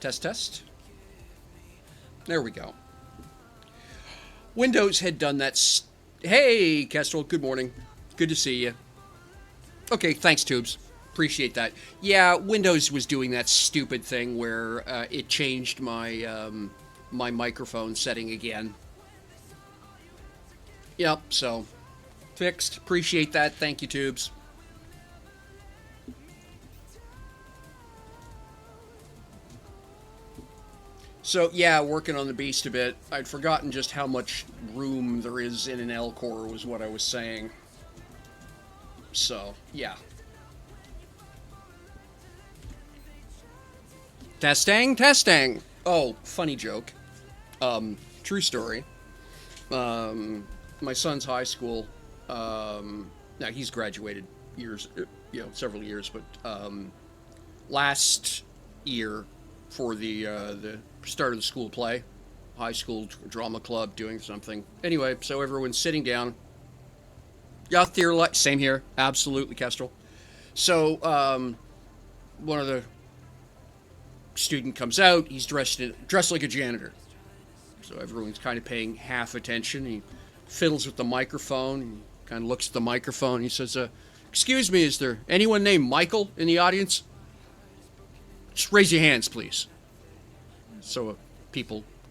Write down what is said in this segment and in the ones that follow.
Test, test. There we go. Windows had done that. Hey, Kestrel, good morning. Good to see you. Okay, thanks, Tubes. Appreciate that. Yeah, Windows was doing that stupid thing where it changed my microphone setting again. Yep, so fixed. Appreciate that. Thank you, Tubes. So yeah, working on the beast a bit. I'd forgotten just how much room there is in an L core was what I was saying. So yeah. Testing, testing. Oh, funny joke. True story. My son's high school. Now he's graduated years, several years, but last year for the start of the school play, high school drama club doing something. Anyway, so everyone's sitting down. Yeah, theater, same here. Absolutely, Kestrel. So one of the student comes out. He's dressed like a janitor. So everyone's kind of paying half attention. He fiddles with the microphone. He kind of looks at the microphone. He says, "Excuse me, is there anyone named Michael in the audience? Just raise your hands, please." So a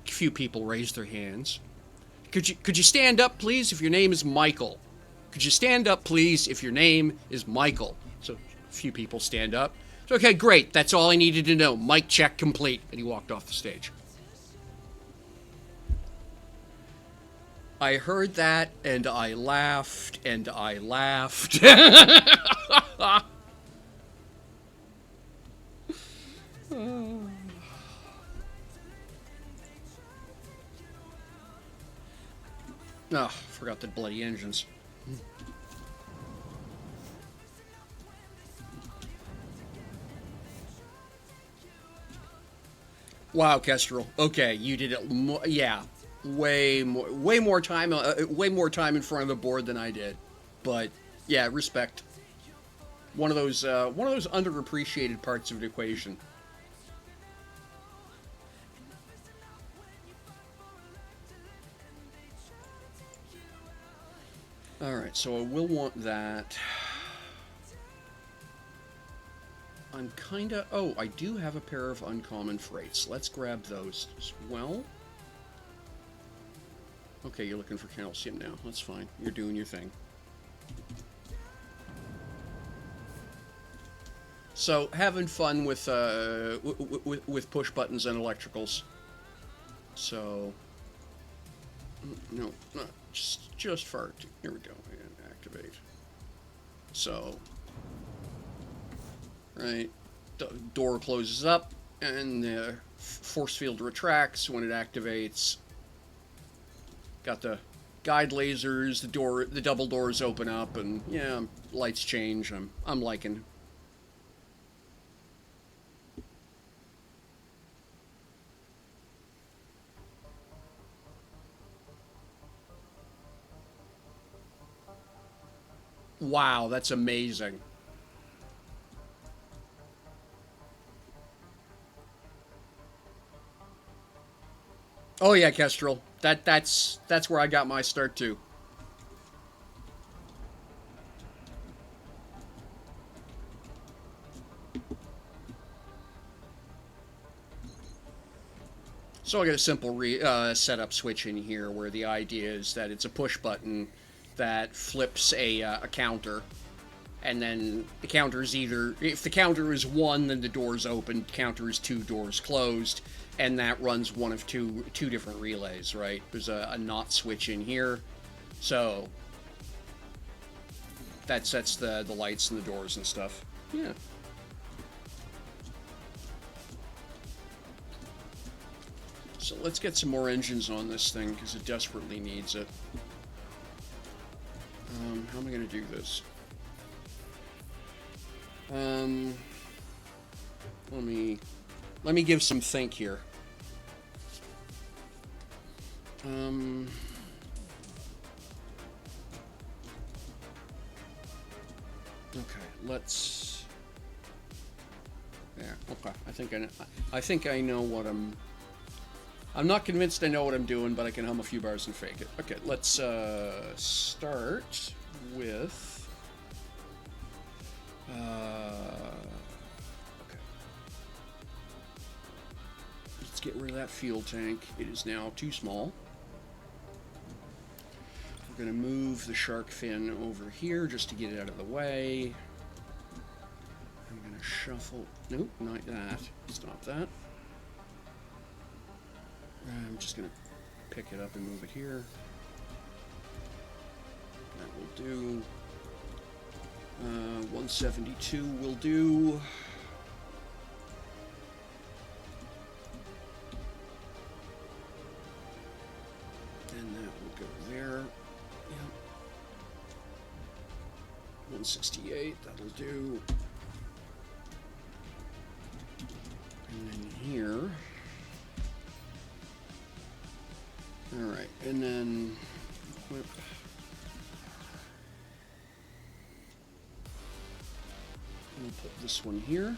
few people raise their hands. Could you stand up, please, if your name is Michael? Could you stand up, please, if your name is Michael? So a few people stand up. So, okay, great. That's all I needed to know. Mic check complete. And he walked off the stage. I heard that, and I laughed, and I laughed. Oh, forgot the bloody engines. Wow, Kestrel. Okay, you did it. Yeah, way more time in front of the board than I did. But yeah, respect. One of those underappreciated parts of the equation. All right, so I will want that. I'm kinda... Oh, I do have a pair of uncommon freights. Let's grab those as well. Okay, you're looking for calcium now. That's fine. You're doing your thing. So, having fun with push buttons and electricals. So... No, not just fart. Here we go. And activate. So... Right, door closes up, and the force field retracts when it activates. Got the guide lasers, the double doors open up, and yeah, lights change. I'm liking. Wow, that's amazing. Oh yeah, Kestrel. That's where I got my start too. So I got a simple setup switch in here where the idea is that it's a push button that flips a counter, and then the counter is either, if the counter is 1, then the door's open. Counter is 2, doors closed, and that runs one of two different relays. Right? There's a not switch in here, so that sets the lights and the doors and stuff. Yeah. So let's get some more engines on this thing, because it desperately needs it. How am I going to do this? Let me give some think here. Okay, let's... Yeah. Okay. I think I know what I'm. I'm not convinced I know what I'm doing, but I can hum a few bars and fake it. Okay. Let's start with. Okay. Let's get rid of that fuel tank. It is now too small. We're going to move the shark fin over here just to get it out of the way. I'm going to shuffle. Nope, not that. Stop that. I'm just going to pick it up and move it here. That will do. 172 will do. And that will go there. Yep. 168, that'll do. And then here. Alright, and then equip. We'll put this one here.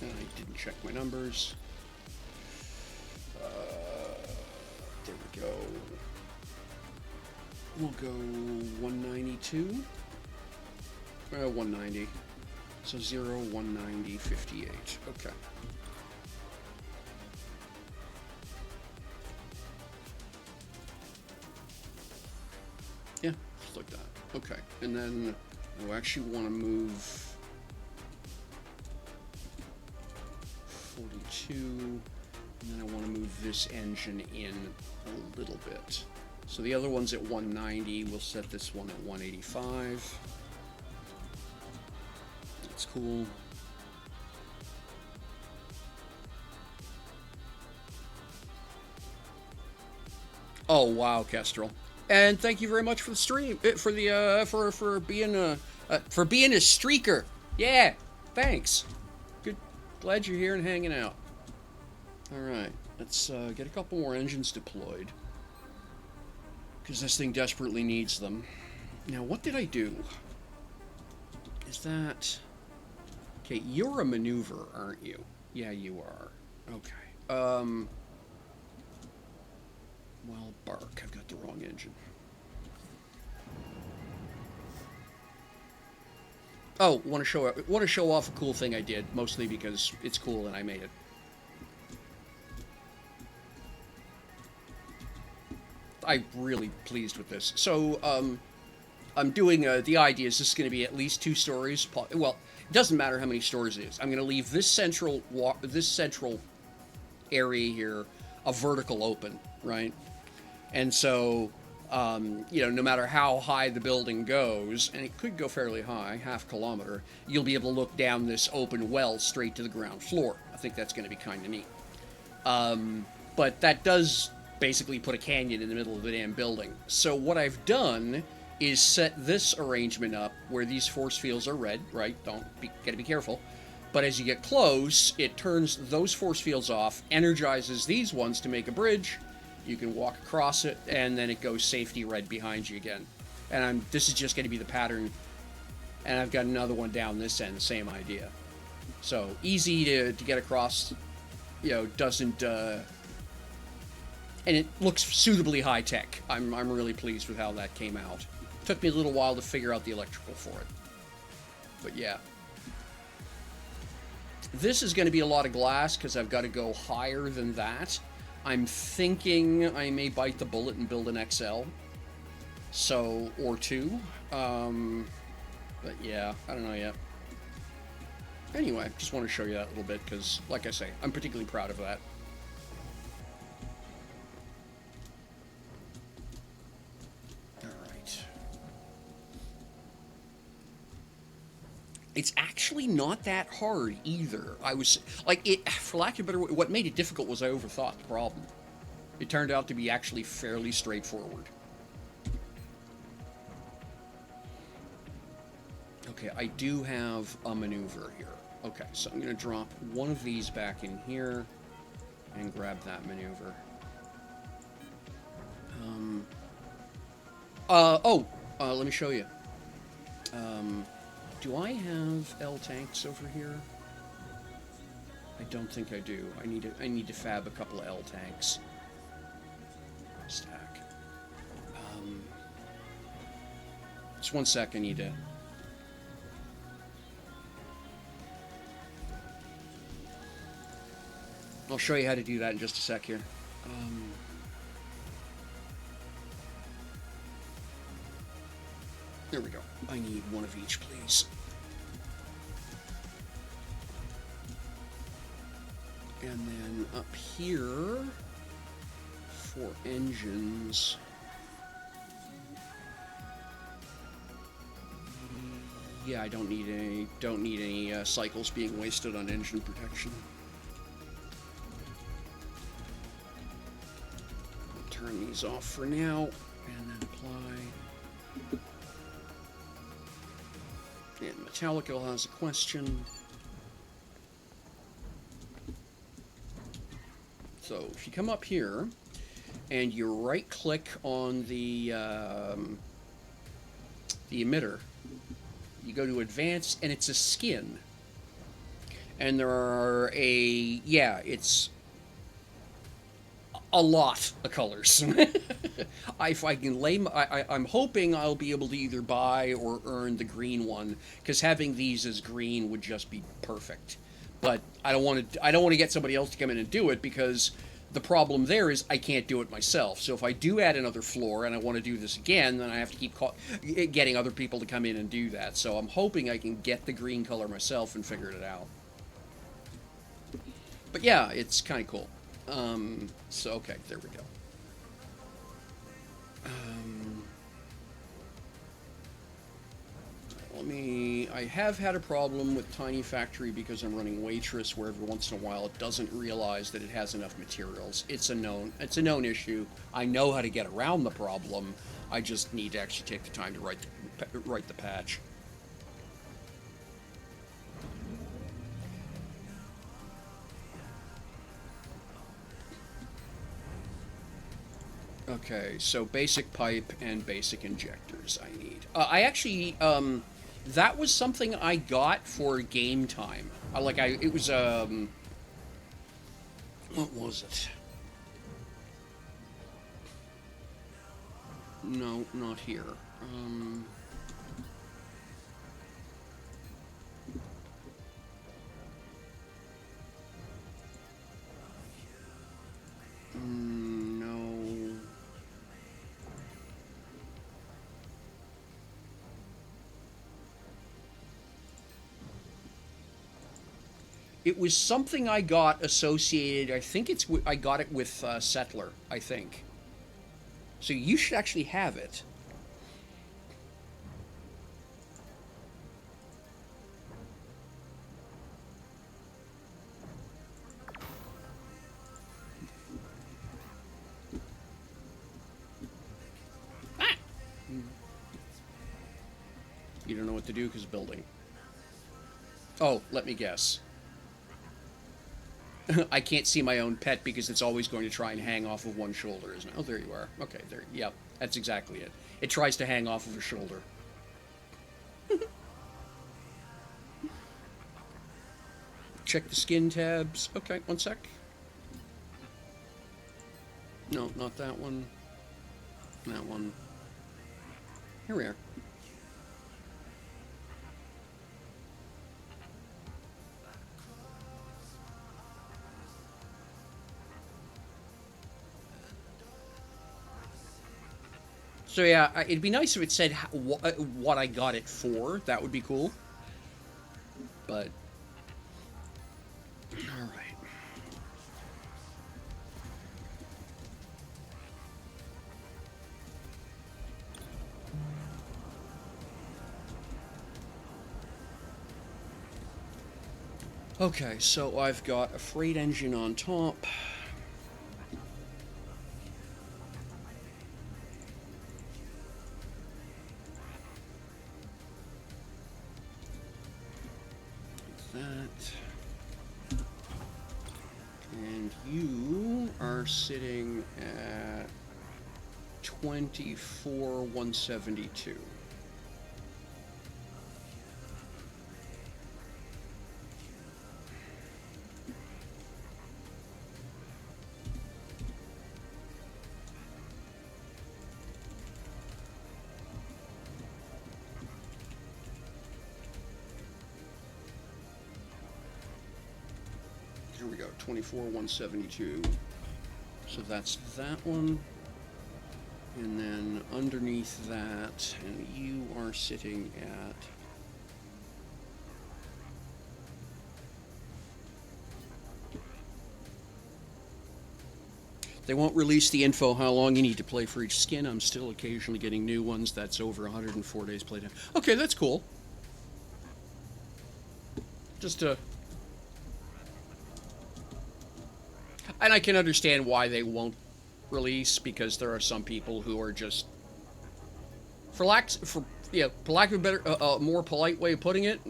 And I didn't check my numbers. There we go. We'll go 192. 190. So 0, 190, 58. Okay. Yeah, just like that. Okay. And then I actually want to move 42. And then I want to move this engine in a little bit. So the other one's at 190. We'll set this one at 185. That's cool. Oh wow, Kestrel. And thank you very much for the stream, for the for being a streaker. Yeah, thanks. Good, glad you're here and hanging out. All right, let's get a couple more engines deployed because this thing desperately needs them. Now, what did I do? Is that okay? You're a maneuver, aren't you? Yeah, you are. Okay. Well, bark. I've got the wrong engine. Oh, want to show off a cool thing I did, mostly because it's cool and I made it. I'm really pleased with this. So, I'm doing the idea is this is going to be at least 2 stories. Well, it doesn't matter how many stories it is. I'm going to leave this central area here a vertical open, right? And so, no matter how high the building goes, and it could go fairly high, half kilometer, you'll be able to look down this open well straight to the ground floor. I think that's going to be kind of neat. But that does basically put a canyon in the middle of the damn building. So what I've done is set this arrangement up where these force fields are red, right? Gotta be careful. But as you get close, it turns those force fields off, energizes these ones to make a bridge. You can walk across it, and then it goes safety red behind you again. And this is just going to be the pattern. And I've got another one down this end, same idea. So easy to get across, doesn't... and it looks suitably high-tech. I'm really pleased with how that came out. Took me a little while to figure out the electrical for it. But yeah. This is going to be a lot of glass, because I've got to go higher than that. I'm thinking I may bite the bullet and build an XL. So, or 2. But yeah, I don't know yet. Anyway, just want to show you that a little bit, because, like I say, I'm particularly proud of that. Alright. It's actually not that hard either. I was, for lack of a better word, what made it difficult was I overthought the problem. It turned out to be actually fairly straightforward. Okay, I do have a maneuver here. Okay, so I'm going to drop one of these back in here and grab that maneuver. Let me show you. Do I have L tanks over here? I don't think I do. I need to fab a couple of L tanks. Stack. Just one sec. I need to. I'll show you how to do that in just a sec here. There we go. I need one of each, please. And then up here for engines. Yeah, I don't need any cycles being wasted on engine protection. I'll turn these off for now, and then apply. And Metallica has a question. So if you come up here and you right-click on the emitter, you go to Advanced, and it's a skin. And there are it's a lot of colors. If I can I'm hoping I'll be able to either buy or earn the green one, because having these as green would just be perfect. But I don't want to get somebody else to come in and do it, because the problem there is I can't do it myself. So if I do add another floor and I want to do this again, then I have to keep getting other people to come in and do that. So I'm hoping I can get the green color myself and figure it out. But yeah, it's kind of cool. So okay, there we go. I have had a problem with Tiny Factory because I'm running Waitress, where every once in a while it doesn't realize that it has enough materials. It's a known issue. I know how to get around the problem. I just need to actually take the time to write the patch. Okay, so basic pipe and basic injectors I need. I actually, that was something I got for game time. It was, what was it? No, not here. No. It was something I got associated, I think I got it with Settler, I think. So you should actually have it. Ah! You don't know what to do because building. Oh, let me guess. I can't see my own pet because it's always going to try and hang off of one shoulder, isn't it? Oh, there you are. Okay, there. Yep, that's exactly it. It tries to hang off of a shoulder. Check the skin tabs. Okay, one sec. No, not that one. That one. Here we are. So yeah, it'd be nice if it said what I got it for. That would be cool. But all right. Okay, so I've got a freight engine on top. And you are sitting at 24,172. Here we go, 24,172. So that's that one. And then underneath that, and you are sitting at... They won't release the info how long you need to play for each skin. I'm still occasionally getting new ones. That's over 104 days playtime. Okay, that's cool. Just to... And I can understand why they won't release, because there are some people who are just, for lack of a better, more polite way of putting it,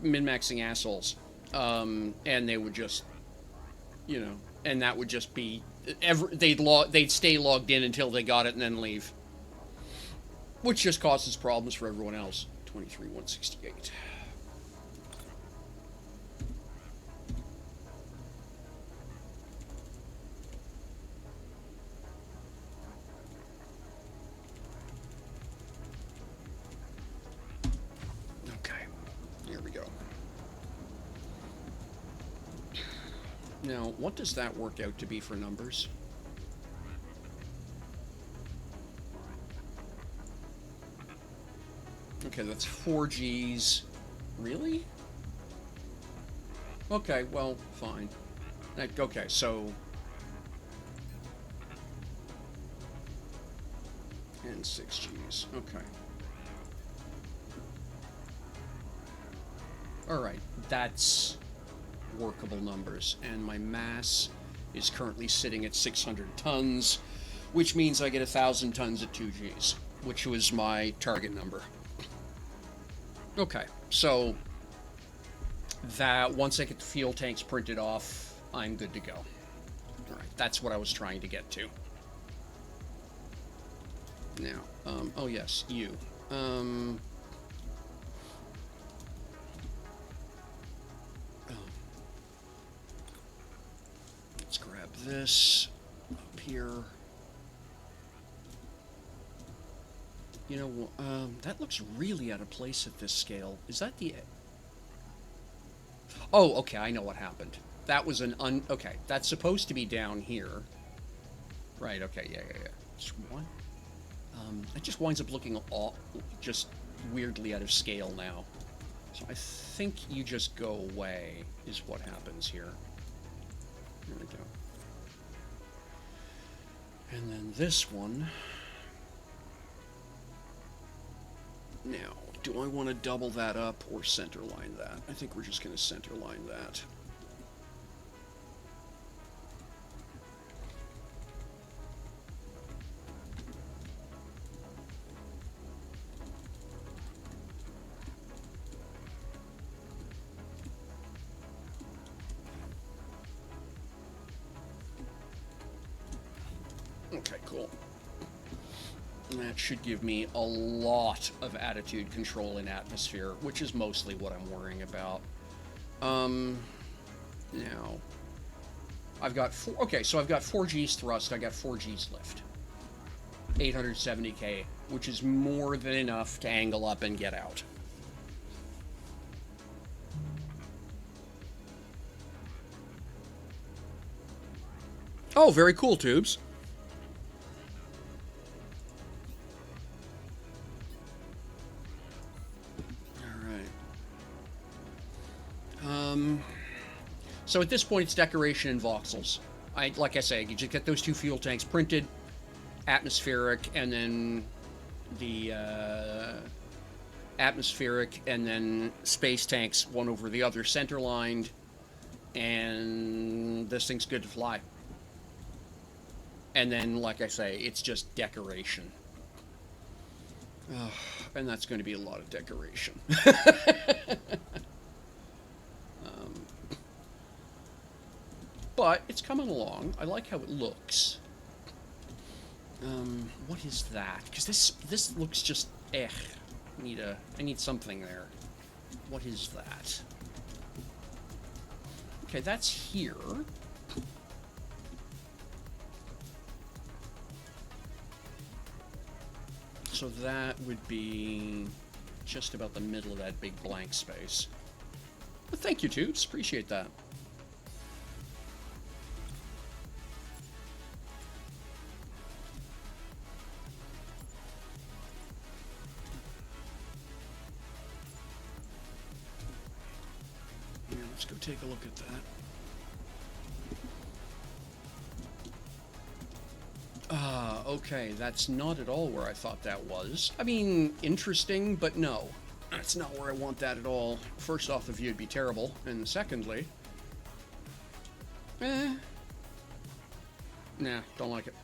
min-maxing assholes, and they would just, and that would just be they'd stay logged in until they got it and then leave, which just causes problems for everyone else. 23,168. Now, what does that work out to be for numbers? Okay, that's 4 Gs. Really? Okay, well, fine. Okay, so... And 6 Gs. Okay. Alright, that's workable numbers, and my mass is currently sitting at 600 tons, which means I get 1,000 tons at 2 Gs, which was my target number. Okay, so that once I get the fuel tanks printed off, I'm good to go. All right, that's what I was trying to get to. Now, oh yes, you. Let's grab this up here. You know, that looks really out of place at this scale. Is that the... Oh, okay, I know what happened. That was an okay, that's supposed to be down here. Right, okay, yeah. Just one. It just winds up looking all just weirdly out of scale now. So I think you just go away is what happens here. There we go. And then this one. Now, do I want to double that up or center line that? I think we're just going to center line that. Okay, cool. And that should give me a lot of attitude control in atmosphere, which is mostly what I'm worrying about. Now, I've got so I've got 4 Gs thrust, I got 4 Gs lift. 870K, which is more than enough to angle up and get out. Oh, very cool, tubes. So at this point, it's decoration and voxels. Like I say, you just get those 2 fuel tanks printed, atmospheric, and then the atmospheric, and then space tanks, one over the other, center lined, and this thing's good to fly. And then, like I say, it's just decoration. And that's going to be a lot of decoration. But it's coming along. I like how it looks. What is that? Because this looks just I need something there. What is that? Okay, that's here. So that would be just about the middle of that big blank space. Well, thank you, Toots. Appreciate that. Yeah, let's go take a look at that. Okay, that's not at all where I thought that was. I mean, interesting, but no. That's not where I want that at all. First off, the view would be terrible, and secondly... Nah, don't like it.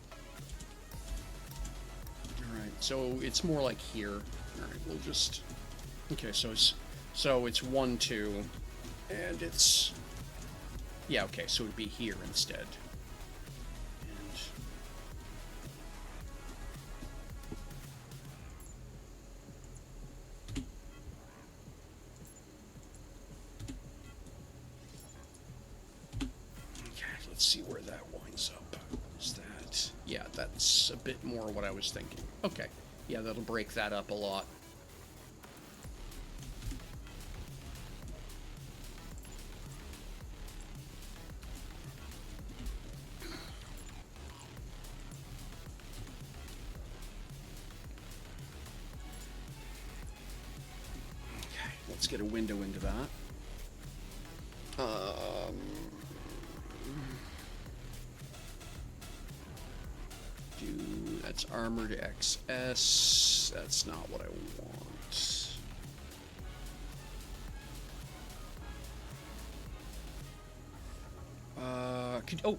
Alright, so it's more like here. Alright, we'll just... Okay, so it's 1, 2, and it's... Yeah, okay, so it'd be here instead. Let's see where that winds up. Is that... Yeah, that's a bit more what I was thinking. Okay. Yeah, that'll break that up a lot. Okay, let's get a window into that. That's armored XS. That's not what I want.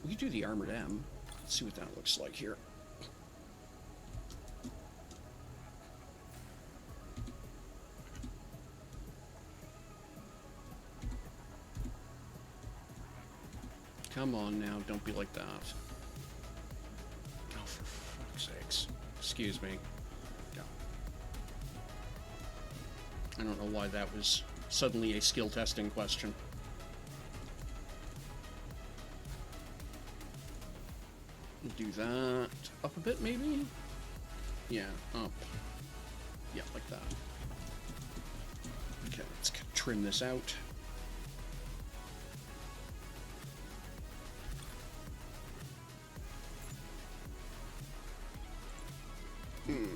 We could do the armored M. Let's see what that looks like here. Come on now, don't be like that. Oh, for fuck's sakes. Excuse me. Yeah. I don't know why that was suddenly a skill testing question. Do that. Up a bit, maybe? Yeah, up. Yeah, like that. Okay, let's trim this out.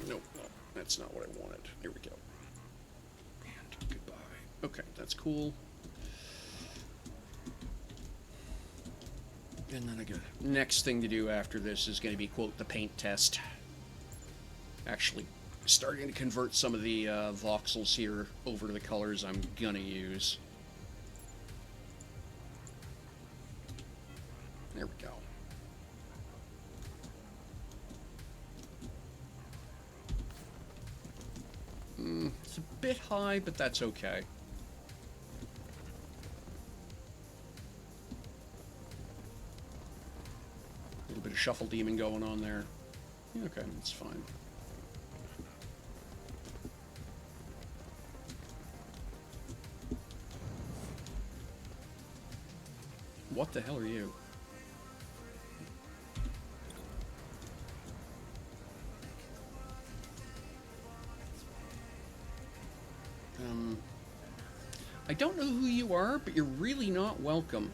Nope, no, that's not what I wanted. Here we go. And goodbye. Okay, that's cool. And then I got next thing to do after this is going to be, quote, the paint test. Actually starting to convert some of the voxels here over to the colors I'm gonna use. There we go. It's a bit high, but that's okay. A little bit of shuffle demon going on there. Okay, that's fine. What the hell are you? I don't know who you are, but you're really not welcome.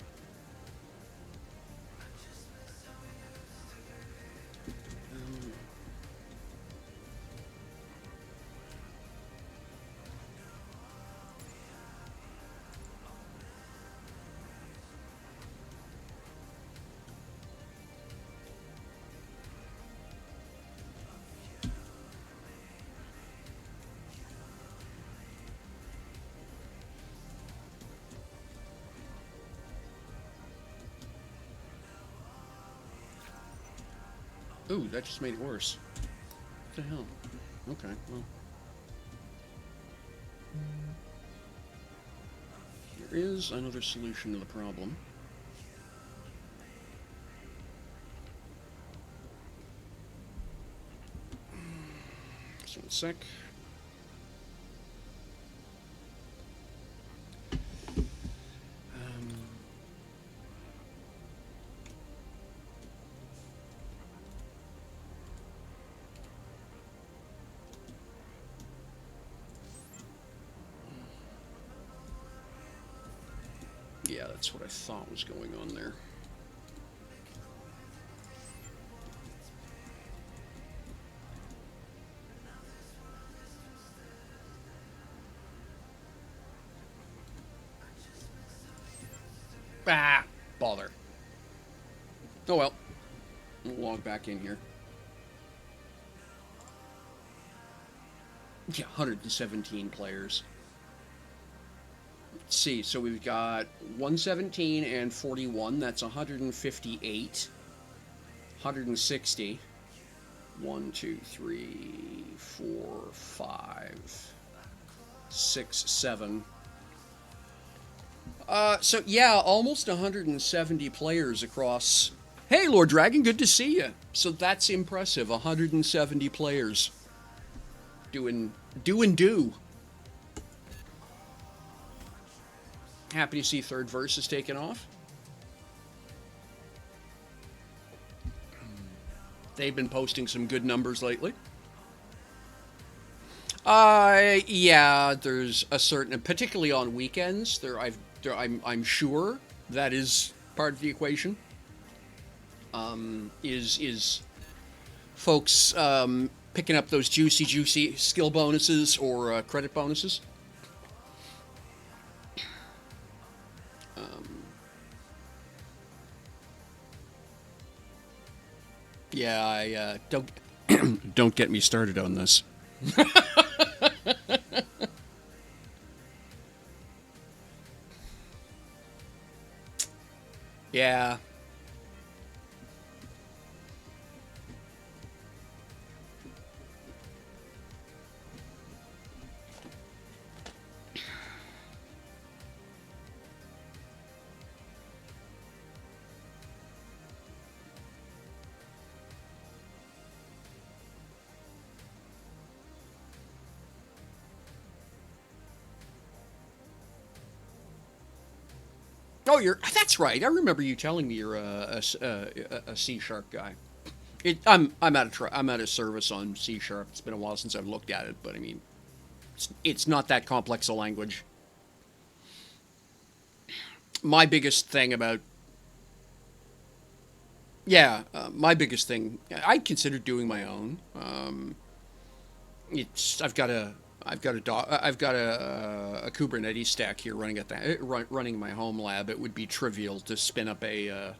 Ooh, that just made it worse. What the hell? Okay, well. There is another solution to the problem. Just 1 sec. Yeah, that's what I thought was going on there. Ah, bother. Oh well. We'll log back in here. Yeah, 117 players. Let's see, so we've got 117 and 41. That's 158. 160. 1, 2, 3, 4, 5, 6, 7. So yeah, almost 170 players across. Hey, Lord Dragon, good to see you. So that's impressive. 170 players doing do. Happy to see Third Verse is taken off. They've been posting some good numbers lately. Yeah, there's a certain, particularly on weekends, I'm sure that is part of the equation. Is folks picking up those juicy skill bonuses or credit bonuses? Yeah, I don't get me started on this. Yeah. Oh, that's right. I remember you telling me you're a C sharp guy. I'm out of service on C sharp. It's been a while since I've looked at it, but I mean, it's not that complex a language. My biggest thing about my biggest thing, I'd consider doing my own. It's I've got a Kubernetes stack here running at the running my home lab. It would be trivial to spin up a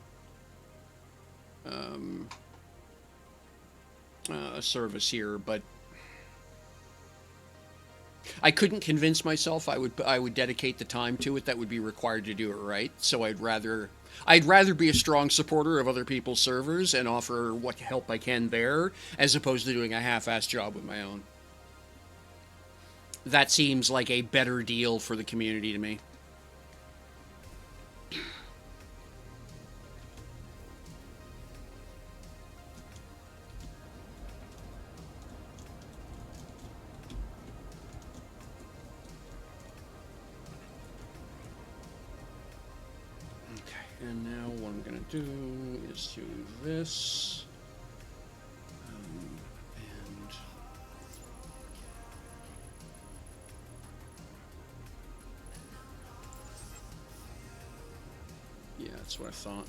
service here, but I couldn't convince myself I would dedicate the time to it that would be required to do it right. So I'd rather be a strong supporter of other people's servers and offer what help I can there, as opposed to doing a half-assed job with my own. That seems like a better deal for the community to me. And now what I'm going to do is do this. And yeah, that's what I thought.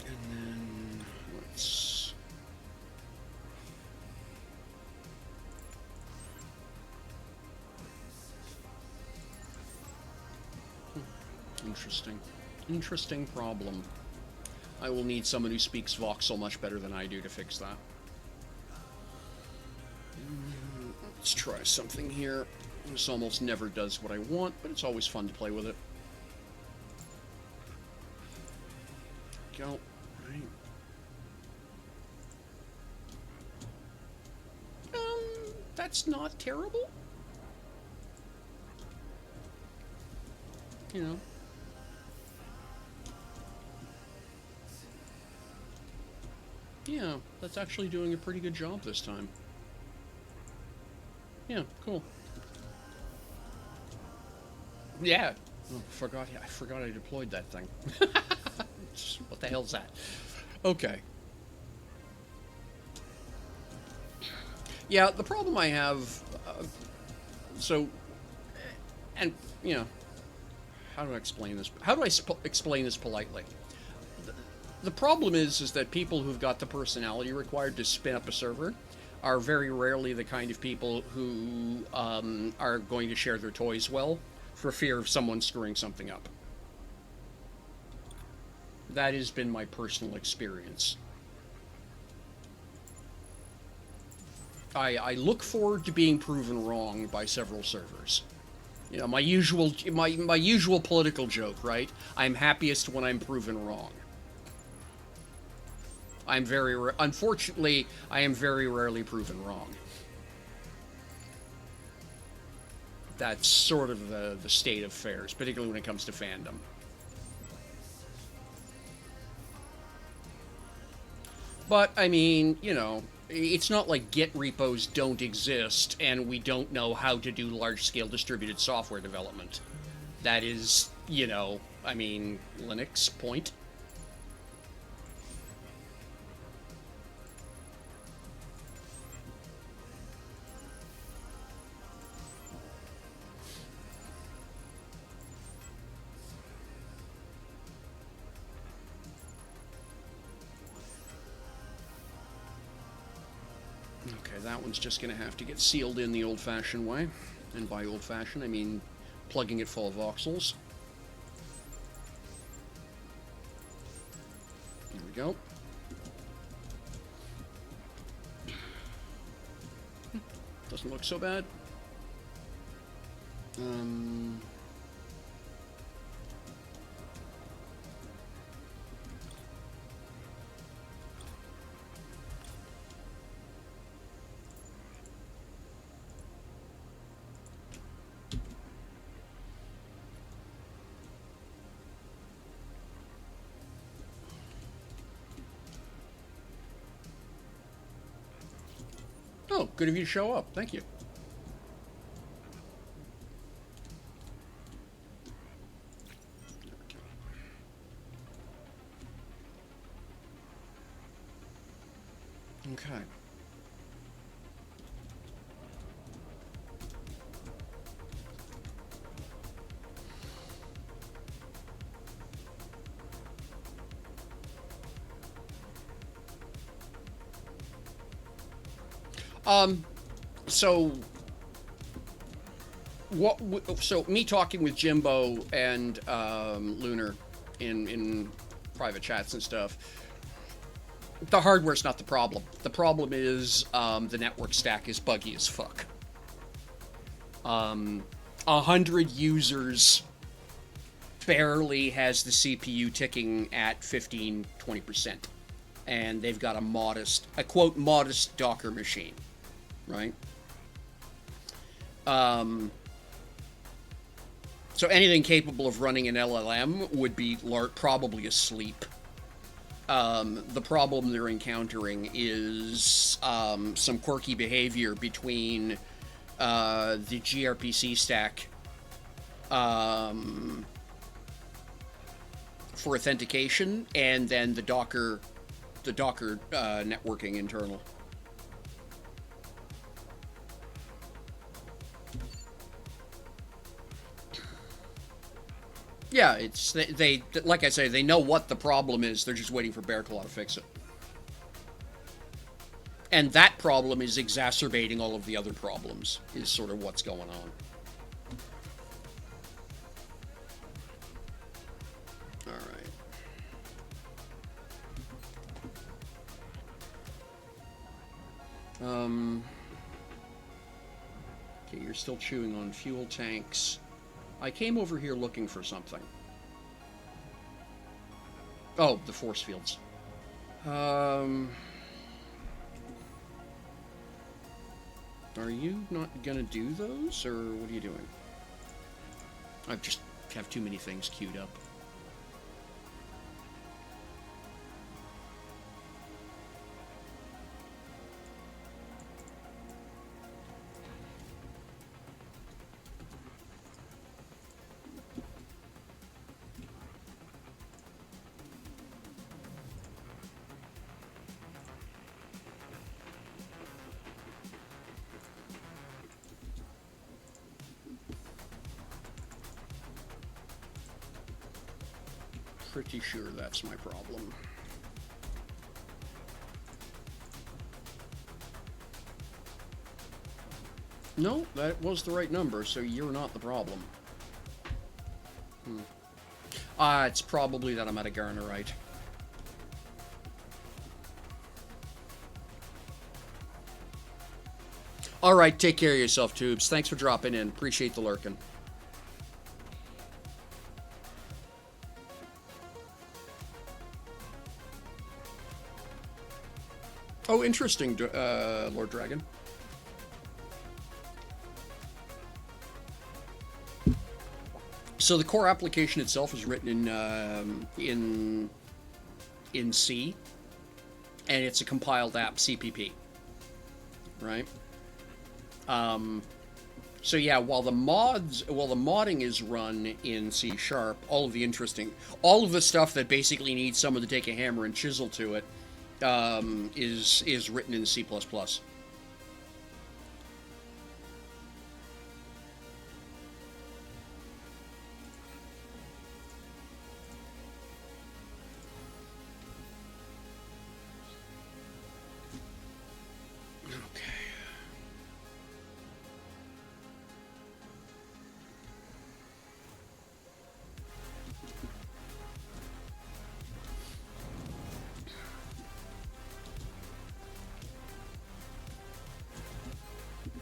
And then let's... Interesting problem. I will need someone who speaks voxel much better than I do to fix that. Let's try something here. This almost never does what I want, but it's always fun to play with it. Go. Right. That's not terrible. You know. Yeah, that's actually doing a pretty good job this time. Yeah, cool. Yeah. Oh, I forgot I deployed that thing. What the hell's that? Okay. Yeah, the problem I have, so, and you know, how do I explain this? How do I explain this politely? The problem is that people who've got the personality required to spin up a server are very rarely the kind of people who are going to share their toys well for fear of someone screwing something up. That has been my personal experience. I look forward to being proven wrong by several servers. You know, my usual political joke, right? I'm happiest when I'm proven wrong. Unfortunately, I am very rarely proven wrong. That's sort of the state of affairs, particularly when it comes to fandom. But, I mean, you know, it's not like Git repos don't exist and we don't know how to do large-scale distributed software development. That is, you know, I mean, Linux, point. Okay, that one's just going to have to get sealed in the old-fashioned way. And by old-fashioned, I mean plugging it full of voxels. There we go. Doesn't look so bad. Oh, good of you to show up. Thank you. Okay. So what? So me talking with Jimbo and Lunar in private chats and stuff. The hardware's not the problem. The problem is the network stack is buggy as fuck. 100 users barely has the CPU ticking at 15-20%. And they've got a quote, modest Docker machine, right? So anything capable of running an LLM would be probably asleep. The problem they're encountering is some quirky behavior between the gRPC stack for authentication and then the Docker networking internal. Yeah, it's they like I say, they know what the problem is. They're just waiting for Bearclaw to fix it. And that problem is exacerbating all of the other problems, is sort of what's going on. All right. Okay, you're still chewing on fuel tanks. I came over here looking for something. Oh, the force fields. Are you not gonna do those, or what are you doing? I just have too many things queued up. pretty sure that's my problem. No, that was the right number, so you're not the problem. It's probably that I'm at a Garnerite. Alright, take care of yourself, Tubes. Thanks for dropping in. Appreciate the lurking. Oh, interesting, Lord Dragon. So the core application itself is written in C, and it's a compiled app CPP, right? So yeah, while the modding is run in C#, all of the stuff that basically needs someone to take a hammer and chisel to it, is written in C++.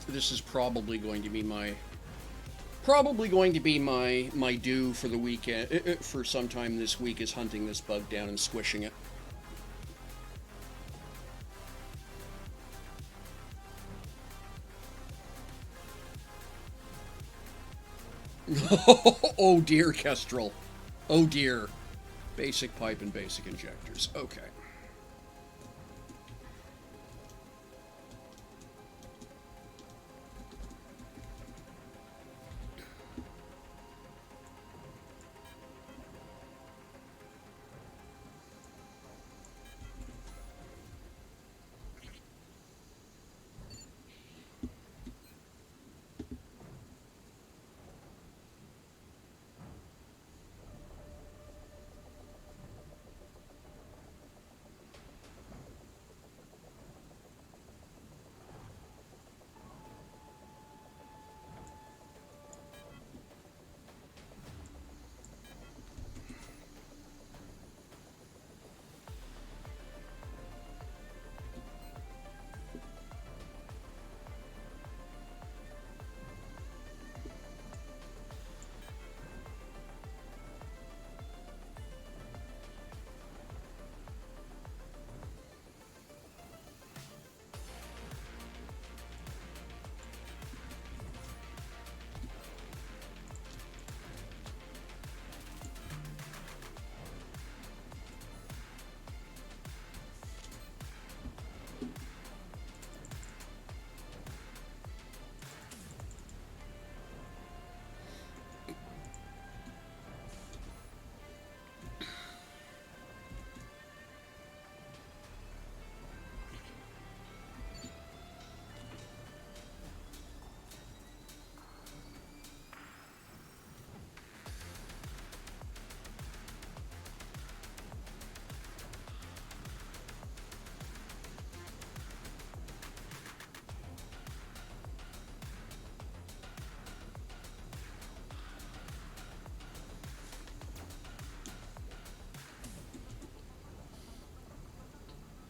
This is probably going to be my myDU for the weekend, for sometime this week, is hunting this bug down and squishing it. Oh dear, Kestrel. Oh dear. Basic pipe and basic injectors. Okay.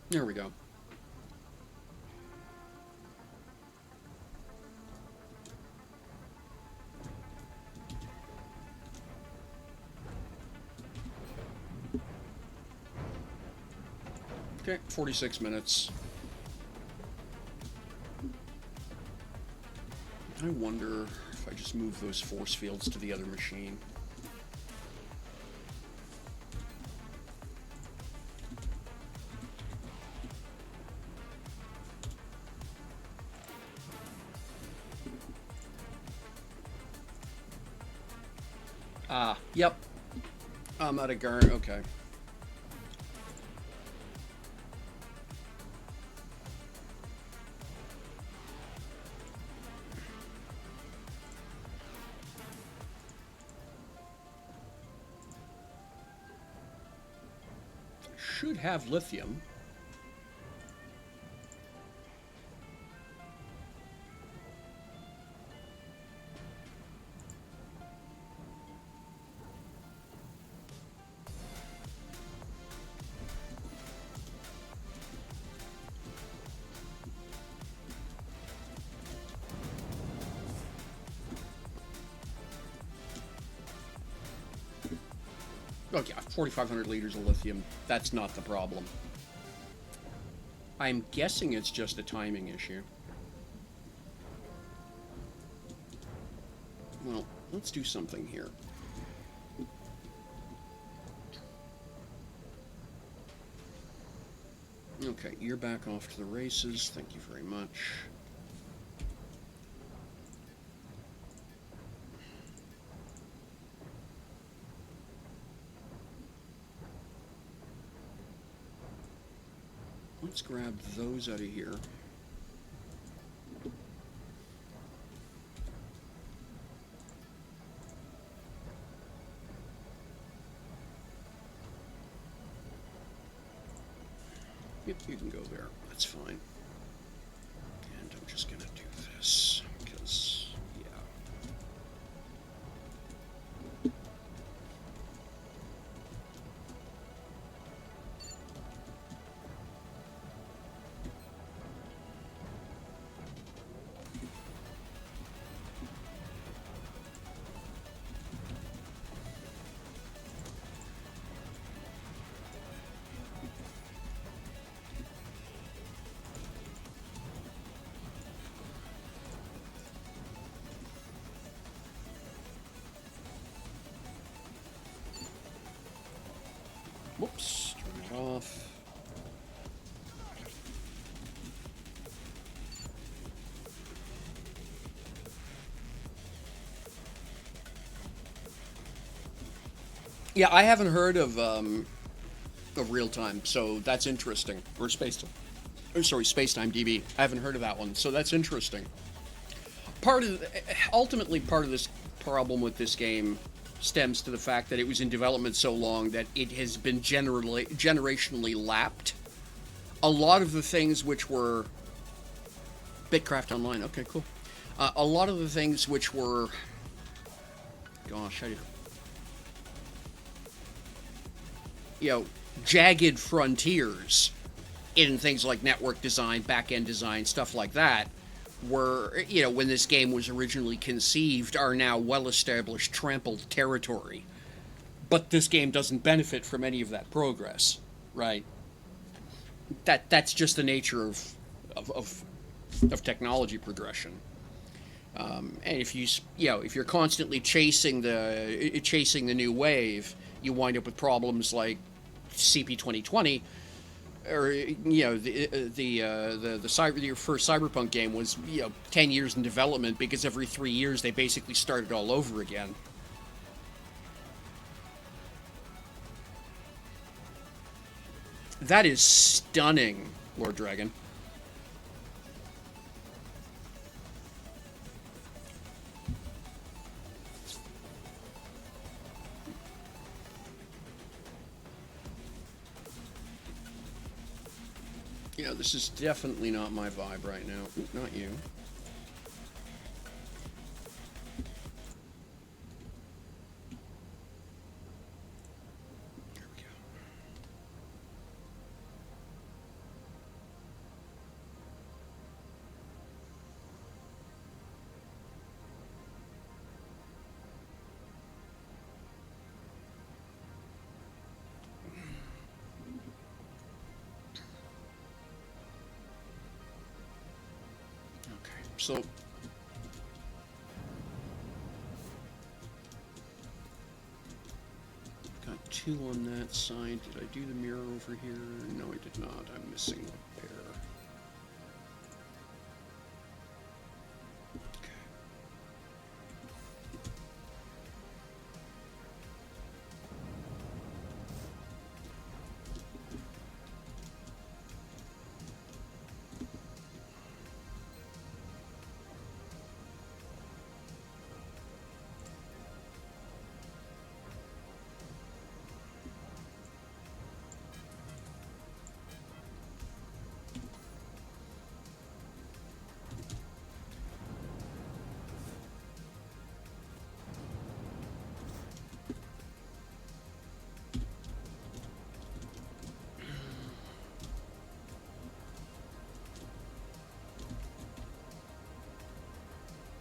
There we go. Okay, 46 minutes. I wonder if I just move those force fields to the other machine. Yep. I'm out of Garn. Okay. Should have lithium. Oh yeah, 4,500 liters of lithium. That's not the problem. I'm guessing it's just a timing issue. Well, let's do something here. Okay, you're back off to the races. Thank you very much. Let's grab those out of here. Yep, you can go there. That's fine. And I'm just gonna do this, because, yeah. Whoops, turn it off. Yeah, I haven't heard of real time, so that's interesting. Or space time. Oh, sorry, Spacetime DB. I haven't heard of that one, so that's interesting. Ultimately, part of this problem with this game stems to the fact that it was in development so long that it has been generationally lapped. A lot of the things which were Bitcraft Online, okay, cool. A lot of the things which were, gosh, jagged frontiers in things like network design, back-end design, stuff like that, were, when this game was originally conceived, are now well-established, trampled territory. But this game doesn't benefit from any of that progress, right? That's just the nature of technology progression. And if if you're constantly chasing the new wave, you wind up with problems like CP 2020, or your first Cyberpunk game was 10 years in development because every 3 years they basically started all over again. That is stunning, Lord Dragon. This is definitely not my vibe right now. Ooh, not you. There we go. So, got 2 on that side. Did I do the mirror over here? No, I did not. I'm missing a pair.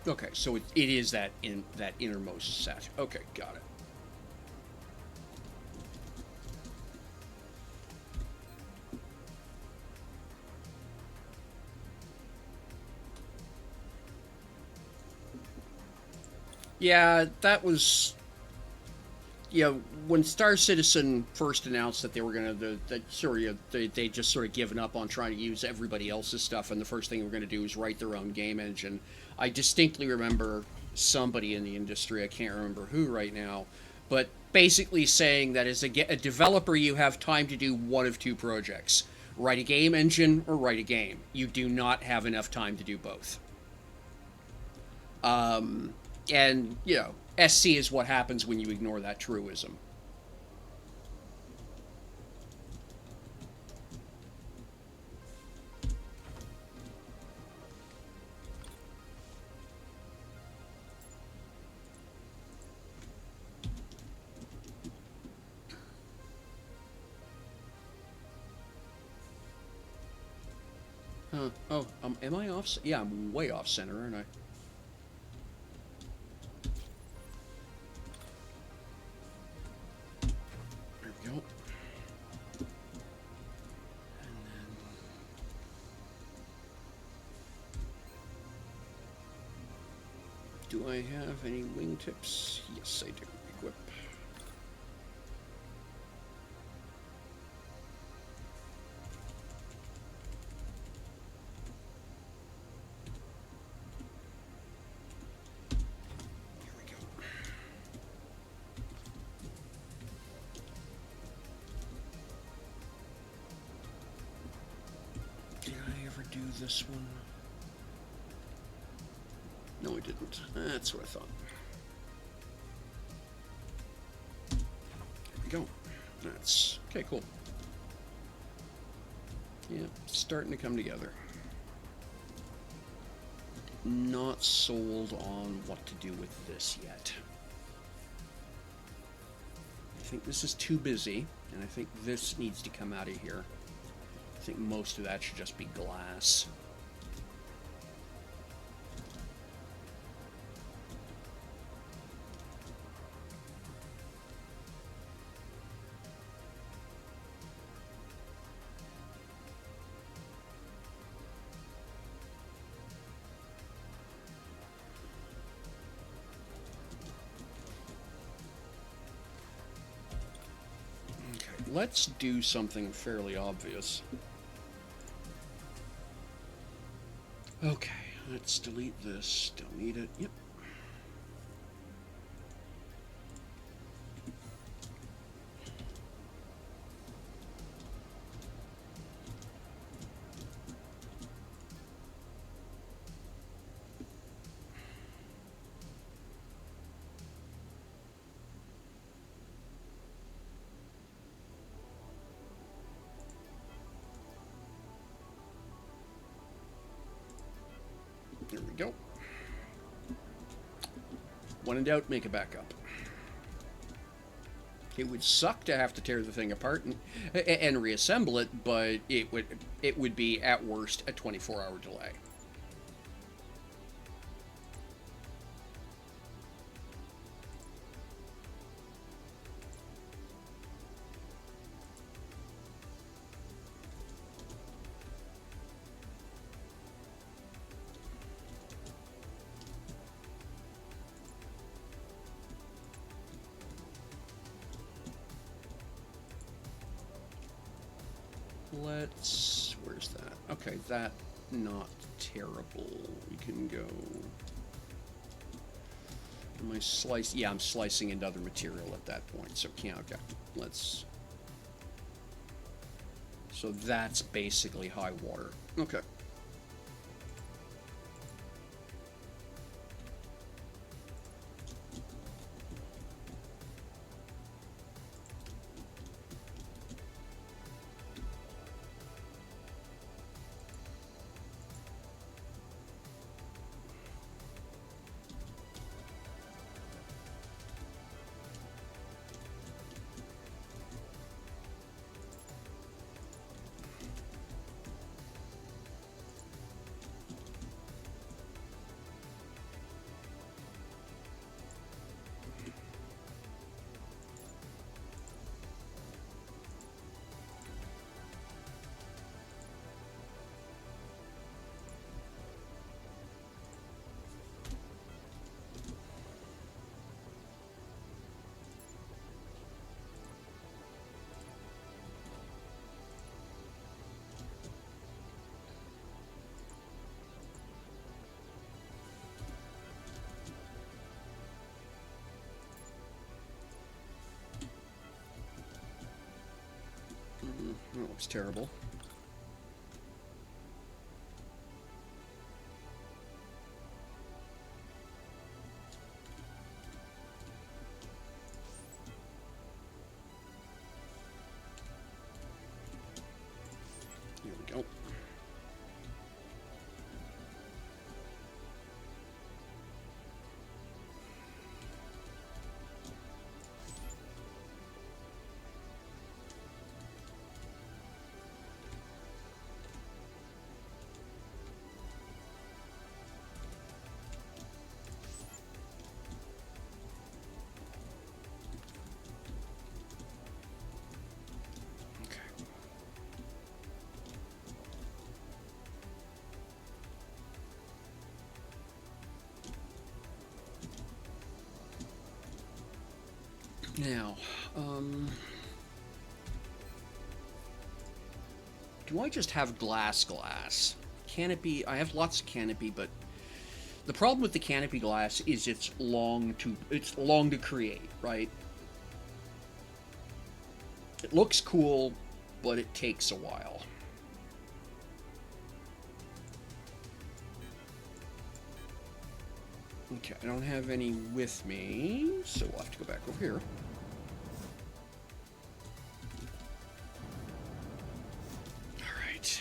Okay, so it is that innermost set. Okay, got it. Yeah, that was, when Star Citizen first announced that they were gonna they just sort of given up on trying to use everybody else's stuff, and the first thing they were gonna do was write their own game engine. I distinctly remember somebody in the industry, I can't remember who right now, but basically saying that as a developer, you have time to do one of two projects: write a game engine or write a game. You do not have enough time to do both. And SC is what happens when you ignore that truism. Huh. Oh, am I off? Yeah, I'm way off center, aren't I? There we go. And then, do I have any wingtips? Yes, I do. Equip. Here we go. Did I ever do this one? No, I didn't. That's what I thought. There we go. That's okay. Cool. Yeah, starting to come together. Not sold on what to do with this yet. I think this is too busy, and I think this needs to come out of here. I think most of that should just be glass. Let's do something fairly obvious. Okay, let's delete this. Don't need it. Yep. There we go. When in doubt, make a backup. It would suck to have to tear the thing apart and reassemble it, but it would be at worst a 24-hour delay. Where's that? Okay, that not terrible. We can go. Am I slice? Yeah, I'm slicing into other material at that point. So can't. Okay, let's. So that's basically high water. Okay. That looks terrible. Here we go. Now, do I just have glass? Canopy, I have lots of canopy, but the problem with the canopy glass is it's long to create, right? It looks cool, but it takes a while. Okay, I don't have any with me, so we'll have to go back over here. All right.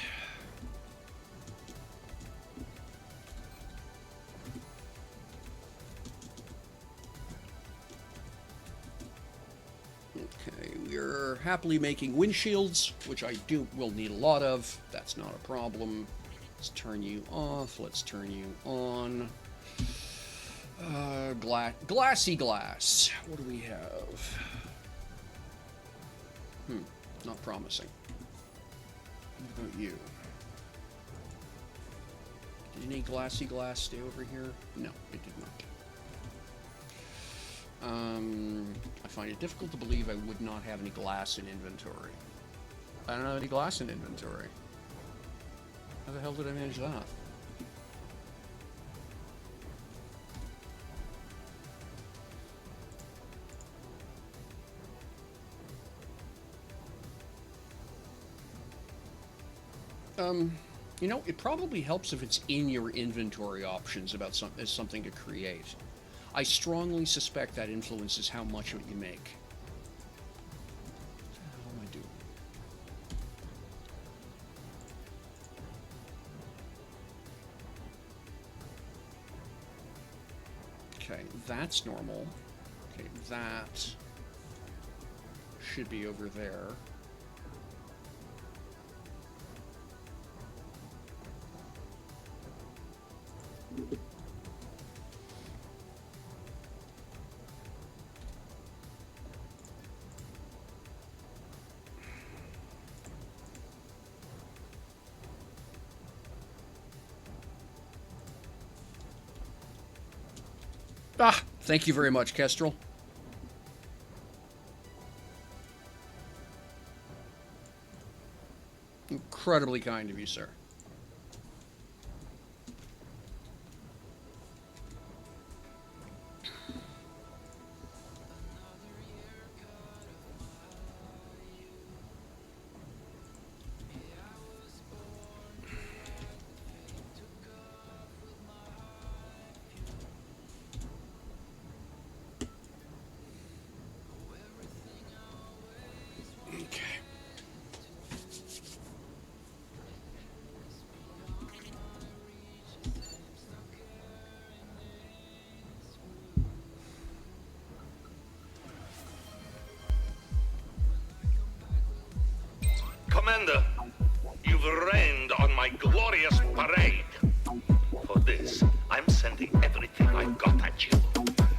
Okay, we're happily making windshields, which I will need a lot of. That's not a problem. Let's turn you off. Let's turn you on. Glassy glass. What do we have? Not promising. What about you? Did any glassy glass stay over here? No, it did not. I find it difficult to believe I would not have any glass in inventory. I don't have any glass in inventory. How the hell did I manage that? You know, it probably helps if it's in your inventory options as something to create. I strongly suspect that influences how much of it you make. What am I doing? Okay, that's normal. Okay, that should be over there. Ah, thank you very much, Kestrel. Incredibly kind of you, sir. Commander, you've rained on my glorious parade. For this, I'm sending everything I've got at you.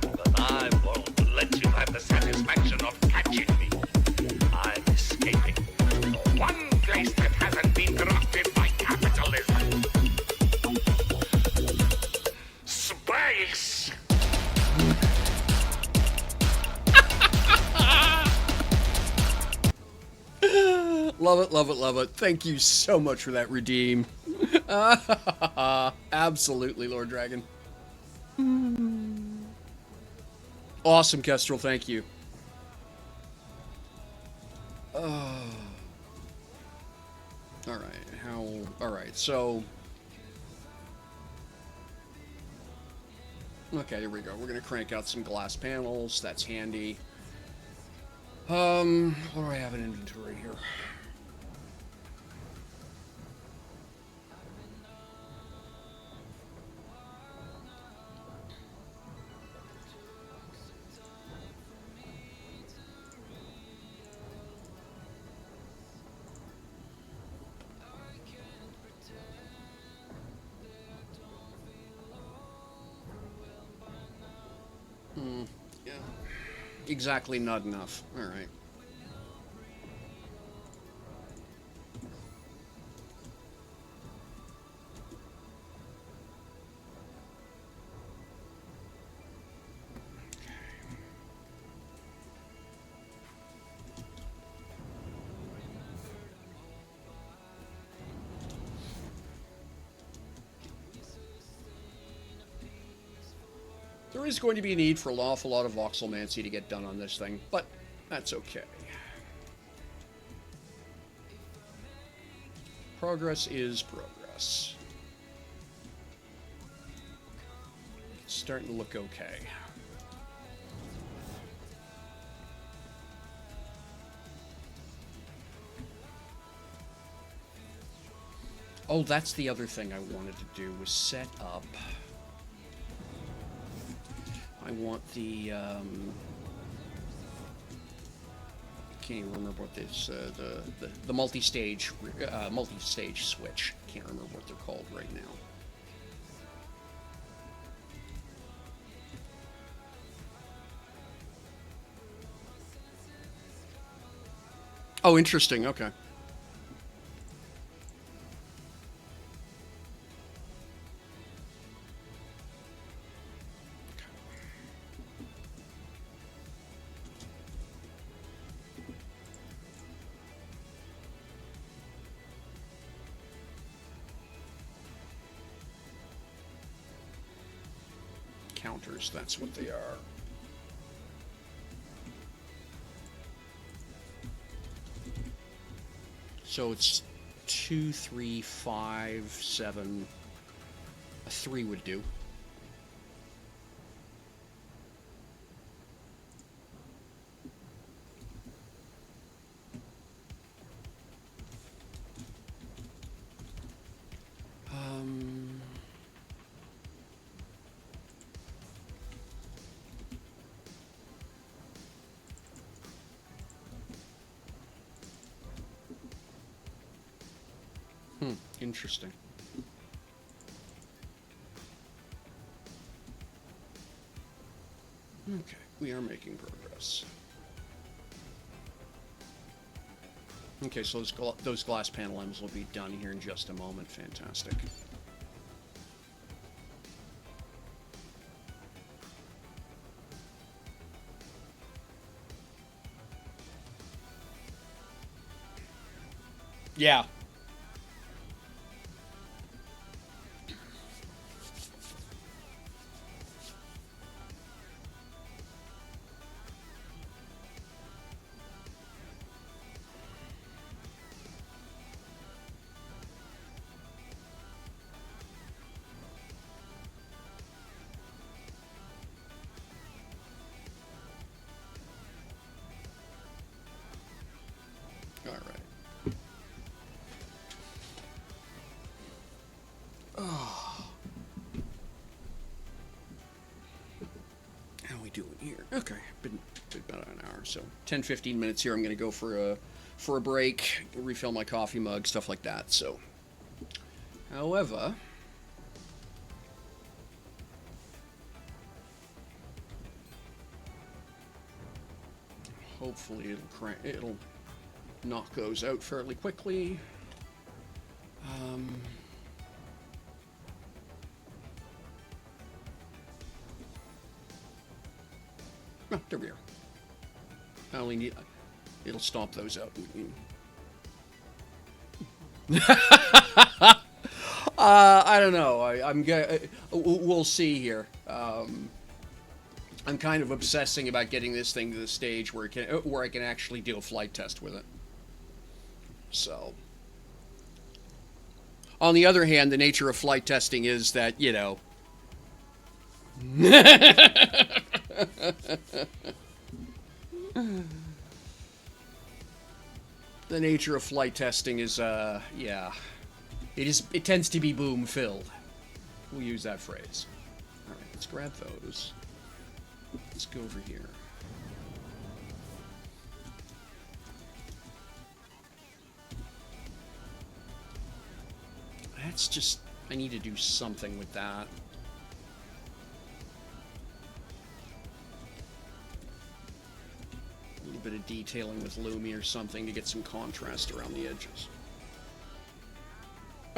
But I won't let you have the satisfaction of catching me. I'm escaping. One place that hasn't been corrupted by capitalism. Space! Love it, love it, love it. Thank you so much for that redeem. Absolutely, Lord Dragon. Awesome, Kestrel. Thank you. so... Okay, here we go. We're going to crank out some glass panels. That's handy. What do I have in inventory here? Yeah. Exactly not enough. All right. There is going to be a need for an awful lot of voxelmancy to get done on this thing, but that's okay. Progress is progress. It's starting to look okay. Oh, that's the other thing I wanted to do, was set up... I want the, I can't even remember what this, the multi-stage switch. Can't remember what they're called right now. Oh, interesting, okay. Counters, that's what they are. So it's 2, 3, 5, 7. A 3 would do. Interesting. Okay, we are making progress. Okay, so those glass panel ends will be done here in just a moment. Fantastic. Yeah. All right. Oh. How are we doing here? Okay, been about an hour, so 10-15 minutes here. I'm gonna go for a break, refill my coffee mug, stuff like that. So, however, hopefully it'll knock those out fairly quickly. Oh, there we are. I only need... It'll stomp those out. I don't know. We'll see here. I'm kind of obsessing about getting this thing to the stage where I can actually do a flight test with it. So... On the other hand, the nature of flight testing is that, you know, the nature of flight testing is, yeah, it tends to be boom filled. We'll use that phrase. All right, let's grab those. Let's go over here. That's just, I need to do something with that. A little bit of detailing with Lumi or something to get some contrast around the edges.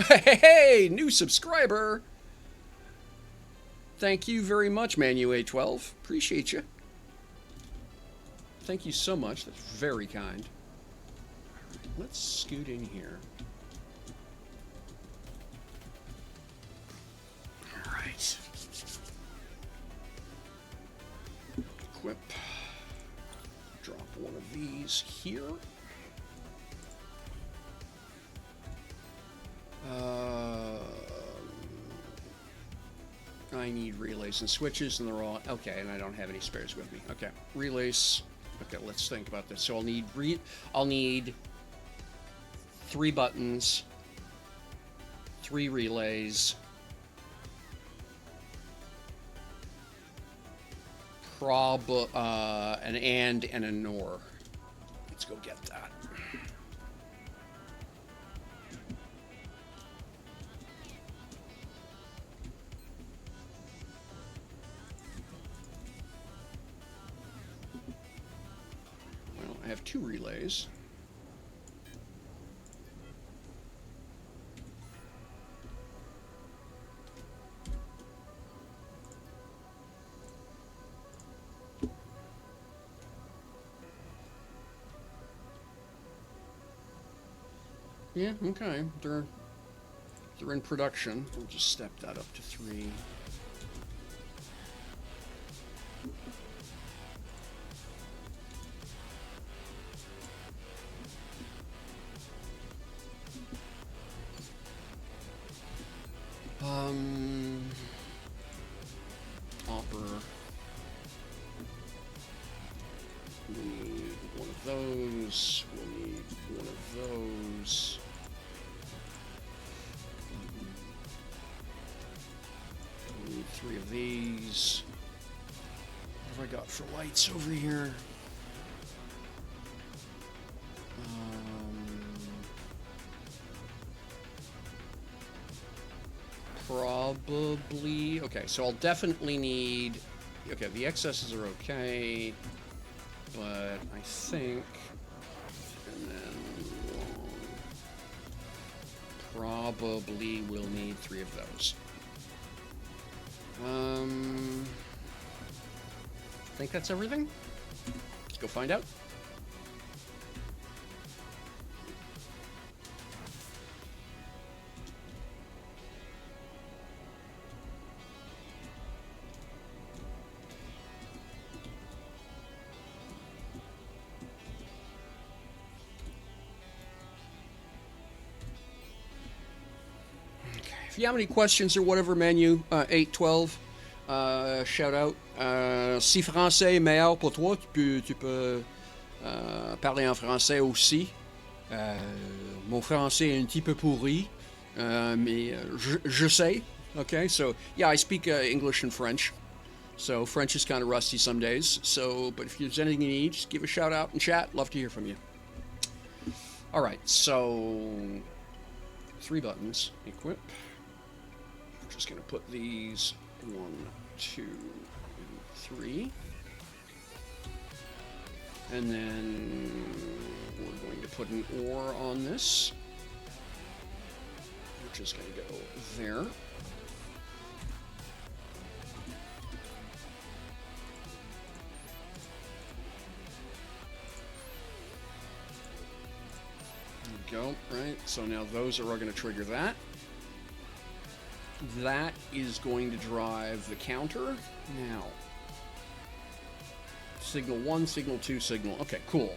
Hey, new subscriber! Thank you very much, ManuA12. Appreciate you. Thank you so much. That's very kind. Let's scoot in here. All right. Equip. Drop one of these here. I need relays and switches, and they're all okay. And I don't have any spares with me. Okay, relays. Okay, let's think about this. So I'll need 3 buttons, 3 relays, an and a nor. Let's go get that. I have 2 relays. Yeah, okay. They're in production. We'll just step that up to 3. Hopper. We need one of those. We'll need one of those. We need 3 of these. What have I got for lights over here? Probably. Okay, so I'll definitely need. Okay, the excesses are okay, but I think. And then probably we'll need 3 of those. I think that's everything. Let's go find out. If you have any questions or whatever, menu 812, shout out. Si français est meilleur pour toi, tu peux parler en français aussi. Mon français est un petit peu pourri, mais je sais. Okay, so yeah, I speak English and French. So French is kind of rusty some days. So, but if there's anything you need, just give a shout out in chat. Love to hear from you. All right, so 3 buttons. Equip. I'm just going to put these 1, 2, and 3. And then we're going to put an OR on this, which is going to go there. Go, right? So now those are going to trigger that. That is going to drive the counter. Now, signal 1, signal 2, signal. Okay, cool.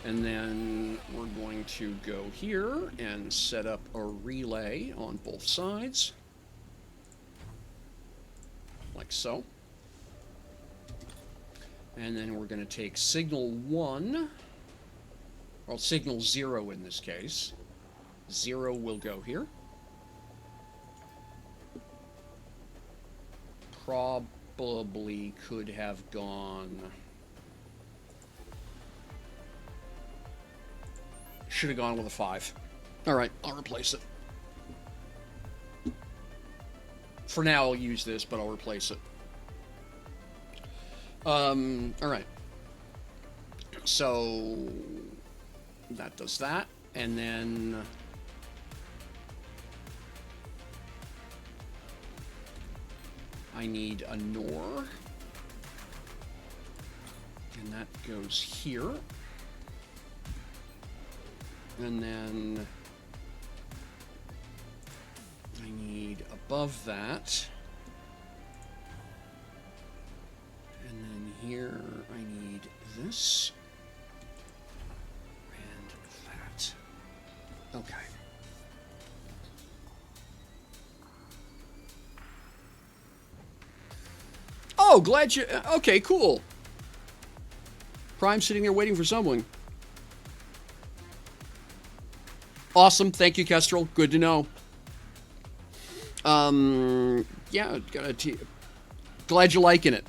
And then we're going to go here and set up a relay on both sides. Like so. And then we're going to take signal 1, or signal 0 in this case. 0 will go here. Probably could have gone... Should have gone with a 5. All right, I'll replace it. For now, I'll use this, but I'll replace it. All right. So that does that, and then I need a NOR, and that goes here. And then I need above that. And then here I need this. And that. Okay. Oh, glad you... Okay, cool. Prime's sitting there waiting for someone. Awesome. Thank you, Kestrel. Good to know. Yeah, glad you're liking it.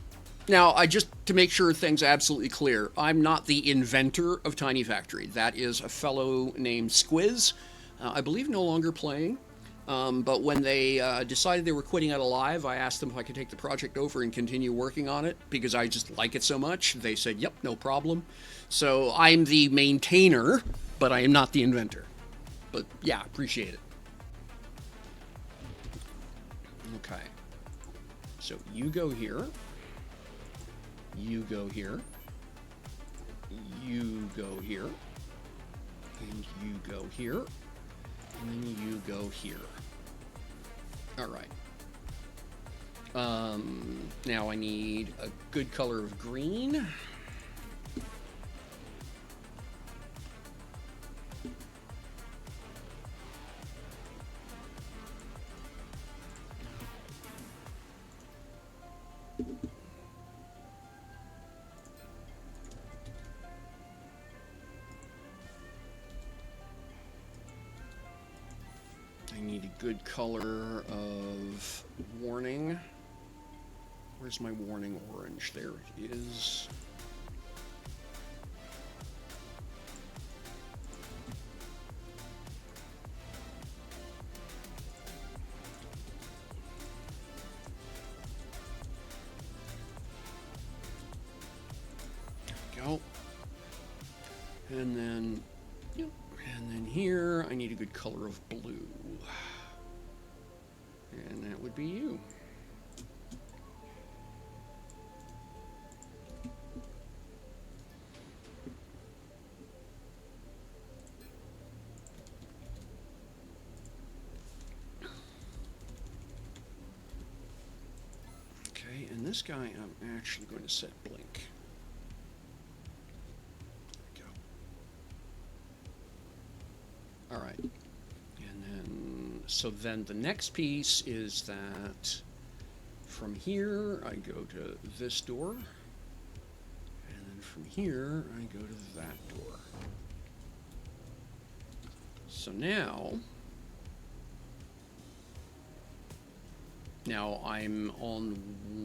Now, to make sure things are absolutely clear, I'm not the inventor of Tiny Factory. That is a fellow named Squiz. I believe no longer playing. But when they decided they were quitting out alive, I asked them if I could take the project over and continue working on it because I just like it so much. They said, yep, no problem. So I'm the maintainer, but I am not the inventor. But yeah, appreciate it. Okay. So you go here. You go here. You go here. And you go here. And then you go here. All right. Now I need a good color of green. Good color of warning. Where's my warning orange? There it is. There we go. And then, yep. And then here, I need a good color of blue. And that would be you. Okay, and this guy I'm actually going to set blink. There we go. All right. So then the next piece is that from here I go to this door, and then from here I go to that door. So now I'm on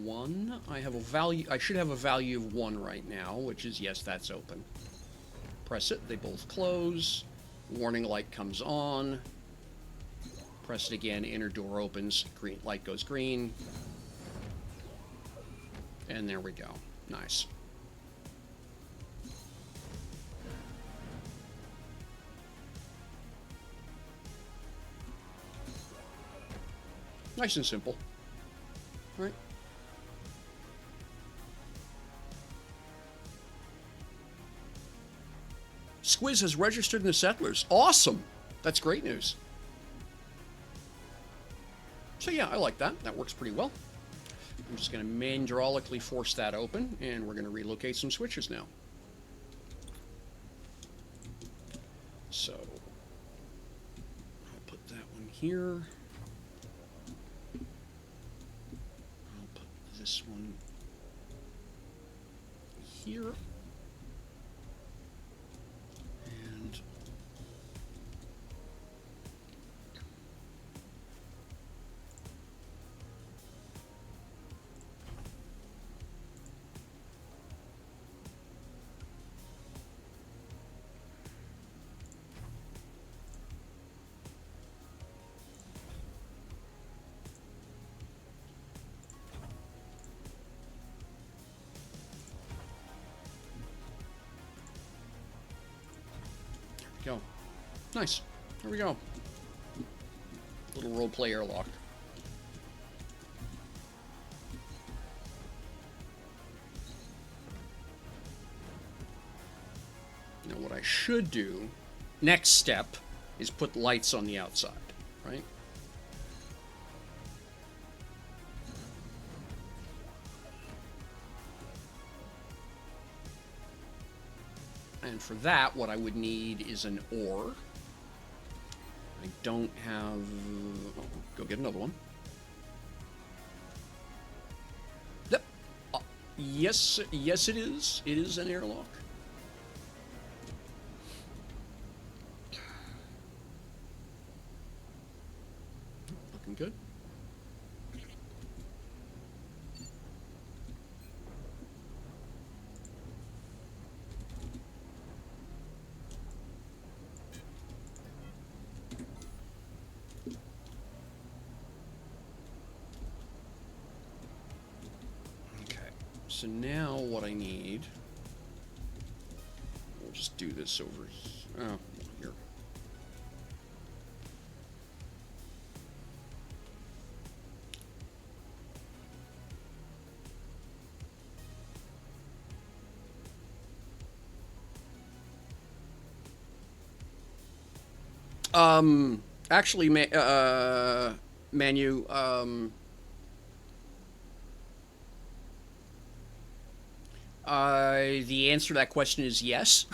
1. I have a value. I should have a value of 1 right now, which is yes, that's open. Press it. They both close. Warning light comes on. Press it again, inner door opens, green light goes green. And there we go. Nice. Nice and simple. All right. Squiz has registered in the settlers. Awesome. That's great news. So yeah, I like that. That works pretty well. I'm just going to hydraulically force that open, and we're going to relocate some switches now. here. I'll put this one here. And go. Nice. There we go. Little roleplay airlock. Now what I should do, next step, is put lights on the outside, right? And for that, what I would need is an ore. I don't have... Oh, go get another one. Yep. Yes, yes it is. It is an airlock. Looking good. So now what I need, we'll just do this over here. Actually, Manu, the answer to that question is yes.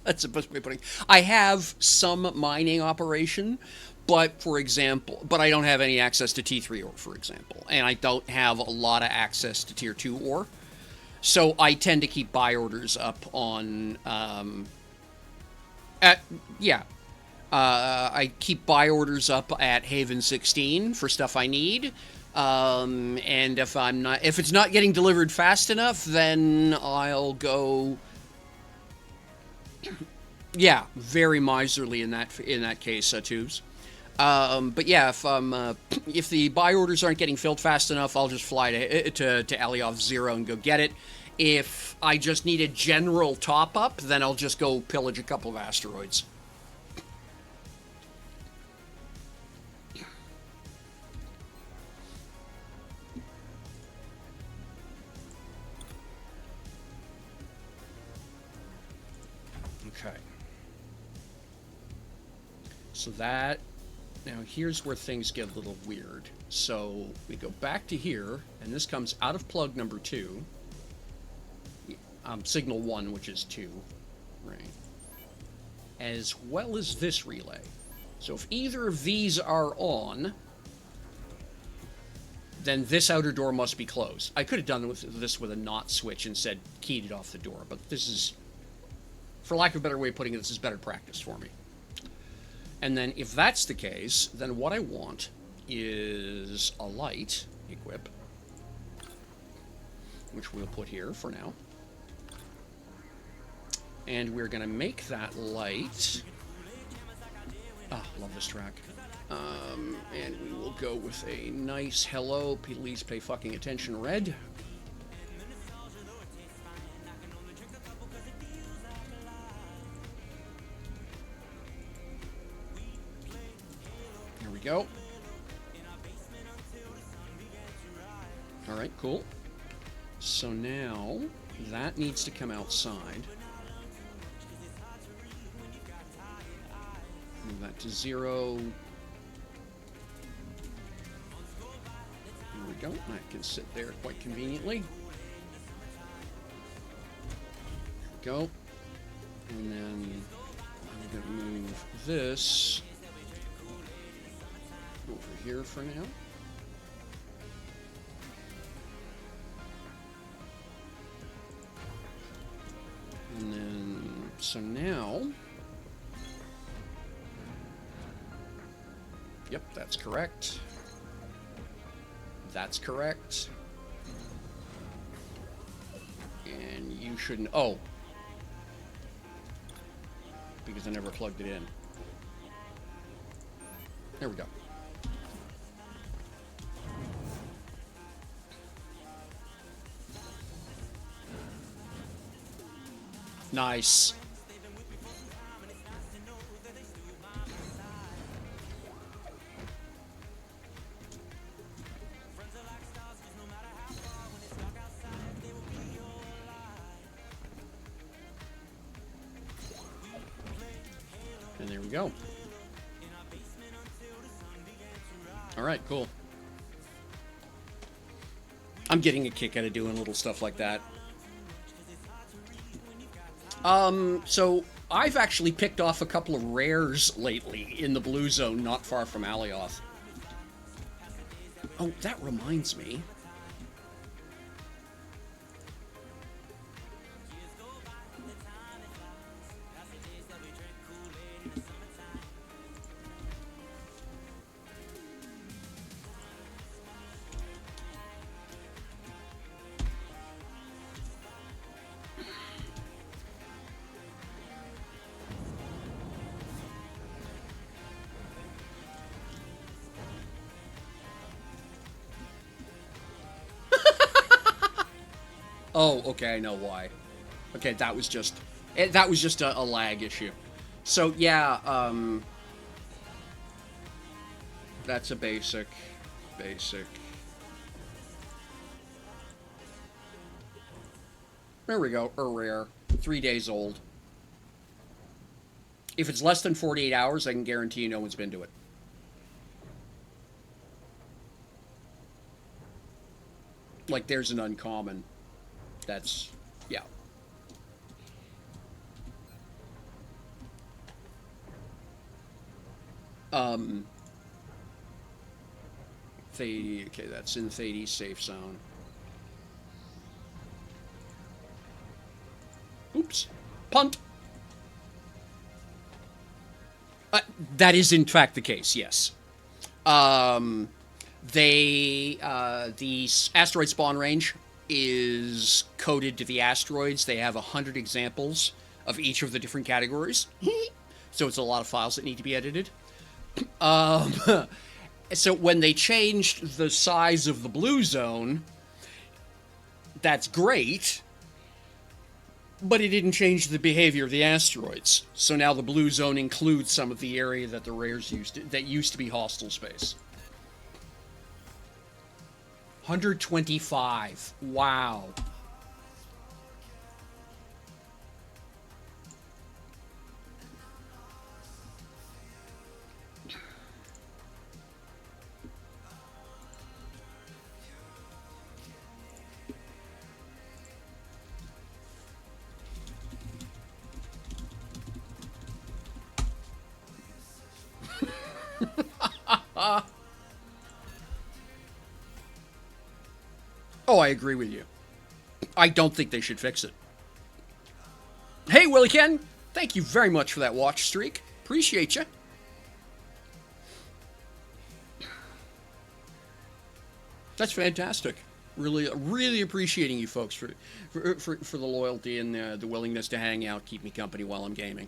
That's the best way of putting it. I have some mining operation, but for example, but I don't have any access to T3 ore, for example, and I don't have a lot of access to Tier 2 ore. So I tend to keep buy orders up on, I keep buy orders up at Haven 16 for stuff I need. And if it's not getting delivered fast enough, then I'll go, yeah, very miserly in that case, Tubes. But yeah, if the buy orders aren't getting filled fast enough, I'll just fly to Alioth 0 and go get it. If I just need a general top-up, then I'll just go pillage a couple of asteroids. Okay. So that... Now, here's where things get a little weird. So, we go back to here, and this comes out of plug number 2. Signal 1, which is 2. Right. As well as this relay. So, if either of these are on, then this outer door must be closed. I could have done this with a NOT switch and said, keyed it off the door, but this is... For lack of a better way of putting it, this is better practice for me. And then if that's the case, then what I want is a light equip, which we'll put here for now. And we're going to make that light... Oh, love this track. And we will go with a nice hello, please pay fucking attention, red. Go. Alright, cool. So now, that needs to come outside. Move that to 0. There we go. That can sit there quite conveniently. There we go. And then I'm going to move this over here for now. And then, so now, yep, that's correct. That's correct. And you shouldn't, oh, because I never plugged it in. There we go. Nice. And there we go. All right, cool. I'm getting a kick out of doing little stuff like that. So I've actually picked off a couple of rares lately in the blue zone, not far from Alioth. Oh, that reminds me. Oh, okay, I know why. Okay, that was just a lag issue. So yeah, that's a basic. There we go, a rare, 3 days old. If it's less than 48 hours, I can guarantee you no one's been to it. Like, there's an uncommon. That's, yeah. Okay, that's in Thades safe zone. Oops. Punt! That is in fact the case, yes. The asteroid spawn range is coded to the asteroids. They have 100 examples of each of the different categories. So it's a lot of files that need to be edited. So when they changed the size of the blue zone, that's great, but it didn't change the behavior of the asteroids. So now the blue zone includes some of the area that the rares that used to be hostile space. 125. Wow. Oh, I agree with you. I don't think they should fix it. Hey, Willie Ken, thank you very much for that watch streak. Appreciate you. That's fantastic. Really appreciating you folks for the loyalty and the willingness to hang out, keep me company while I'm gaming.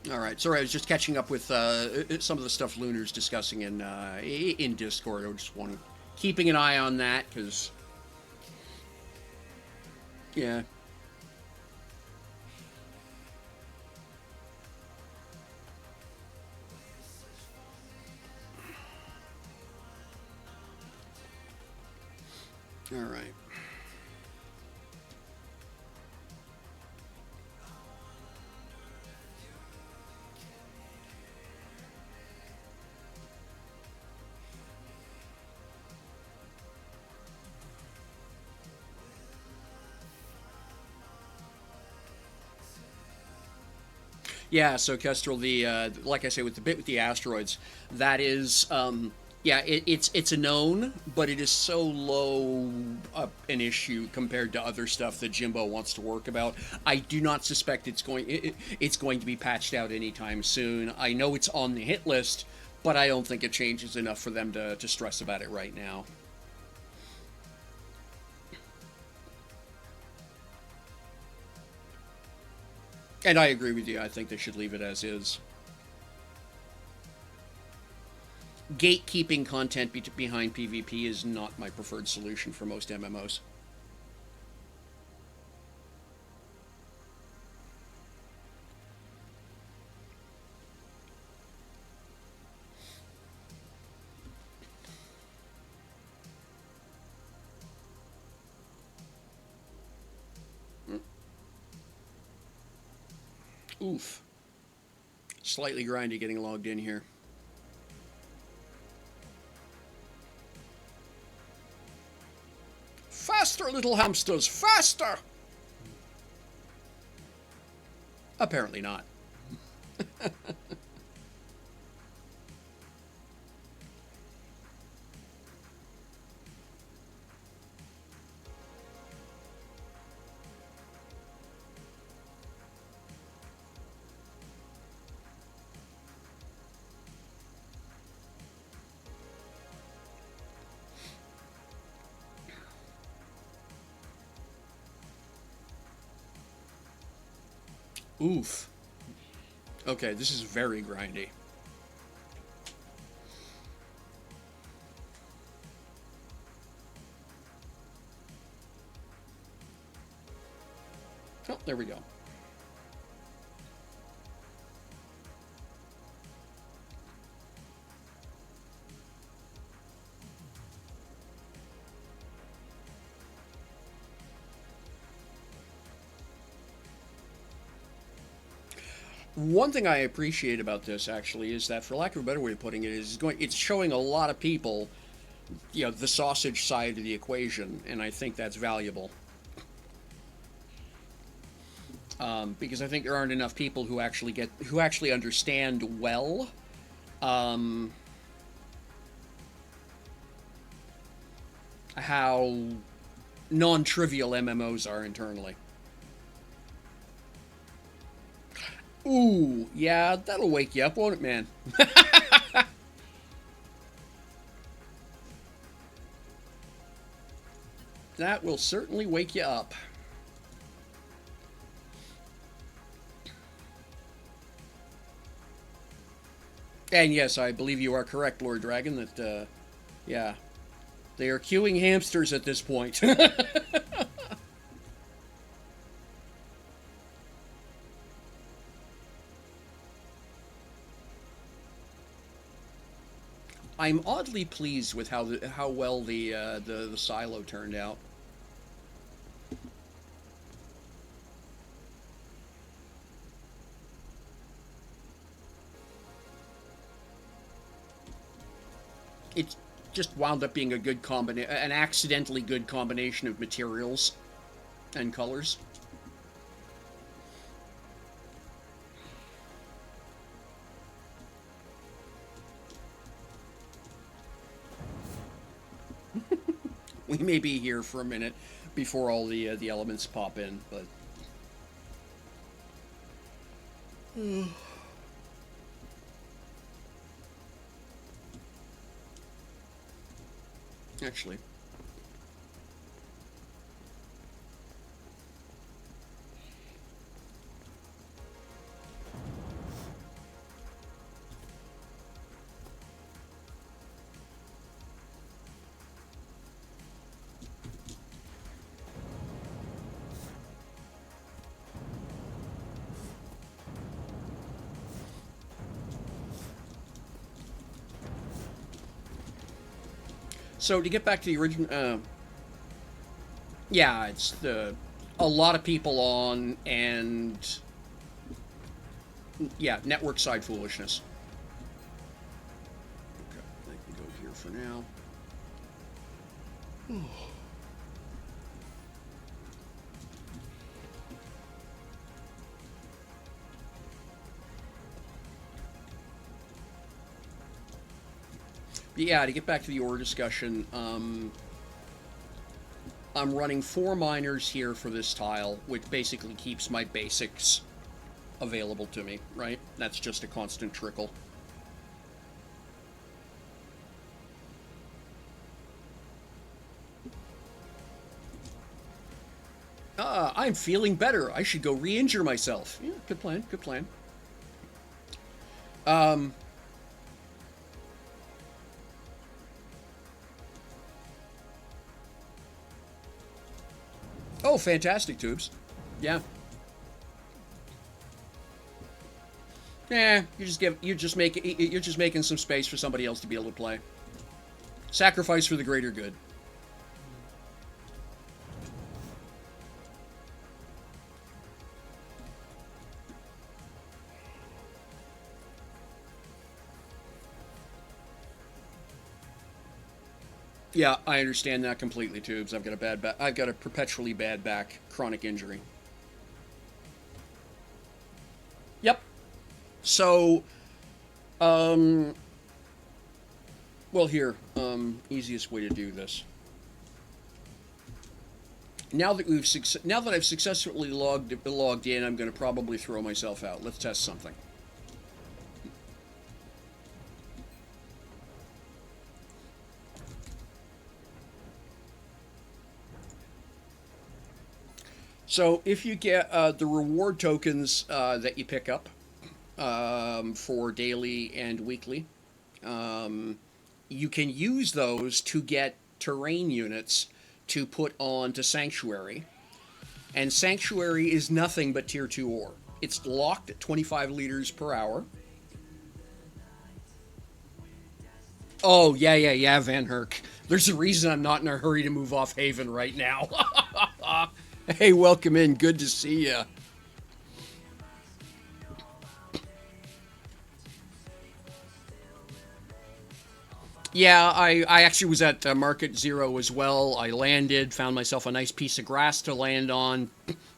All right. Sorry, I was just catching up with some of the stuff Lunar's discussing in Discord. I just want keeping an eye on that because yeah. All right. Yeah, so Kestrel, the like I say, with the bit with the asteroids, that is, yeah, it's a known, but it is so low an issue compared to other stuff that Jimbo wants to work about. I do not suspect it's going to be patched out anytime soon. I know it's on the hit list, but I don't think it changes enough for them to stress about it right now. And I agree with you. I think they should leave it as is. Gatekeeping content behind PvP is not my preferred solution for most MMOs. Oof. Slightly grindy getting logged in here. Faster, little hamsters, faster! Apparently not. Oof. Okay, this is very grindy. Oh, there we go. One thing I appreciate about this actually is that, for lack of a better way of putting it, it's showing a lot of people, the sausage side of the equation, and I think that's valuable. Because I think there aren't enough people who actually understand well um, how non-trivial MMOs are internally. Ooh, yeah, that'll wake you up, won't it, man? That will certainly wake you up. And yes, I believe you are correct, Lord Dragon, that, yeah, they are queuing hamsters at this point. I'm oddly pleased with how well the silo turned out. It just wound up being an accidentally good combination of materials and colors. We may be here for a minute before all the elements pop in, but actually, So to get back to the original, yeah, it's a lot of people on, and yeah, network side foolishness. Okay, I can go here for now. But yeah, to get back to the ore discussion, I'm running 4 miners here for this tile, which basically keeps my basics available to me, right? That's just a constant trickle. I'm feeling better. I should go re-injure myself. Yeah, good plan, good plan. Um, oh, fantastic, Tubes. Yeah. Yeah, you're just making some space for somebody else to be able to play. Sacrifice for the greater good. Yeah, I understand that completely, Tubes. I've got a bad back. I've got a perpetually bad back, chronic injury. Yep. So, um, well, here, easiest way to do this. Now that I've successfully logged in, I'm going to probably throw myself out. Let's test something. So if you get the reward tokens that you pick up for daily and weekly, you can use those to get terrain units to put on to Sanctuary. And Sanctuary is nothing but tier 2 ore. It's locked at 25 liters per hour. Oh, yeah, Van Herk. There's a reason I'm not in a hurry to move off Haven right now. Hey, welcome in. Good to see you. Yeah, I actually was at Market Zero as well. I landed, found myself a nice piece of grass to land on.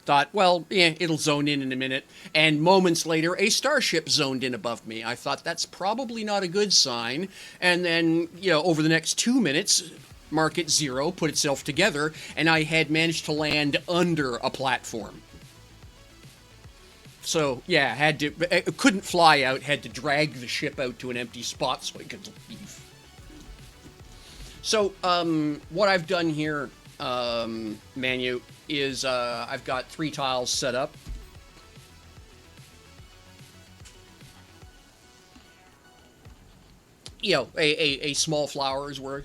Thought, well, yeah, it'll zone in a minute. And moments later, a starship zoned in above me. I thought that's probably not a good sign. And then, over the next 2 minutes, Market Zero put itself together, and I had managed to land under a platform. So, yeah, couldn't fly out, had to drag the ship out to an empty spot so I could leave. So, what I've done here, Manu, is I've got 3 tiles set up. A small flower as were,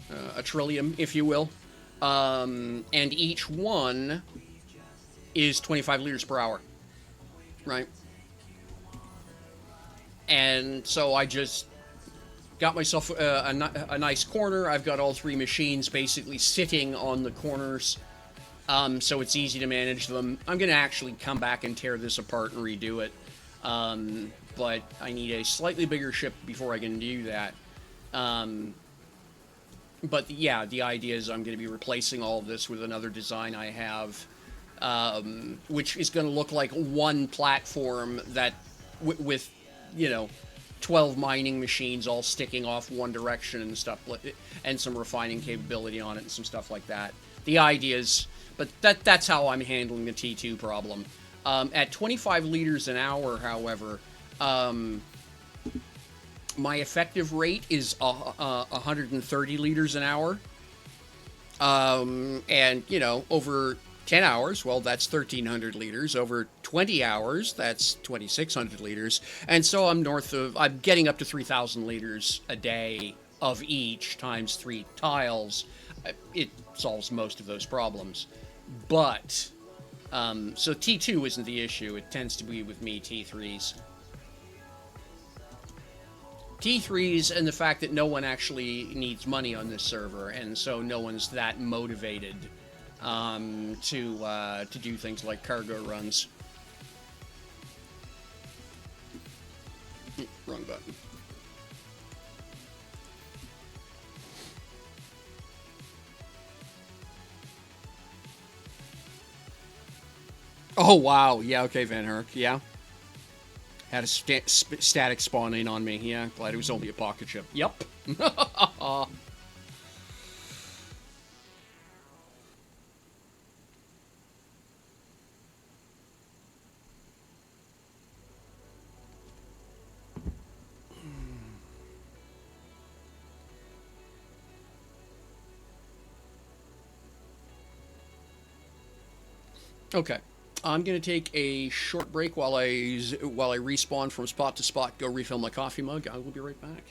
a trillium, if you will. And each one is 25 liters per hour, right? And so I just got myself a nice corner. I've got all 3 machines basically sitting on the corners, so it's easy to manage them. I'm going to actually come back and tear this apart and redo it, but I need a slightly bigger ship before I can do that. But yeah, the idea is I'm going to be replacing all of this with another design I have, which is going to look like one platform that with 12 mining machines all sticking off one direction and stuff, and some refining capability on it and some stuff like that. The idea is, but that's how I'm handling the T2 problem. At 25 liters an hour, however, my effective rate is 130 liters an hour. And, over 10 hours, well, that's 1,300 liters. Over 20 hours, that's 2,600 liters. And so I'm getting up to 3,000 liters a day of each times 3 tiles. It solves most of those problems. But, so T2 isn't the issue. It tends to be with me T3s. T3s and the fact that no one actually needs money on this server, and so no one's that motivated to do things like cargo runs. Wrong button. Oh, wow. Yeah, okay, Van Herk. Yeah. Had a static spawn in on me. Yeah, glad it was only a pocket chip. Yep. Okay. I'm gonna take a short break while I respawn from spot to spot. Go refill my coffee mug. I will be right back.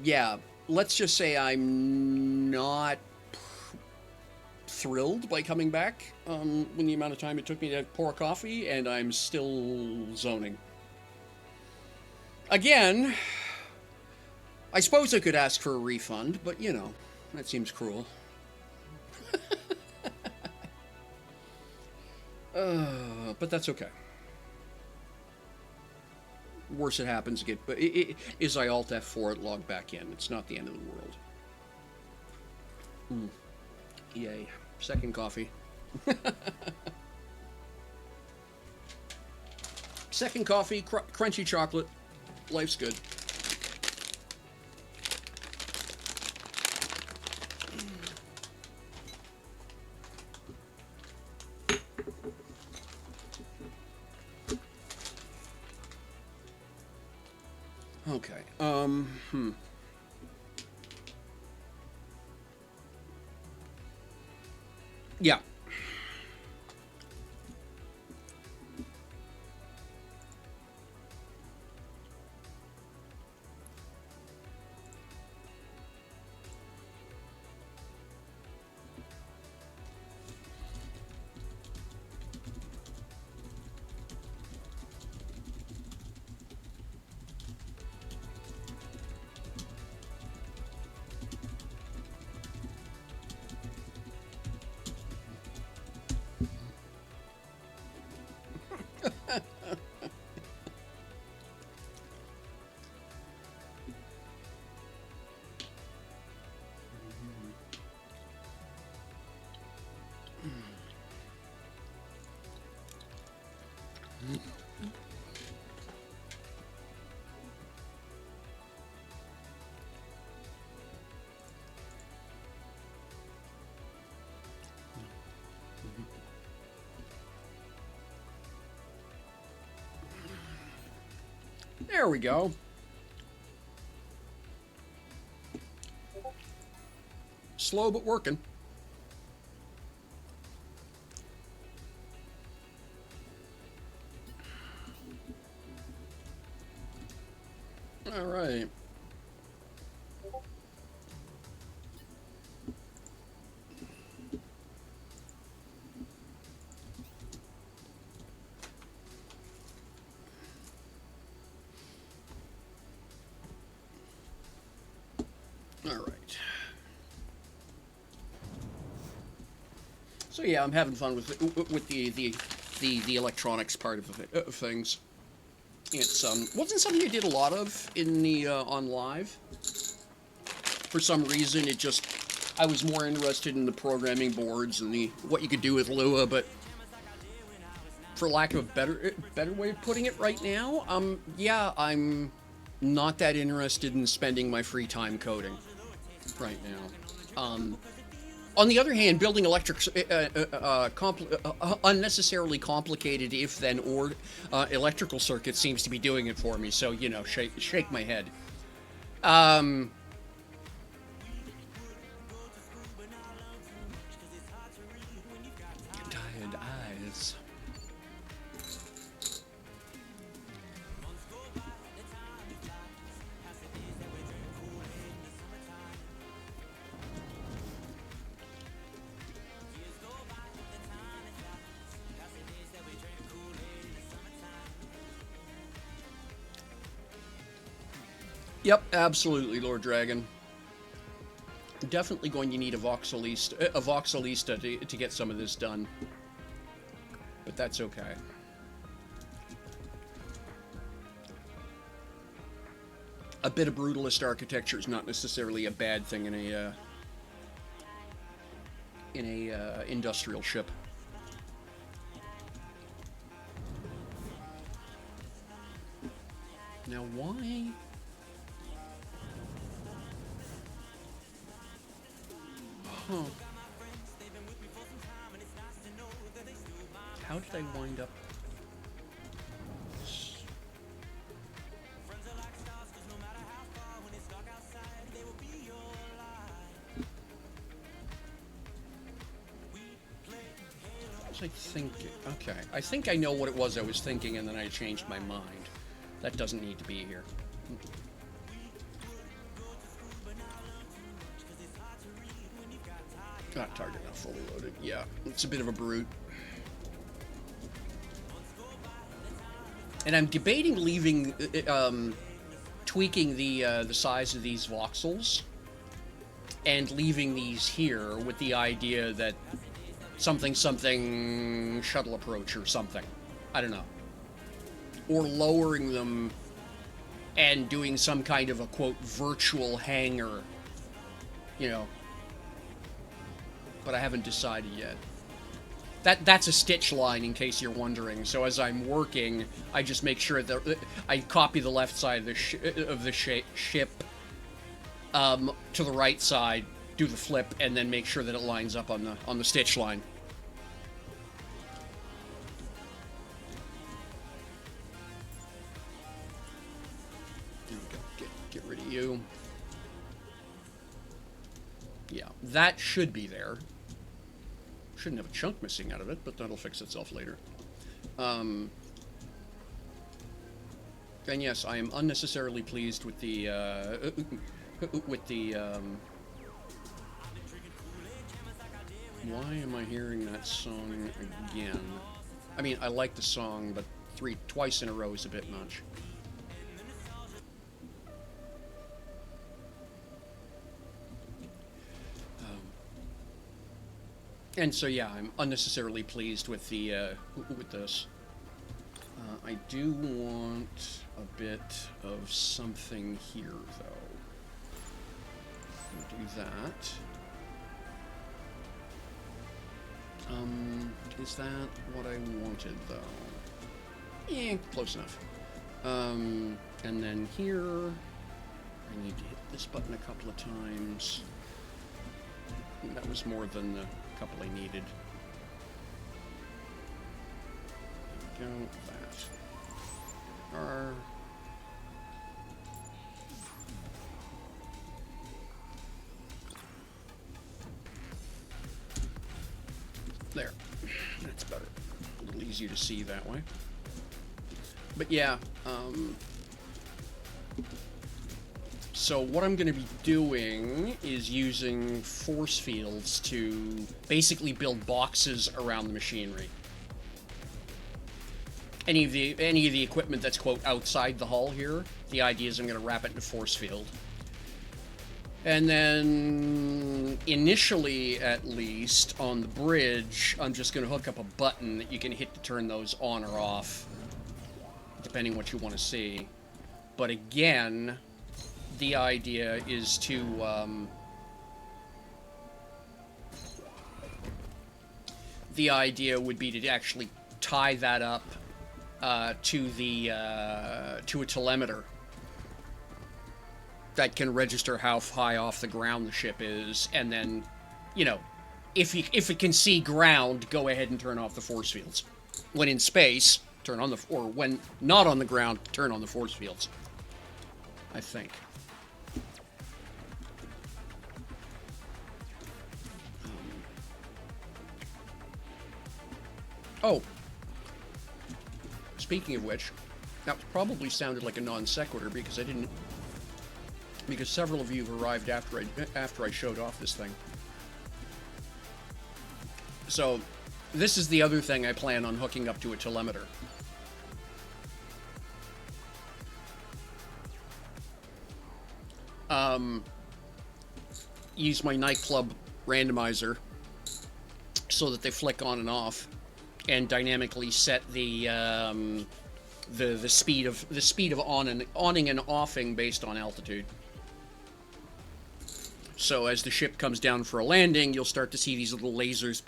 Yeah, let's just say I'm not thrilled by coming back when the amount of time it took me to pour coffee, and I'm still zoning. Again, I suppose I could ask for a refund, but you know, that seems cruel. But that's okay. Worse it happens, is I Alt F4 it, log back in. It's not the end of the world. Yay. Second coffee. Second coffee, crunchy chocolate. Life's good. Okay. Yeah. There we go. Slow but working. All right. All right. So yeah, I'm having fun with the electronics part of things. It's wasn't something you did a lot of in the on live. For some reason, it just I was more interested in the programming boards and the what you could do with LUA, but for lack of a better way of putting it right now, yeah, I'm not that interested in spending my free time coding right now. On the other hand, building unnecessarily complicated if-then or electrical circuits seems to be doing it for me. So you know, shake my head. Tired eyes. Yep, absolutely, Lord Dragon. Definitely going to need a voxelista to get some of this done. But that's okay. A bit of brutalist architecture is not necessarily a bad thing in a industrial ship. Now, why? Huh. How did I wind up? What was I thinking? Okay, I think I know what it was I was thinking, and then I changed my mind. That doesn't need to be here. Not target not fully loaded. Yeah, it's a bit of a brute. And I'm debating leaving, tweaking the size of these voxels, and leaving these here with the idea that something shuttle approach or something. I don't know. Or lowering them and doing some kind of a quote virtual hangar, you know. But I haven't decided yet. That's a stitch line, in case you're wondering. So as I'm working, I just make sure that I copy the left side of the ship to the right side, do the flip, and then make sure that it lines up on the stitch line. There we go. Get rid of you. Yeah, that should be there. Shouldn't have a chunk missing out of it, but that'll fix itself later. And yes, I am unnecessarily pleased with the why am I hearing that song again? I mean, I like the song, but twice in a row is a bit much. And so yeah, I'm unnecessarily pleased with with this. I do want a bit of something here, though. I'll do that. Is that what I wanted, though? Close enough. And then here, I need to hit this button a couple of times. That was more than the couple I needed. There we go. That. R. There. That's better. A little easier to see that way. But yeah, so what I'm going to be doing is using force fields to basically build boxes around the machinery. Any of the equipment that's, quote, outside the hull here, the idea is I'm going to wrap it in a force field. And then, initially at least, on the bridge, I'm just going to hook up a button that you can hit to turn those on or off, depending what you want to see. But again, the idea is to, the idea would be to actually tie that up to a telemeter that can register how high off the ground the ship is, and then, you know, if it can see ground, go ahead and turn off the force fields. When in space, turn on the, or when not on the ground, turn on the force fields. I think. Oh. Speaking of which, that probably sounded like a non sequitur because I didn't. Because several of you have arrived after I showed off this thing. So, this is the other thing I plan on hooking up to a telemeter. Use my nightclub randomizer so that they flick on and off, and dynamically set the speed of onning and offing based on altitude. So as the ship comes down for a landing, you'll start to see these little lasers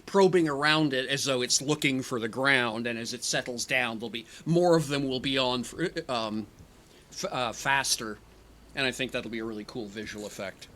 probing around it as though it's looking for the ground, and as it settles down, more of them will be on faster, and I think that'll be a really cool visual effect.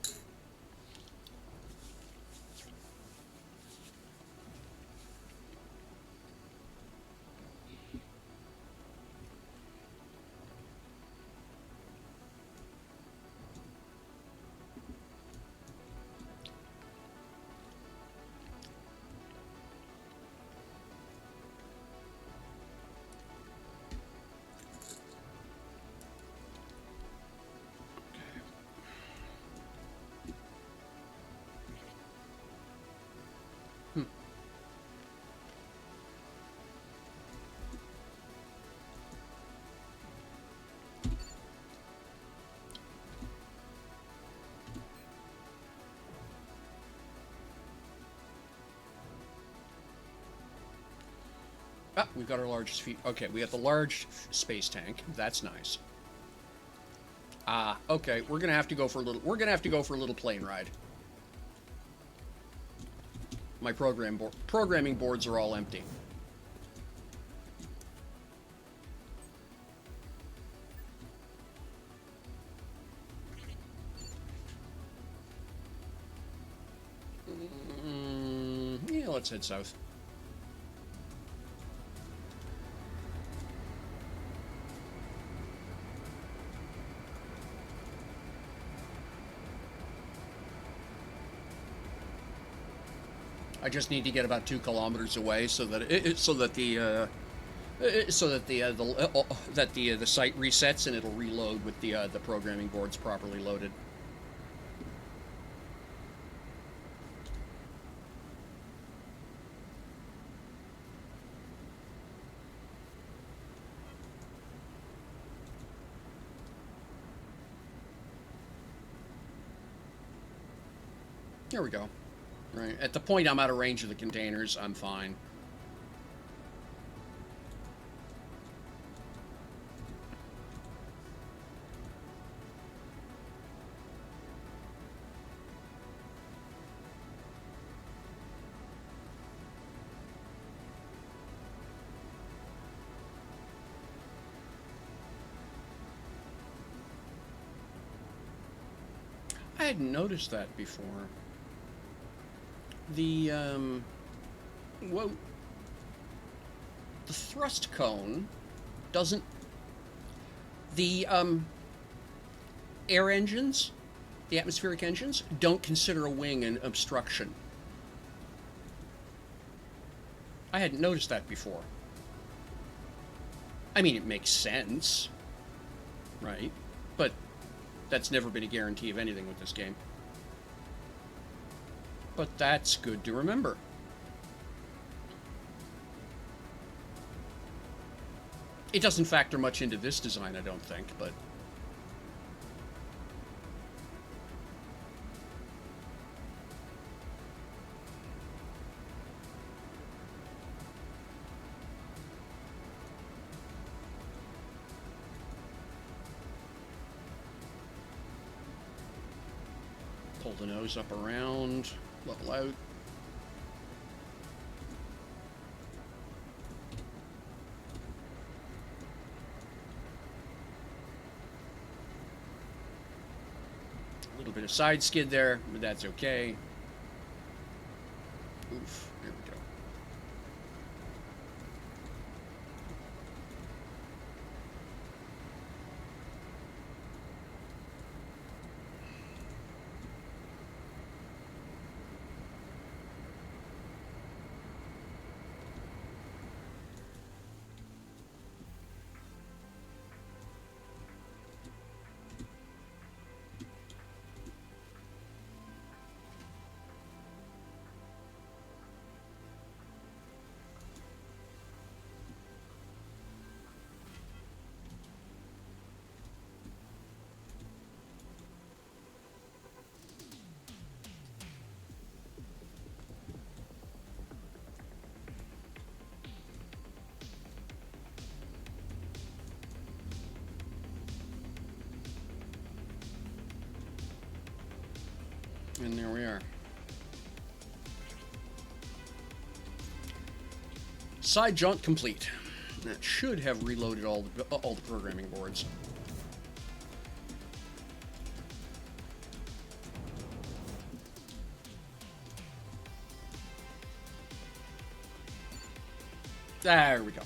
Ah, we've got our largest feet. Okay, we got the large space tank. That's nice. Ah, okay. We're gonna have to go for a little plane ride. My programming boards are all empty. Yeah, let's head south. I just need to get about 2 kilometers away so that the site resets and it'll reload with the programming boards properly loaded. There we go. Right. At the point I'm out of range of the containers, I'm fine. hadn't noticed that before. The, well, the thrust cone doesn't... The, air engines, the atmospheric engines, don't consider a wing an obstruction. I hadn't noticed that before. I mean, it makes sense, right? But that's never been a guarantee of anything with this game. But that's good to remember. It doesn't factor much into this design, I don't think, but... Pull the nose up around, level out. A little bit of side skid there, but that's okay. Oof, there we go. And there we are. Side jaunt complete. That should have reloaded all the programming boards. There we go.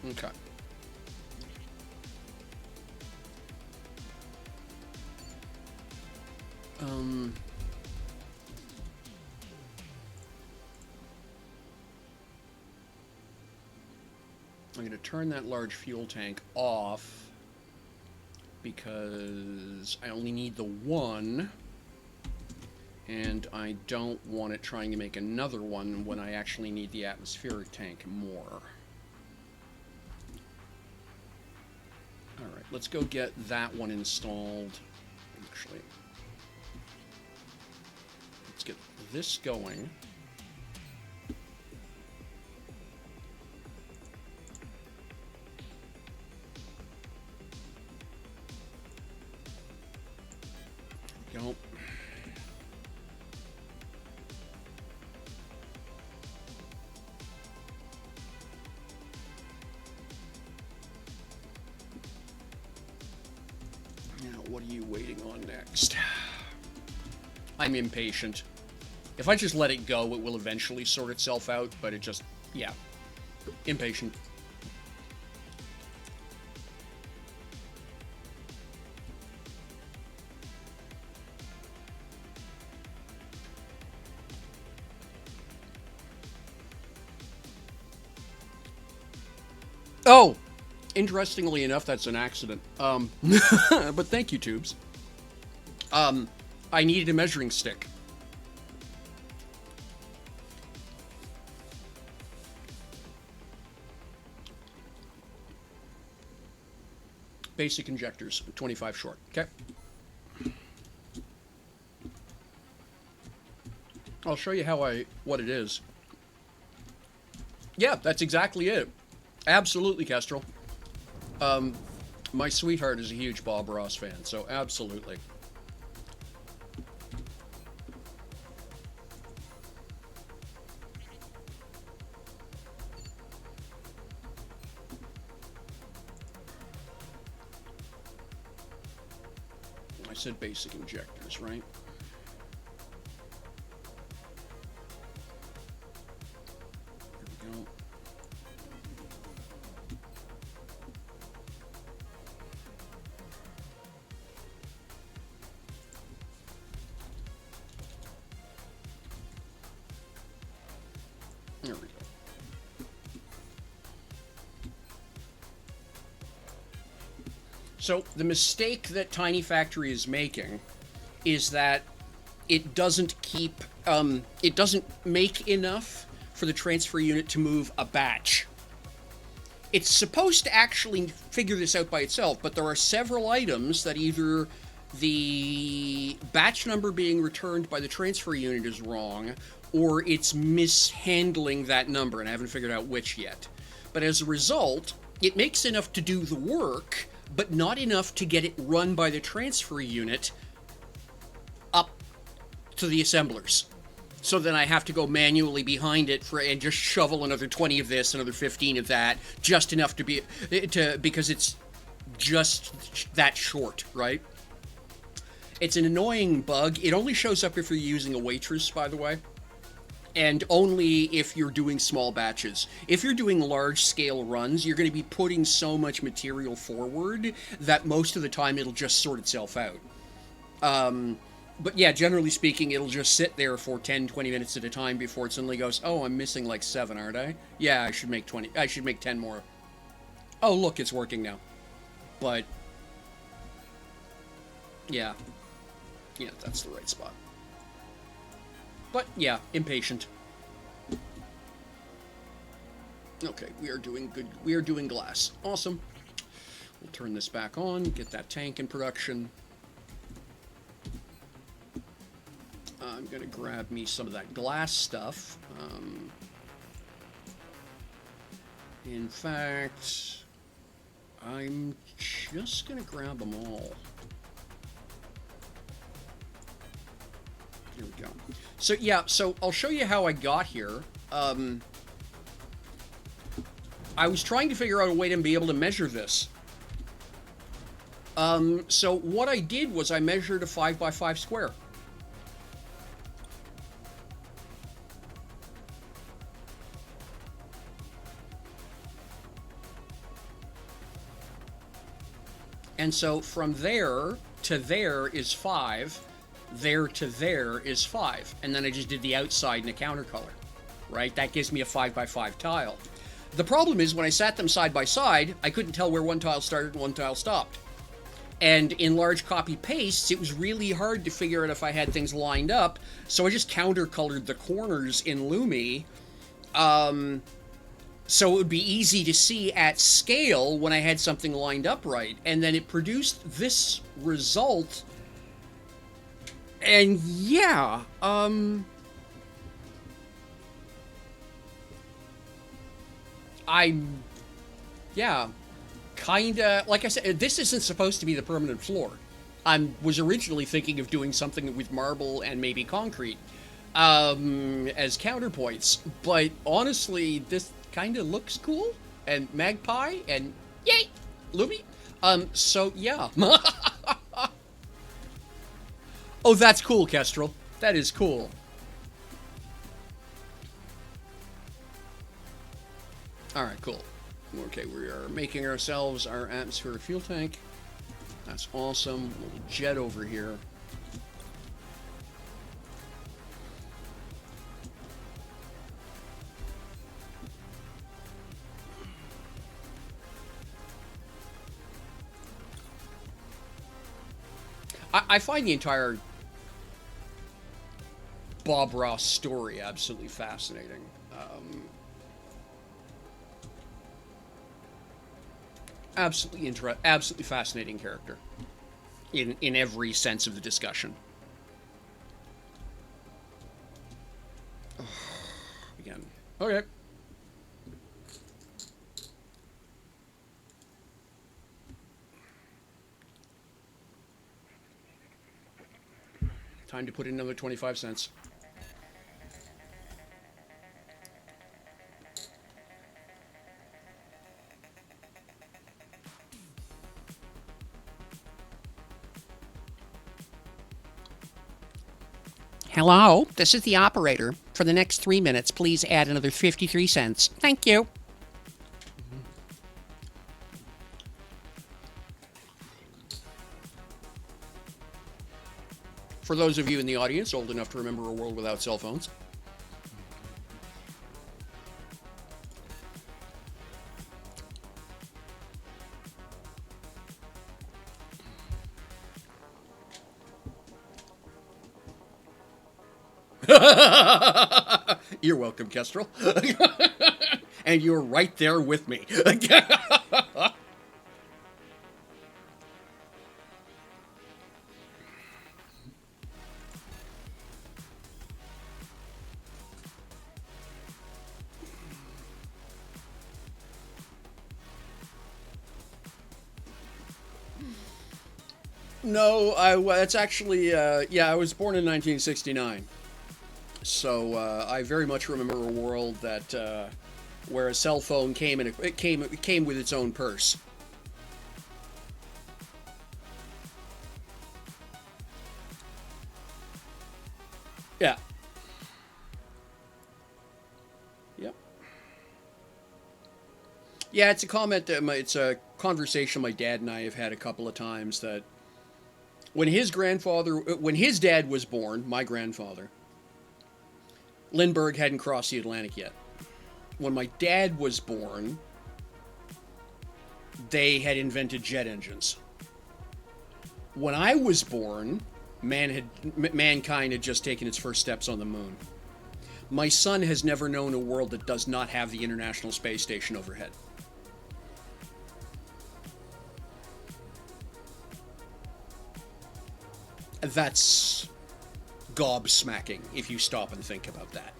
Okay. I'm going to turn that large fuel tank off because I only need the one, and I don't want it trying to make another one when I actually need the atmospheric tank more. Alright, let's go get that one installed. Actually, let's get this going. Go. What are you waiting on next? I'm impatient. If I just let it go, it will eventually sort itself out, but it just, yeah. Impatient. Oh! Interestingly enough, that's an accident. But thank you, Tubes. I needed a measuring stick. Basic injectors, 25 short, okay? I'll show you what it is. Yeah, that's exactly it. Absolutely, Kestrel. My sweetheart is a huge Bob Ross fan, so absolutely. I said basic injectors, right? There we go. There we go. So the mistake that Tiny Factory is making is that it doesn't it doesn't make enough for the transfer unit to move a batch. It's supposed to actually figure this out by itself, but there are several items that either the batch number being returned by the transfer unit is wrong, or it's mishandling that number, and I haven't figured out which yet. But as a result, it makes enough to do the work, but not enough to get it run by the transfer unit up to the assemblers. So then I have to go manually behind it and just shovel another 20 of this, another 15 of that, just enough because it's just that short, right? It's an annoying bug. It only shows up if you're using a waitress, by the way, and only if you're doing small batches. If you're doing large-scale runs, you're going to be putting so much material forward that most of the time it'll just sort itself out. But yeah, generally speaking, it'll just sit there for 10, 20 minutes at a time before it suddenly goes, oh, I'm missing like 7, aren't I? Yeah, I should make 20. I should make 10 more. Oh, look, it's working now. But yeah, that's the right spot. But yeah, impatient. Okay, we are doing good. We are doing glass. Awesome. We'll turn this back on, get that tank in production. I'm going to grab me some of that glass stuff. In fact, I'm just going to grab them all. Here we go. So yeah, so I'll show you how I got here. I was trying to figure out a way to be able to measure this. So what I did was I measured a 5x5 square. And so from there to there is 5, there to there is 5. And then I just did the outside in a counter color, right? That gives me a 5x5 tile. The problem is when I sat them side by side, I couldn't tell where one tile started and one tile stopped. And in large copy pastes, it was really hard to figure out if I had things lined up. So I just counter colored the corners in LUMI. So it would be easy to see at scale when I had something lined up right. And then it produced this result. And yeah, kinda, like I said, this isn't supposed to be the permanent floor. I was originally thinking of doing something with marble and maybe concrete as counterpoints. But honestly, this kind of looks cool, and magpie, and yay, LUMI. So yeah. Oh, that's cool, Kestrel. That is cool. All right, cool. Okay, we are making ourselves our atmospheric fuel tank. That's awesome. Little jet over here. I find the entire Bob Ross story absolutely fascinating. Absolutely fascinating character in every sense of the discussion. Again. Okay. Time to put in another 25 cents. Hello, this is the operator. For the next 3 minutes, please add another 53 cents. Thank you. For those of you in the audience old enough to remember a world without cell phones. You're welcome, Kestrel. And you're right there with me. No, that's actually, yeah, I was born in 1969. So I very much remember a world that where a cell phone came in. It came with its own purse. Yeah. Yep. Yeah, it's a comment that it's a conversation my dad and I have had a couple of times that when his dad was born, my grandfather, Lindbergh hadn't crossed the Atlantic yet. When my dad was born, they had invented jet engines. When I was born, mankind had just taken its first steps on the moon. My son has never known a world that does not have the International Space Station overhead. That's gobsmacking if you stop and think about that.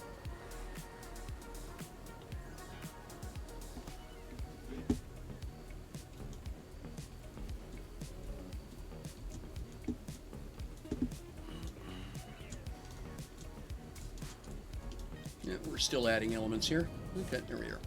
Yeah, we're still adding elements here. Okay, there we are.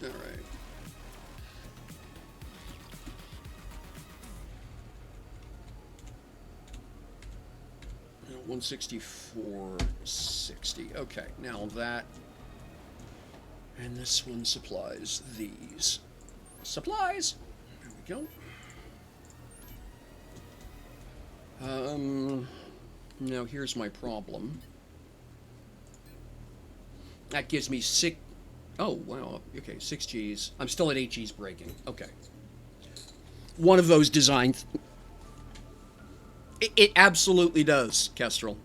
All right. Now, 164.60. Okay, now that. And this one supplies these. Supplies! There we go. Now here's my problem. That gives me 6. Oh, wow. Okay, 6 Gs. I'm still at 8 Gs braking. Okay. One of those designs. It absolutely does, Kestrel.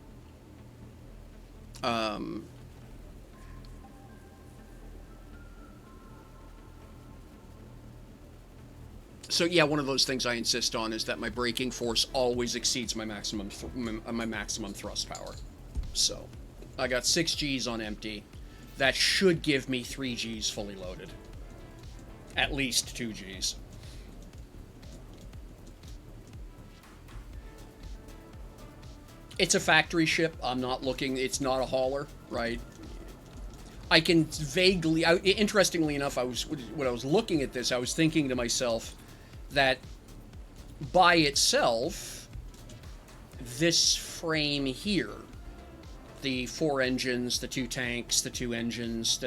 So yeah, one of those things I insist on is that my braking force always exceeds my maximum thrust power. So I got 6 Gs on empty. That should give me 3 Gs fully loaded. At least 2 Gs. It's a factory ship. I'm not looking. It's not a hauler, right? I can vaguely. Interestingly enough, when I was looking at this, I was thinking to myself that by itself, this frame here, the 4 engines, the 2 tanks, the 2 engines,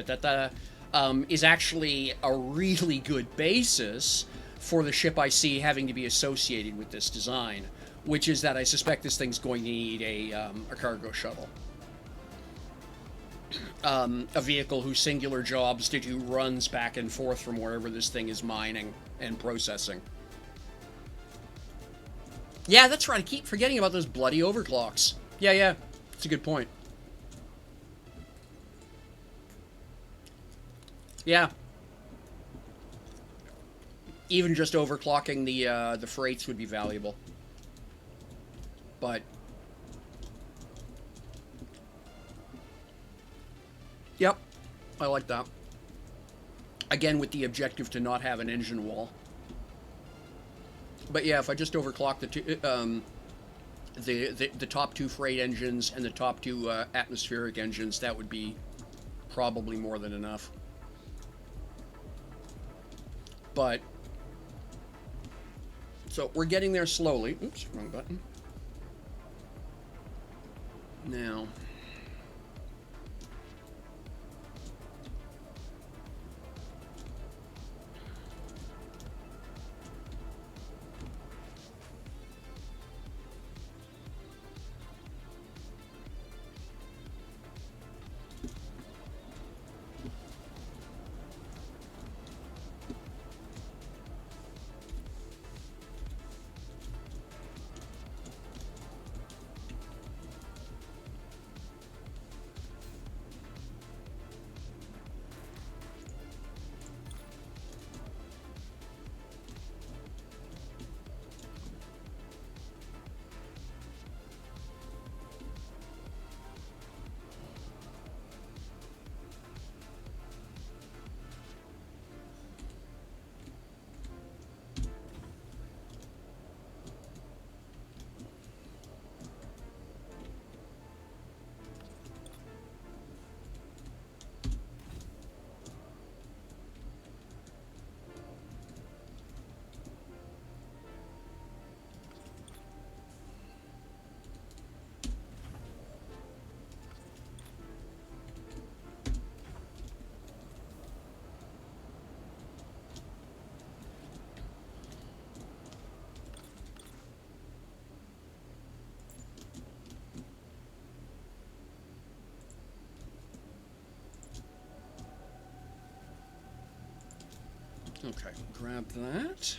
is actually a really good basis for the ship I see having to be associated with this design, which is that I suspect this thing's going to need a cargo shuttle. A vehicle whose singular job is to do runs back and forth from wherever this thing is mining and processing. Yeah, that's right. I keep forgetting about those bloody overclocks. Yeah. It's a good point. Yeah. Even just overclocking the freights would be valuable. But Yep, I like that. Again, with the objective to not have an engine wall. But yeah, if I just overclock the top two freight engines and the top two atmospheric engines, that would be probably more than enough. But so we're getting there slowly. Oops, wrong button. Now, okay, grab that.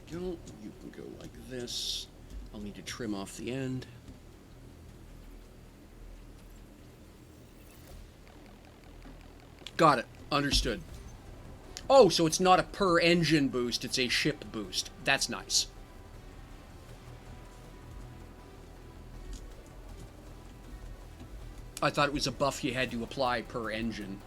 There we go. You can go like this. I'll need to trim off the end. Got it. Understood. Oh, so it's not a per engine boost, it's a ship boost. That's nice. I thought it was a buff you had to apply per engine.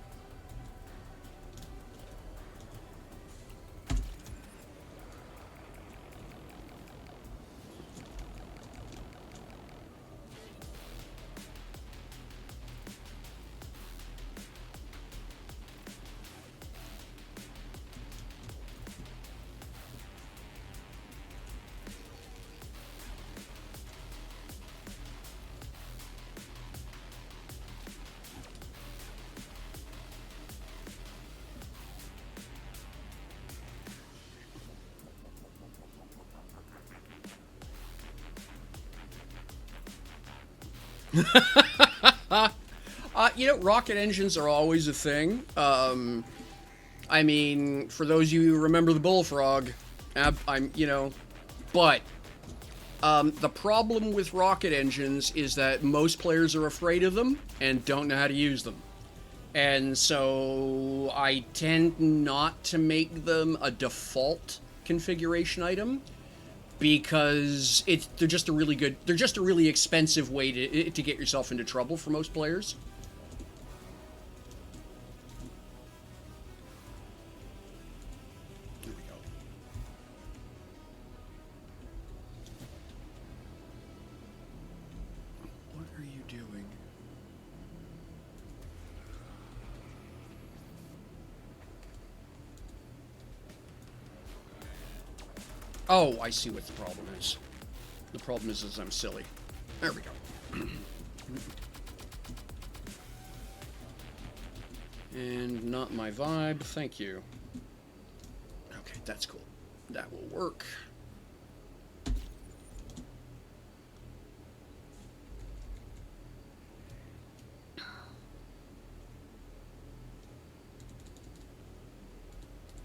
Rocket engines are always a thing. I mean, for those of you who remember the Bullfrog, but the problem with rocket engines is that most players are afraid of them and don't know how to use them. And so I tend not to make them a default configuration item because they're just a really expensive way to get yourself into trouble for most players. There we go. What are you doing? Oh, I see what the problem is. The problem is I'm silly. There we go. And not my vibe, thank you. Okay, that's cool. That will work.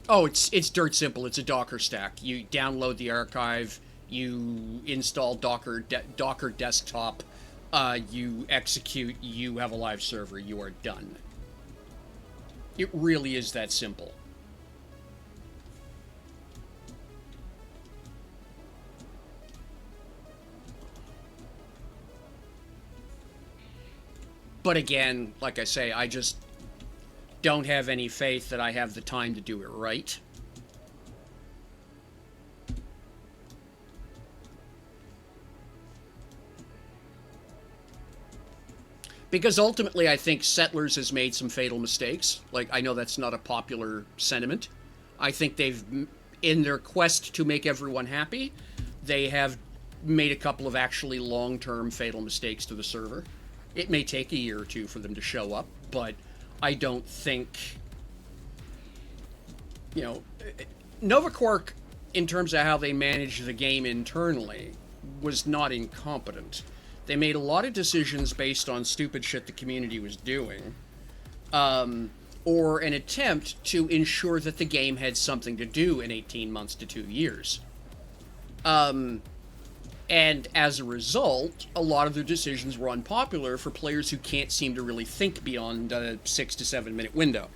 Oh, it's dirt simple. It's a Docker stack. You download the archive, you install Docker desktop, you execute, you have a live server, you are done. It really is that simple. But again, like I say, I just don't have any faith that I have the time to do it right. Because ultimately, I think Settlers has made some fatal mistakes. Like, I know that's not a popular sentiment. I think they've, in their quest to make everyone happy, they have made a couple of actually long-term fatal mistakes to the server. It may take a year or two for them to show up, but I don't think, you know, Nova Quark, in terms of how they manage the game internally, was not incompetent. They made a lot of decisions based on stupid shit the community was doing, or an attempt to ensure that the game had something to do in 18 months to 2 years. And as a result, a lot of their decisions were unpopular for players who can't seem to really think beyond a 6 to 7 minute window.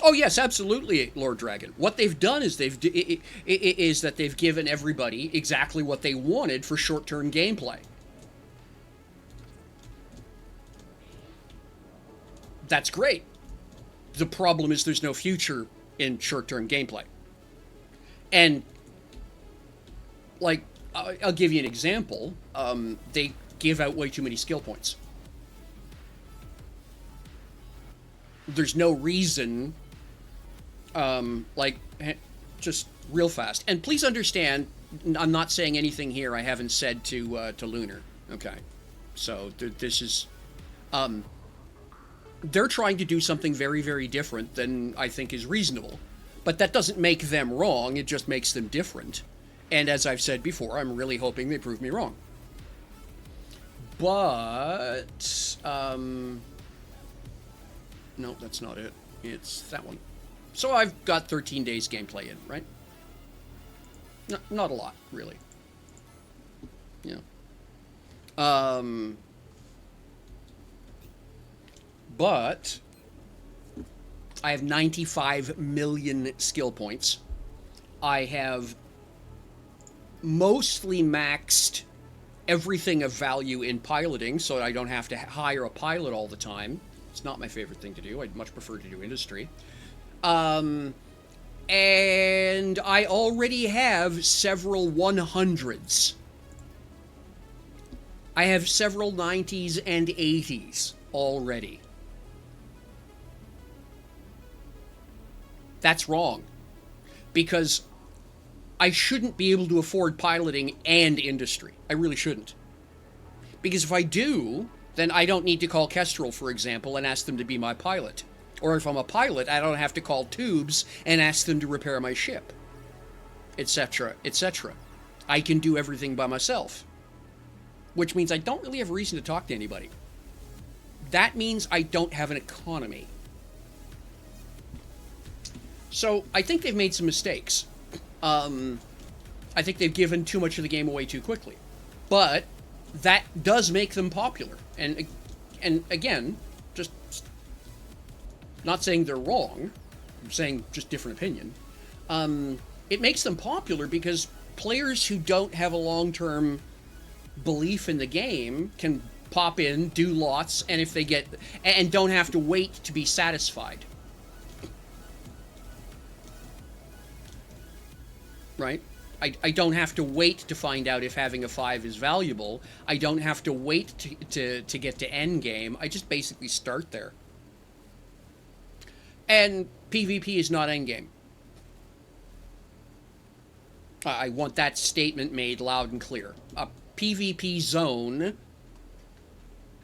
Oh yes, absolutely, Lord Dragon. What they've done is that they've given everybody exactly what they wanted for short-term gameplay. That's great. The problem is there's no future in short-term gameplay. And, like, I'll give you an example. They give out way too many skill points. There's no reason... just real fast. And please understand, I'm not saying anything here I haven't said to Lunar. Okay. So, this is... they're trying to do something very, very different than I think is reasonable. But that doesn't make them wrong, it just makes them different. And as I've said before, I'm really hoping they prove me wrong. But... no, that's not it. It's that one. So I've got 13 days gameplay in, right? Not a lot, really. Yeah. But I have 95 million skill points. I have mostly maxed everything of value in piloting, so I don't have to hire a pilot all the time. It's not my favorite thing to do. I'd much prefer to do industry. And I already have several 100s. I have several 90s and 80s already. That's wrong. Because I shouldn't be able to afford piloting and industry. I really shouldn't. Because if I do, then I don't need to call Kestrel, for example, and ask them to be my pilot. Or if I'm a pilot, I don't have to call Tubes and ask them to repair my ship. Etc., etc. I can do everything by myself. Which means I don't really have a reason to talk to anybody. That means I don't have an economy. So, I think they've made some mistakes. I think they've given too much of the game away too quickly. But that does make them popular. And again, just not saying they're wrong, I'm saying just different opinion. It makes them popular because players who don't have a long-term belief in the game can pop in, do lots, and if they get... and don't have to wait to be satisfied. Right? I don't have to wait to find out if having a 5 is valuable. I don't have to wait to get to endgame. I just basically start there. And PvP is not endgame. I want that statement made loud and clear. A PvP zone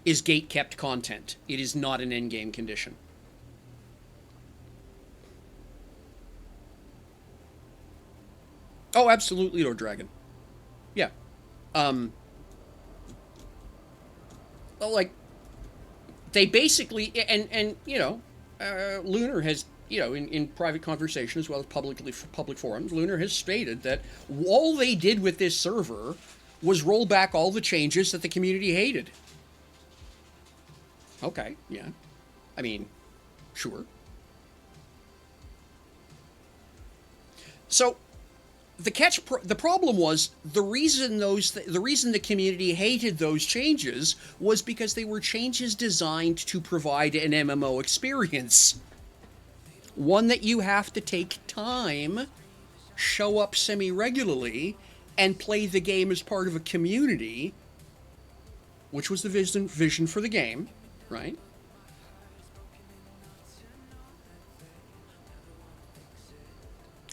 is gate-kept content. It is not an endgame condition. Oh, absolutely, Lord Dragon. Yeah. Like, they basically, and you know, Lunar has, you know, in private conversation as well as public forums, Lunar has stated that all they did with this server was roll back all the changes that the community hated. Okay, yeah. I mean, sure. So, the problem was the reason the community hated those changes was because they were changes designed to provide an MMO experience, one that you have to take time, show up semi-regularly, and play the game as part of a community, which was the vision for the game, right?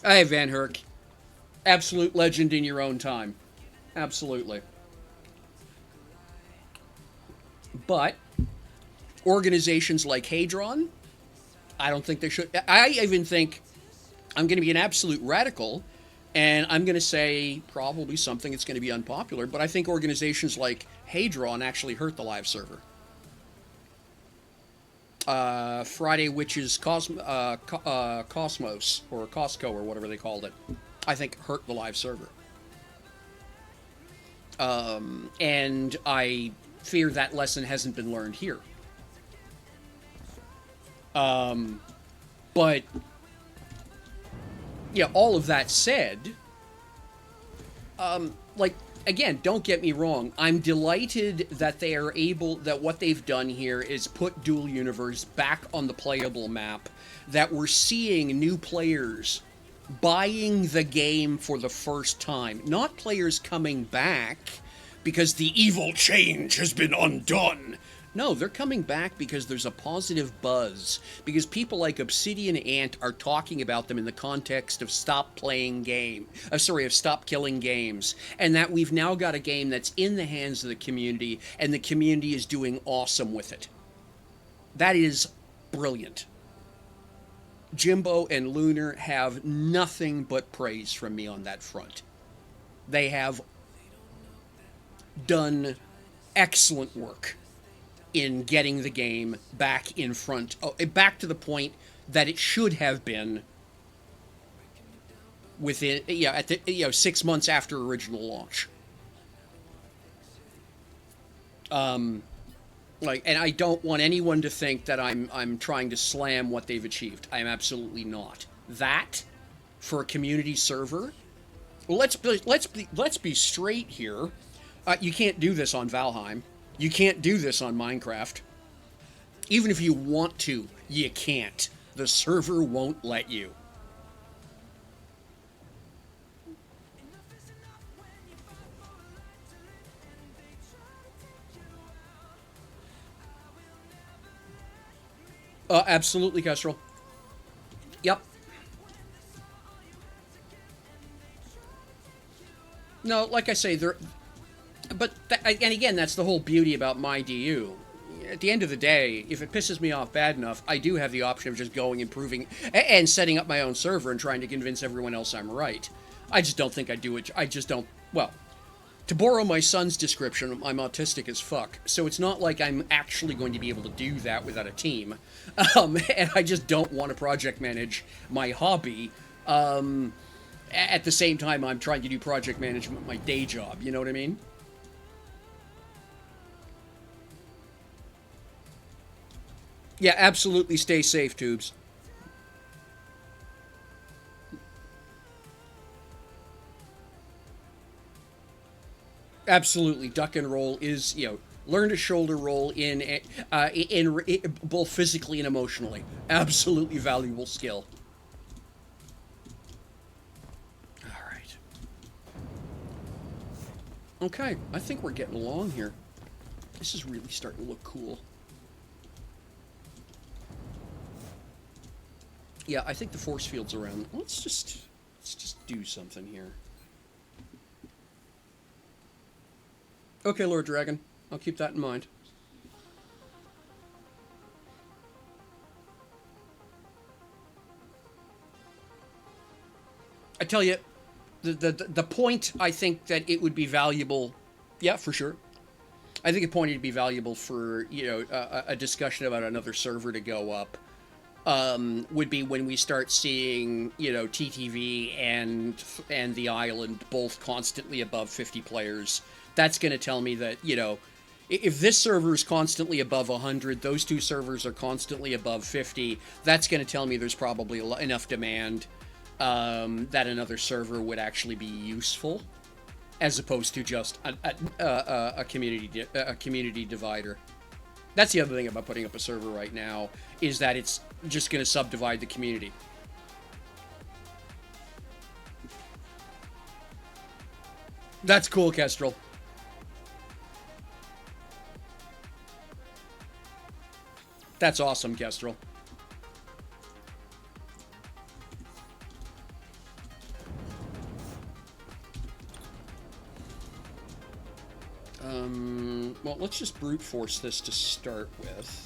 Hey, Van Herk. Absolute legend in your own time. Absolutely. But organizations like Hadron, I don't think they should. I even think I'm going to be an absolute radical, and I'm going to say probably something that's going to be unpopular, but I think organizations like Hadron actually hurt the live server. Friday Witches Cosmos, or Costco, or whatever they called it, I think hurt the live server. And I fear that lesson hasn't been learned here. But, yeah, all of that said, like, again, don't get me wrong. I'm delighted that they are that what they've done here is put Dual Universe back on the playable map, that we're seeing new players buying the game for the first time. Not players coming back because the evil change has been undone. No, they're coming back because there's a positive buzz. Because people like Obsidian Ant are talking about them in the context of stop killing games. And that we've now got a game that's in the hands of the community, and the community is doing awesome with it. That is brilliant. Jimbo and Lunar have nothing but praise from me on that front. They have done excellent work in getting the game back in front, back to the point that it should have been within, 6 months after original launch. And I don't want anyone to think that I'm trying to slam what they've achieved. I am absolutely not. That, for a community server, well, let's be straight here. You can't do this on Valheim. You can't do this on Minecraft. Even if you want to, you can't. The server won't let you. Absolutely, Kestrel. Yep. No, like I say, and again, that's the whole beauty about myDU. At the end of the day, if it pisses me off bad enough, I do have the option of just going, improving, and setting up my own server and trying to convince everyone else I'm right. I just don't think I do it. I just don't, well, to borrow my son's description, I'm autistic as fuck, so it's not like I'm actually going to be able to do that without a team. And I just don't want to project manage my hobby. At the same time, I'm trying to do project management my day job, you know what I mean? Yeah, absolutely stay safe, Tubes. Absolutely, duck and roll is, learn to shoulder roll in both physically and emotionally. Absolutely valuable skill. All right. Okay, I think we're getting along here. This is really starting to look cool. Yeah, I think the force field's around. Let's just do something here. Okay, Lord Dragon. I'll keep that in mind. I tell you, the point, I think that it would be valuable. Yeah, for sure. I think a point would be valuable for, a discussion about another server to go up. Would be when we start seeing, TTV and the island both constantly above 50 players. That's going to tell me that, if this server is constantly above 100, those two servers are constantly above 50, that's going to tell me there's probably enough demand that another server would actually be useful, as opposed to just a community divider. That's the other thing about putting up a server right now, is that it's just going to subdivide the community. That's cool, Kestrel. That's awesome, Kestrel. Well, let's just brute force this to start with.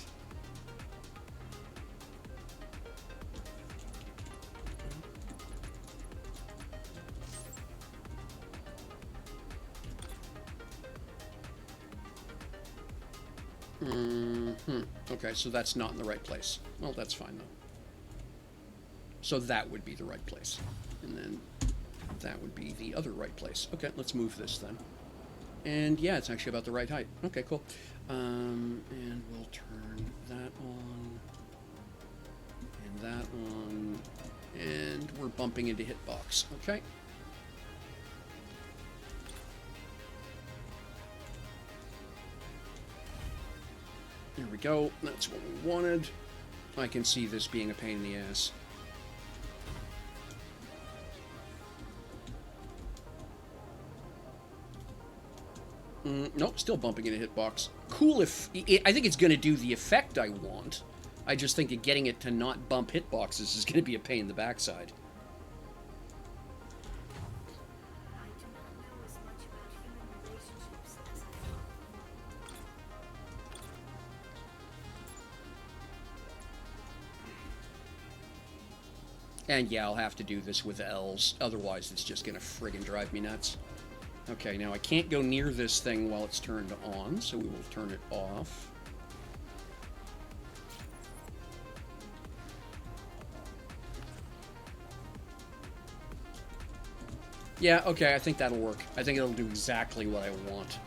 Okay, so that's not in the right place. Well, that's fine, though. So that would be the right place. And then that would be the other right place. Okay, let's move this then. And yeah, it's actually about the right height. Okay, cool. And we'll turn that on. And that on. And we're bumping into hitbox. Okay. There we go. That's what we wanted. I can see this being a pain in the ass. Nope, still bumping into hitbox. Cool if... I think it's going to do the effect I want. I just think that getting it to not bump hitboxes is going to be a pain in the backside. And yeah, I'll have to do this with L's, otherwise it's just gonna friggin' drive me nuts. Okay, now I can't go near this thing while it's turned on, so we will turn it off. Yeah, okay, I think that'll work. I think it'll do exactly what I want.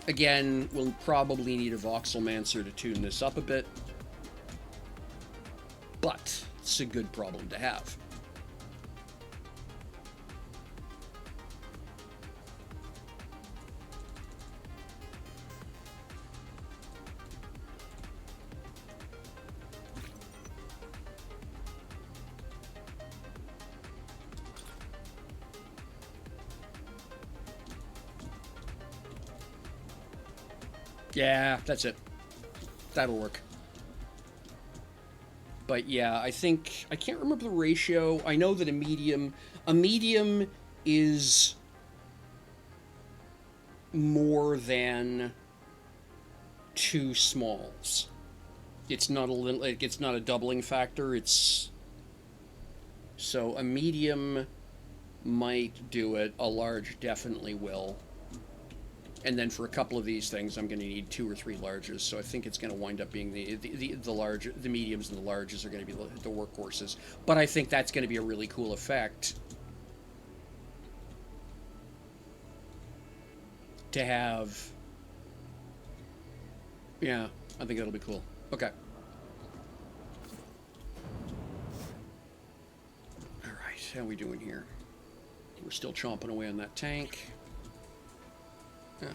Again, we'll probably need a Voxelmancer to tune this up a bit, but it's a good problem to have. Yeah, that's it. That'll work. But yeah, I think... I can't remember the ratio. I know that a medium is more than 2 smalls. It's not a little... It's not a doubling factor. It's... So a medium might do it. A large definitely will. And then for a couple of these things, I'm going to need 2 or 3 larges. So I think it's going to wind up being the mediums and the larges are going to be the workhorses. But I think that's going to be a really cool effect to have. Yeah, I think that'll be cool. Okay. All right, how are we doing here? We're still chomping away on that tank. Yeah.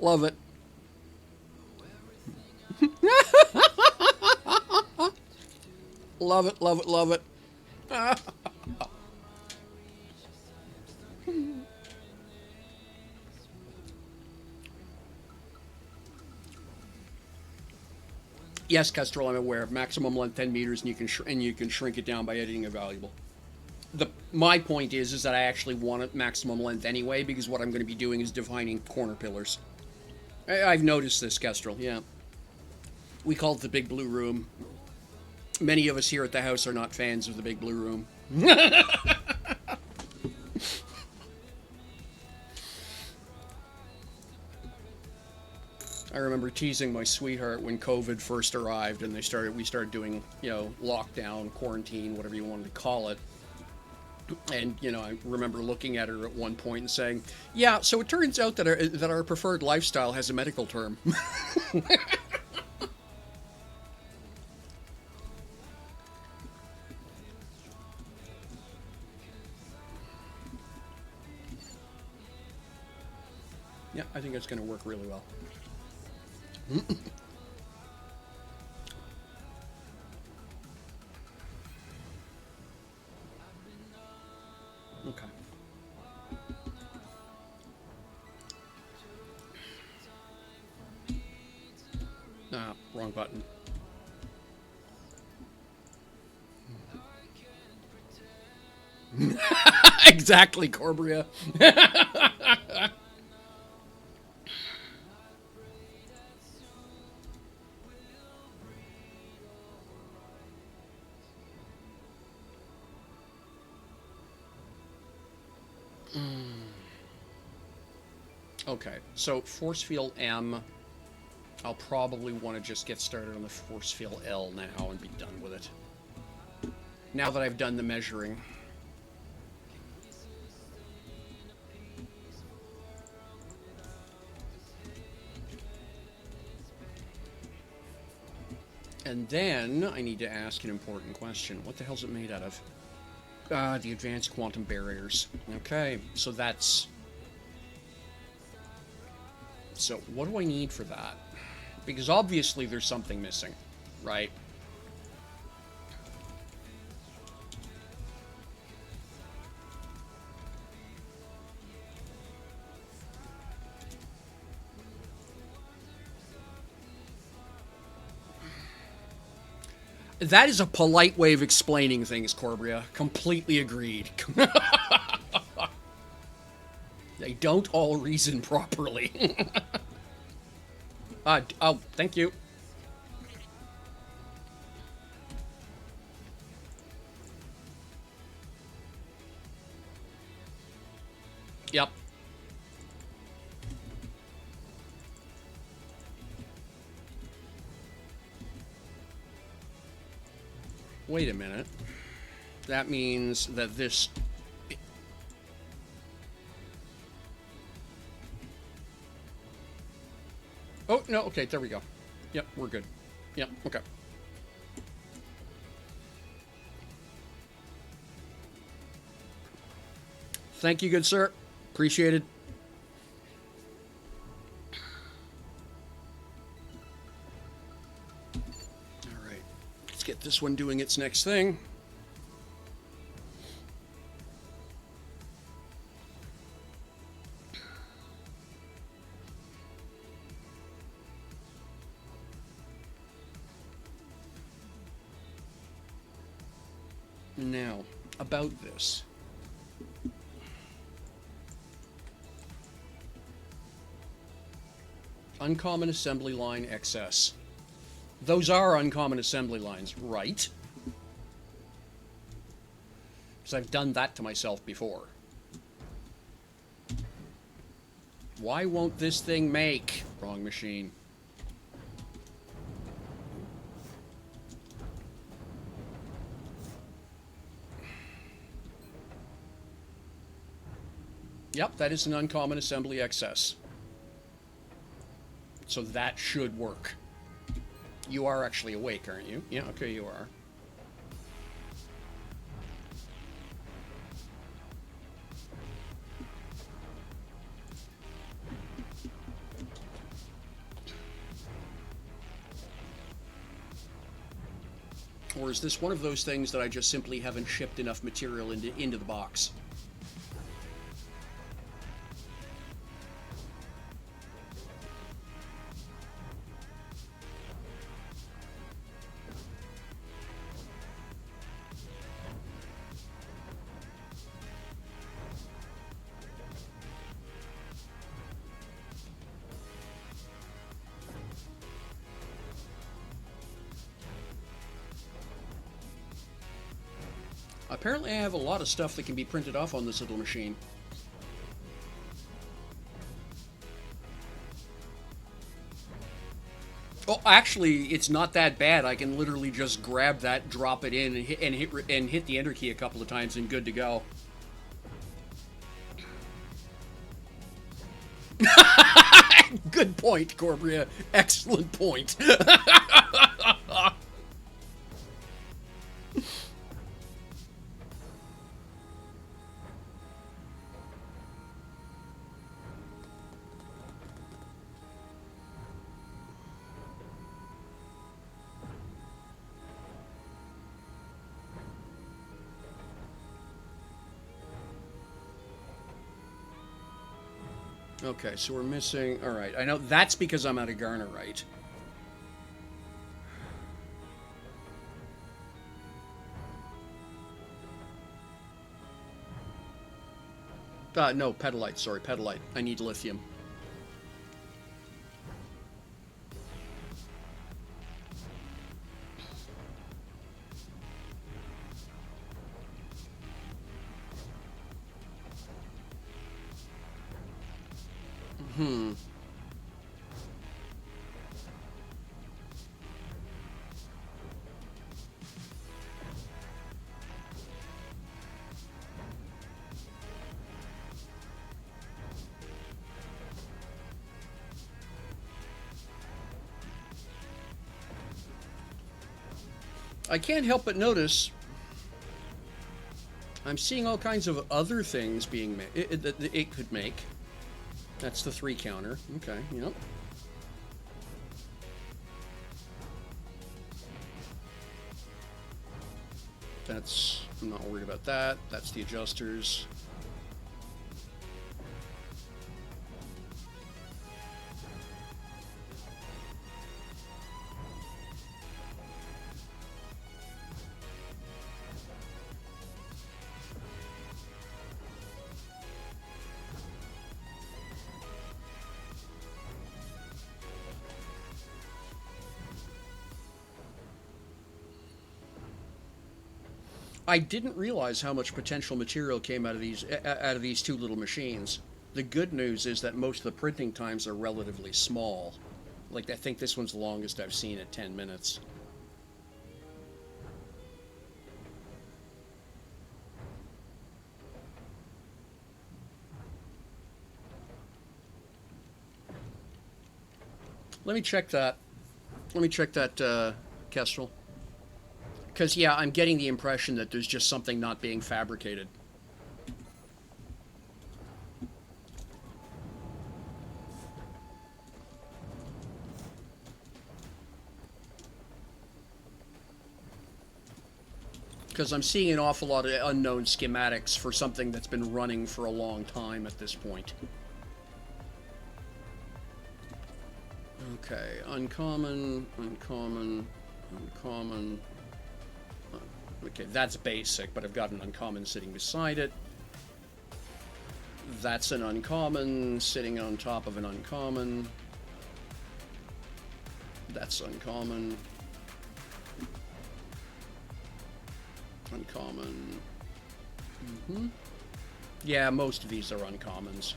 Love it. Love it, love it, love it. Yes, Kestrel, I'm aware. Maximum length 10 meters, and you can shrink it down by editing a valuable. My point is that I actually want a maximum length anyway, because what I'm going to be doing is defining corner pillars. I've noticed this, Kestrel, yeah. We call it the Big Blue Room. Many of us here at the house are not fans of the Big Blue Room. I remember teasing my sweetheart when COVID first arrived and we started doing, lockdown, quarantine, whatever you wanted to call it. And, I remember looking at her at one point and saying, yeah, so it turns out that our preferred lifestyle has a medical term. Yeah, I think it's going to work really well. Okay. Ah, wrong button. Exactly, Corbria. Okay, so force field M, I'll probably want to just get started on the force field L now and be done with it. Now that I've done the measuring. And then I need to ask an important question. What the hell's it made out of? The advanced quantum barriers. Okay, so that's... So what do I need for that? Because obviously there's something missing, right? That is a polite way of explaining things, Corbria. Completely agreed. They don't all reason properly. Oh, thank you. Yep. Wait a minute. That means that this... Oh, no, okay, there we go. Yep, we're good. Yep, okay. Thank you, good sir. Appreciated. All right, let's get this one doing its next thing. Now, about this. Uncommon assembly line excess. Those are uncommon assembly lines, right? Because I've done that to myself before. Why won't this thing make? Wrong machine. Yep, that is an uncommon assembly excess. So that should work. You are actually awake, aren't you? Yeah, okay, you are. Or is this one of those things that I just simply haven't shipped enough material into the box? Apparently I have a lot of stuff that can be printed off on this little machine. Oh, actually, it's not that bad. I can literally just grab that, drop it in, and hit the enter key a couple of times, and good to go. Good point, Corbria. Excellent point. Okay, so we're missing. All right, I know that's because I'm out of Garnerite. No, Petalite. Sorry, Petalite. I need lithium. Hmm. I can't help but notice I'm seeing all kinds of other things being made. It could make. That's the 3 counter. Okay, yep. I'm not worried about that. That's the adjusters. I didn't realize how much potential material came out of these 2 little machines. The good news is that most of the printing times are relatively small. Like, I think this one's the longest I've seen at 10 minutes. Let me check that. Let me check that, Kestrel. Because, yeah, I'm getting the impression that there's just something not being fabricated. Because I'm seeing an awful lot of unknown schematics for something that's been running for a long time at this point. Okay, uncommon, uncommon, uncommon. Okay, that's basic, but I've got an uncommon sitting beside it. That's an uncommon sitting on top of an uncommon. That's uncommon. Uncommon. Yeah, most of these are uncommons.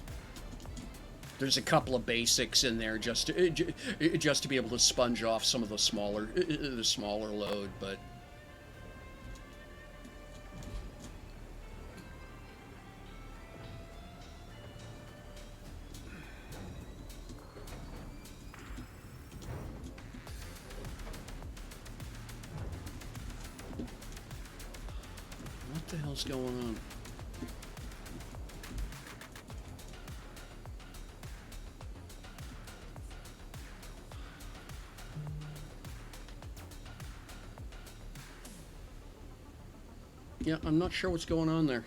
There's a couple of basics in there just to be able to sponge off some of the smaller load, but what the hell's going on? Yeah, I'm not sure what's going on there.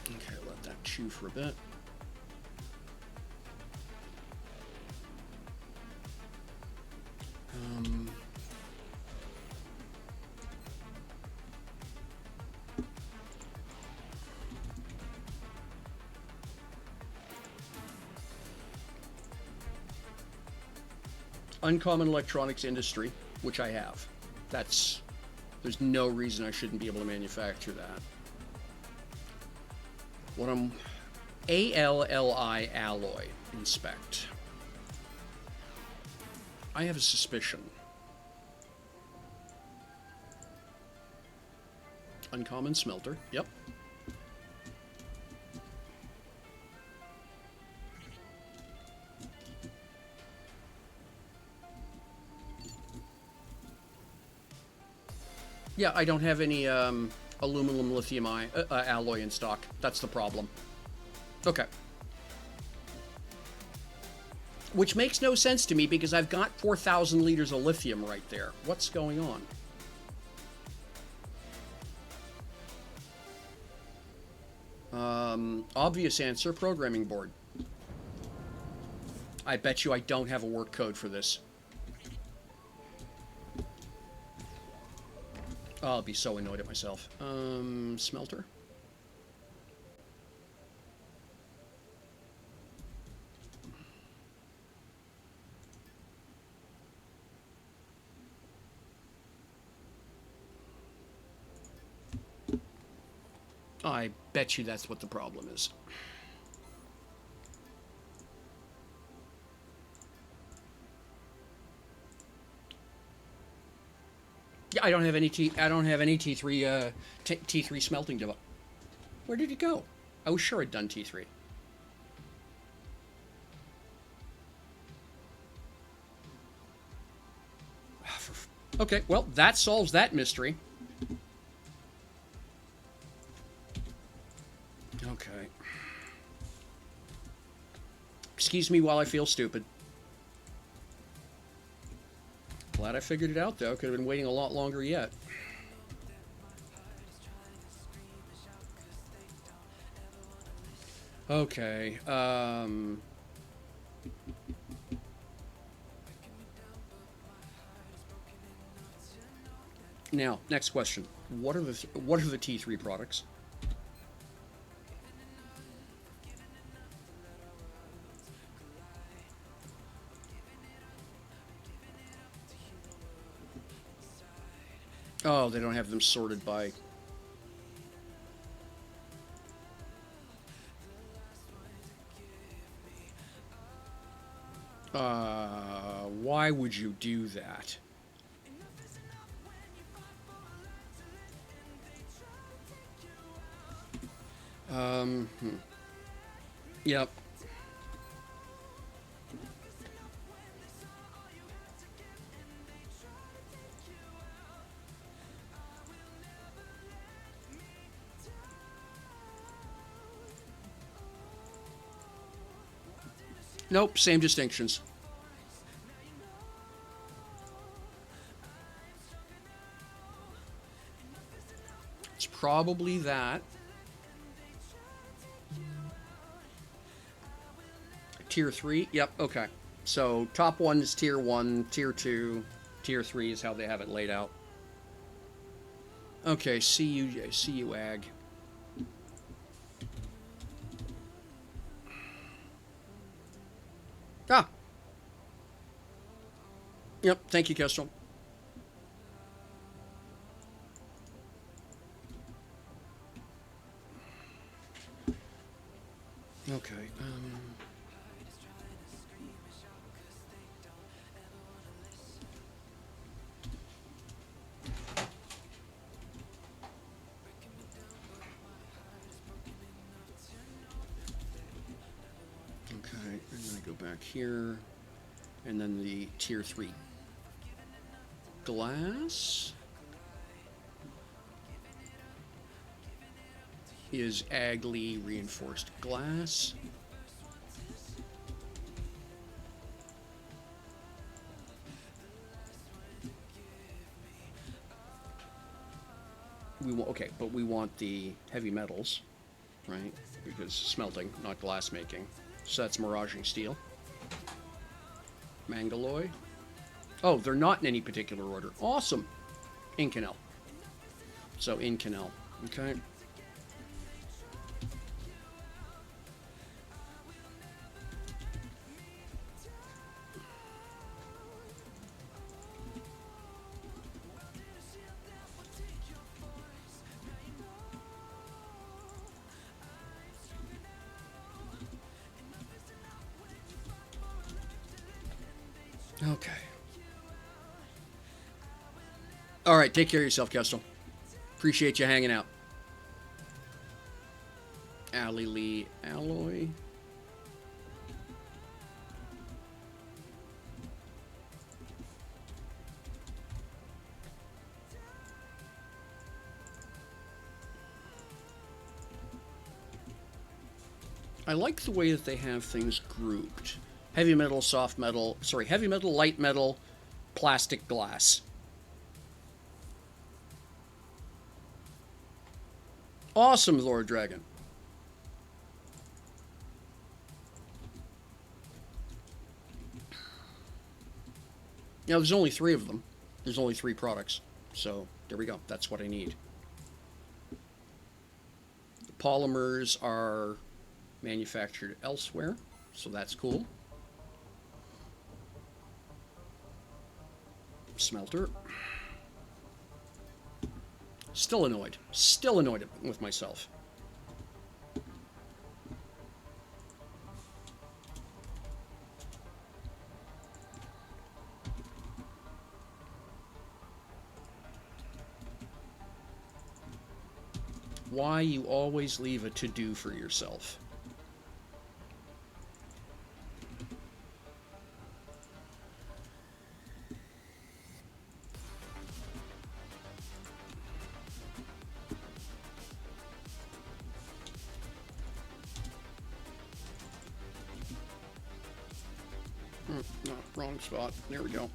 Okay, let that chew for a bit. Uncommon electronics industry, which I have. There's no reason I shouldn't be able to manufacture that. ALLI alloy, inspect. I have a suspicion. Uncommon smelter, yep. Yeah, I don't have any aluminum lithium alloy in stock. That's the problem. Okay. Which makes no sense to me because I've got 4,000 liters of lithium right there. What's going on? Obvious answer, programming board. I bet you I don't have a work code for this. I'll be so annoyed at myself. Smelter? I bet you that's what the problem is. Yeah, I don't have any T3 T3 smelting device. Where did it go? I was sure I'd done T3. Okay, well, that solves that mystery. Okay. Excuse me while I feel stupid. Glad I figured it out, though. Could have been waiting a lot longer yet. Okay. Now, next question. What are the T3 products? Oh, they don't have them sorted by... why would you do that? Yep. Nope, same distinctions. It's probably that. Tier 3? Yep, okay. So, top 1 is Tier 1, Tier 2, Tier 3 is how they have it laid out. Okay, see you, Ag. Ah! Yep, thank you, Kestrel. Okay, okay, and then I go back here, and then the Tier 3. Glass is Agli reinforced glass. Okay, but we want the heavy metals, right? Because smelting, not glass making. So that's miraging steel. Mangalloy. Oh, they're not in any particular order. Awesome. Inconel. So Inconel. Okay. Okay. All right, take care of yourself, Kestel. Appreciate you hanging out. Allie Lee Alloy. I like the way that they have things grouped. Heavy metal, soft metal, sorry, heavy metal, light metal, plastic, glass. Awesome, Lord Dragon. Now, there's only 3 of them. There's only 3 products. So, there we go. That's what I need. The polymers are manufactured elsewhere, so that's cool. Smelter. Still annoyed. Still annoyed with myself. Why you always leave a to-do for yourself. No, wrong spot. There we go.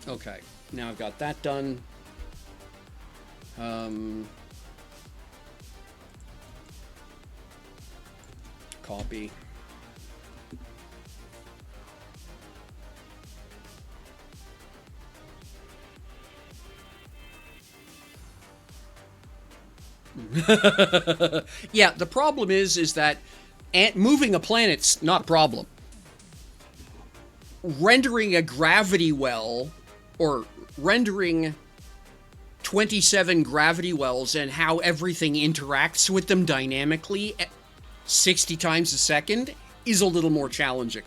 Okay, now I've got that done. Copy. Yeah, the problem is that moving a planet's not a problem. Rendering a gravity well, or rendering 27 gravity wells and how everything interacts with them dynamically at 60 times a second is a little more challenging.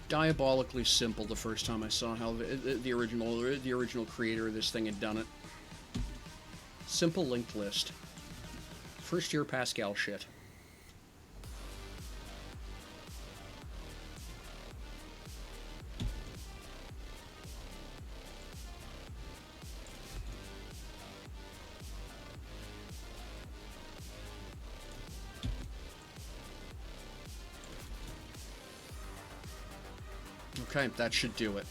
Diabolically simple the first time I saw how the original creator of this thing had done it. Simple linked list. First year Pascal shit. Okay, that should do it.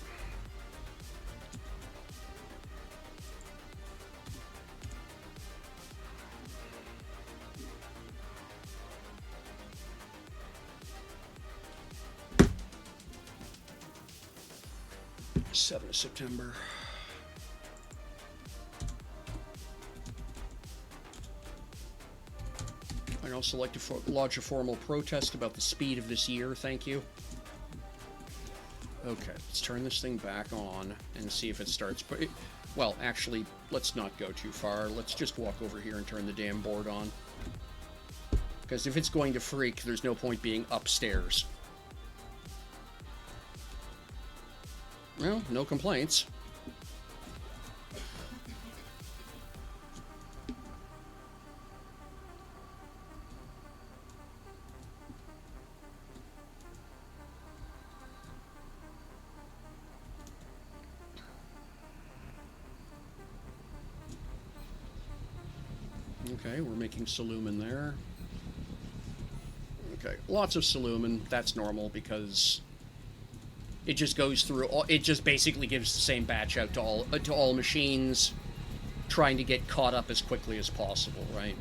September. I'd also like to lodge a formal protest about the speed of this year, thank you. Okay, let's turn this thing back on and see if it starts. Well, actually, let's not go too far. Let's just walk over here and turn the damn board on. Because if it's going to freak, there's no point being upstairs. Well, no complaints. Okay, we're making solumen there. Okay, lots of solumen. That's normal because it just goes through all, it just basically gives the same batch out to all machines, trying to get caught up as quickly as possible, right?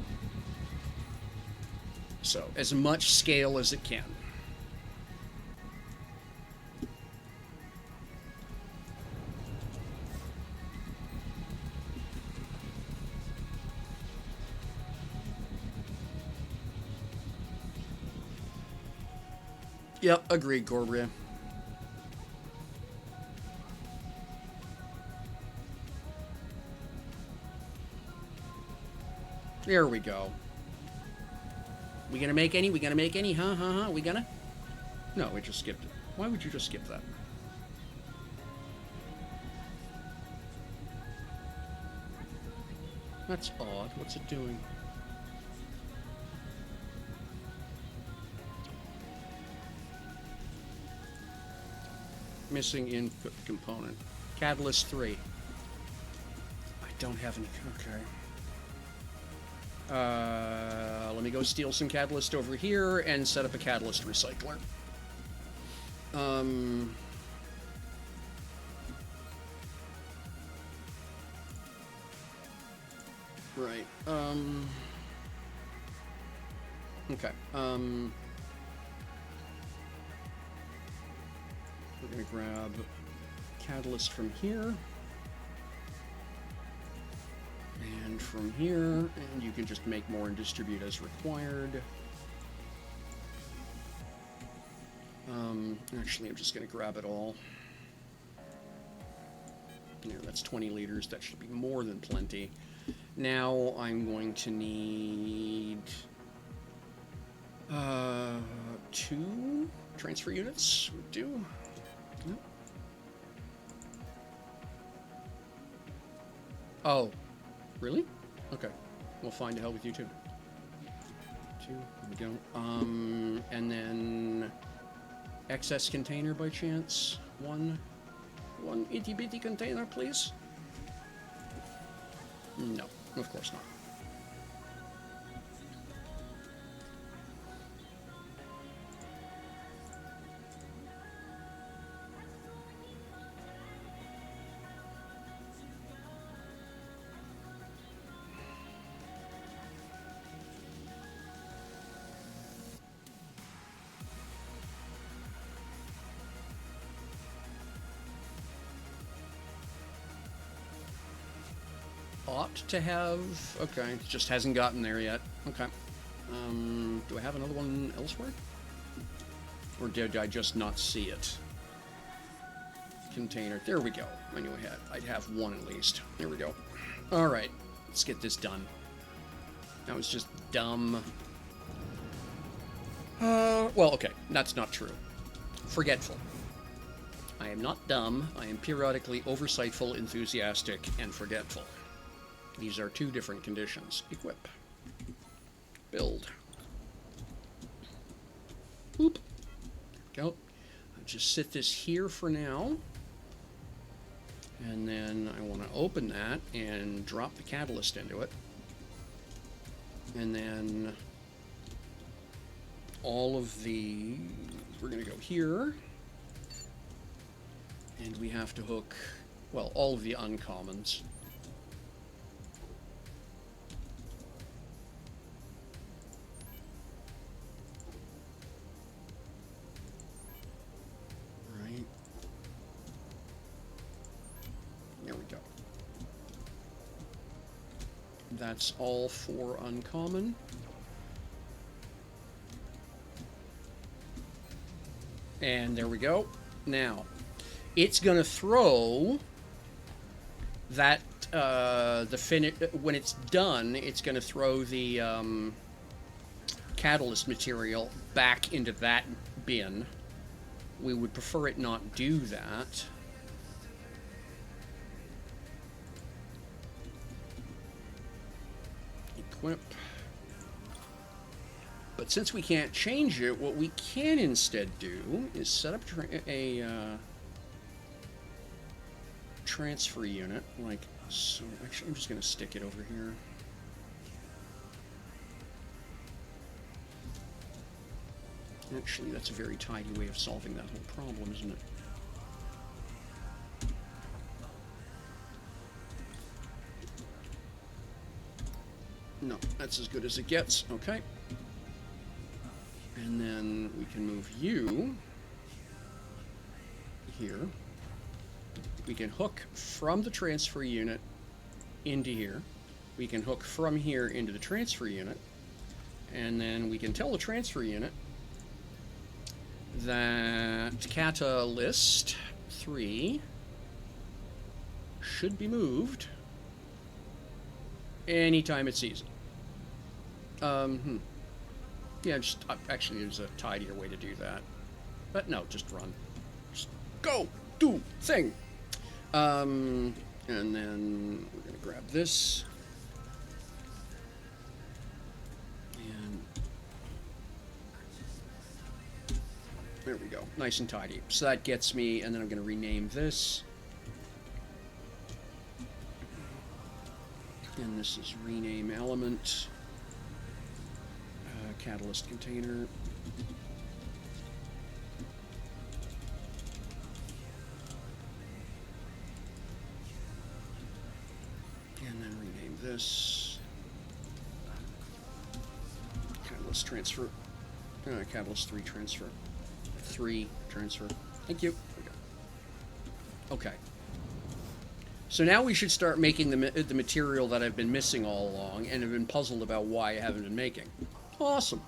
So, as much scale as it can. Yep, agreed, Gorbria. There we go. We gonna make any? We gonna make any? Huh? We gonna? No, we just skipped it. Why would you just skip that? That's odd. What's it doing? Missing input component. Catalyst 3. I don't have any. Okay. Let me go steal some catalyst over here and set up a catalyst recycler. Right. Okay. We're gonna grab catalyst from here. And from here, and you can just make more and distribute as required. Actually, I'm just going to grab it all. Yeah, that's 20 liters. That should be more than plenty. Now I'm going to need 2 transfer units would do. Yep. Oh. Really? Okay. We'll find a hell with you too. 2, there we go. And then excess container by chance. One itty bitty container, please. No, of course not. Ought to have. Okay, it just hasn't gotten there yet. Okay. Do I have another one elsewhere? Or did I just not see it? Container. There we go. I knew I'd have one at least. There we go. Alright. Let's get this done. That was just dumb. Well, okay. That's not true. Forgetful. I am not dumb. I am periodically oversightful, enthusiastic, and forgetful. These are 2 different conditions. Equip. Build. Boop. Go. I'll just sit this here for now. And then I want to open that and drop the catalyst into it. And then all of the... We're going to go here. And we have to hook, well, all of the uncommons. Right. There we go. That's all for uncommon. And there we go. Now, it's going to throw that, when it's done, it's going to throw the catalyst material back into that bin. We would prefer it not do that. Equip. But since we can't change it, what we can instead do is set up a transfer unit, like so. Actually, I'm just going to stick it over here. Actually, that's a very tidy way of solving that whole problem, isn't it? No, that's as good as it gets. Okay. And then we can move you here. We can hook from the transfer unit into here. We can hook from here into the transfer unit. And then we can tell the transfer unit that catalyst 3 should be moved anytime it sees it. Yeah, just actually there's a tidier way to do that. But no, just run. Just go! Do! Thing! And then we're going to grab this. And there we go. Nice and tidy. So that gets me, and then I'm going to rename this. And this is rename element. Catalyst container. And then rename this. Catalyst transfer. Catalyst 3 transfer. 3 transfer. Thank you. There we go. Okay. So now we should start making the material that I've been missing all along and have been puzzled about why I haven't been making. Awesome.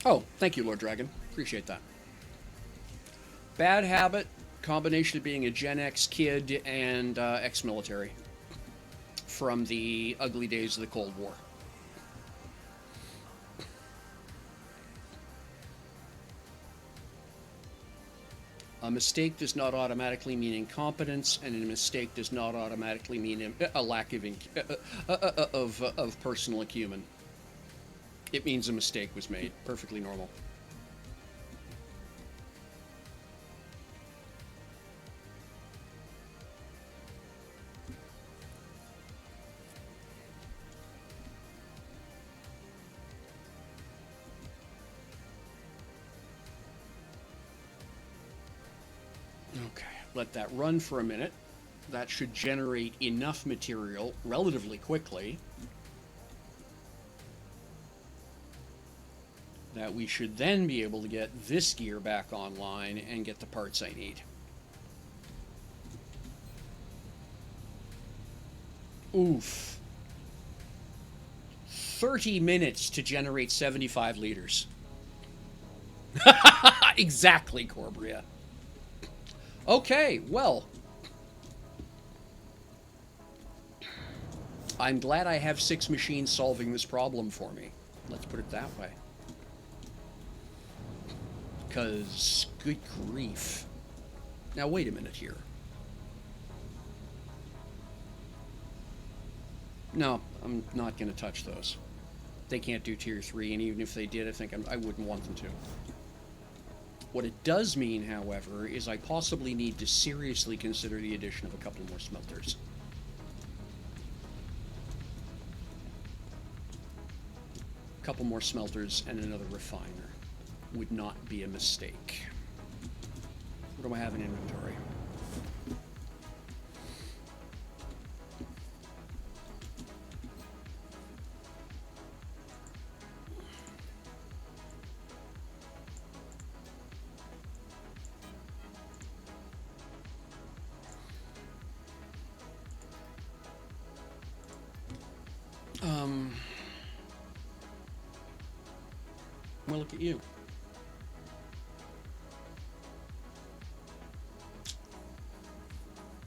Oh, thank you, Lord Dragon. Appreciate that. Bad habit, combination of being a Gen X kid and ex-military from the ugly days of the Cold War. A mistake does not automatically mean incompetence, and a mistake does not automatically mean a lack of personal acumen. It means a mistake was made. Perfectly normal. Okay, let that run for a minute. That should generate enough material relatively quickly that we should then be able to get this gear back online and get the parts I need. Oof. 30 minutes to generate 75 liters. Exactly, Corbria. Okay, well. I'm glad I have 6 machines solving this problem for me. Let's put it that way. Because, good grief. Now, wait a minute here. No, I'm not going to touch those. They can't do Tier 3, and even if they did, I think I wouldn't want them to. What it does mean, however, is I possibly need to seriously consider the addition of a couple more smelters. A couple more smelters and another refiner would not be a mistake. What do I have in inventory? Well, look at you.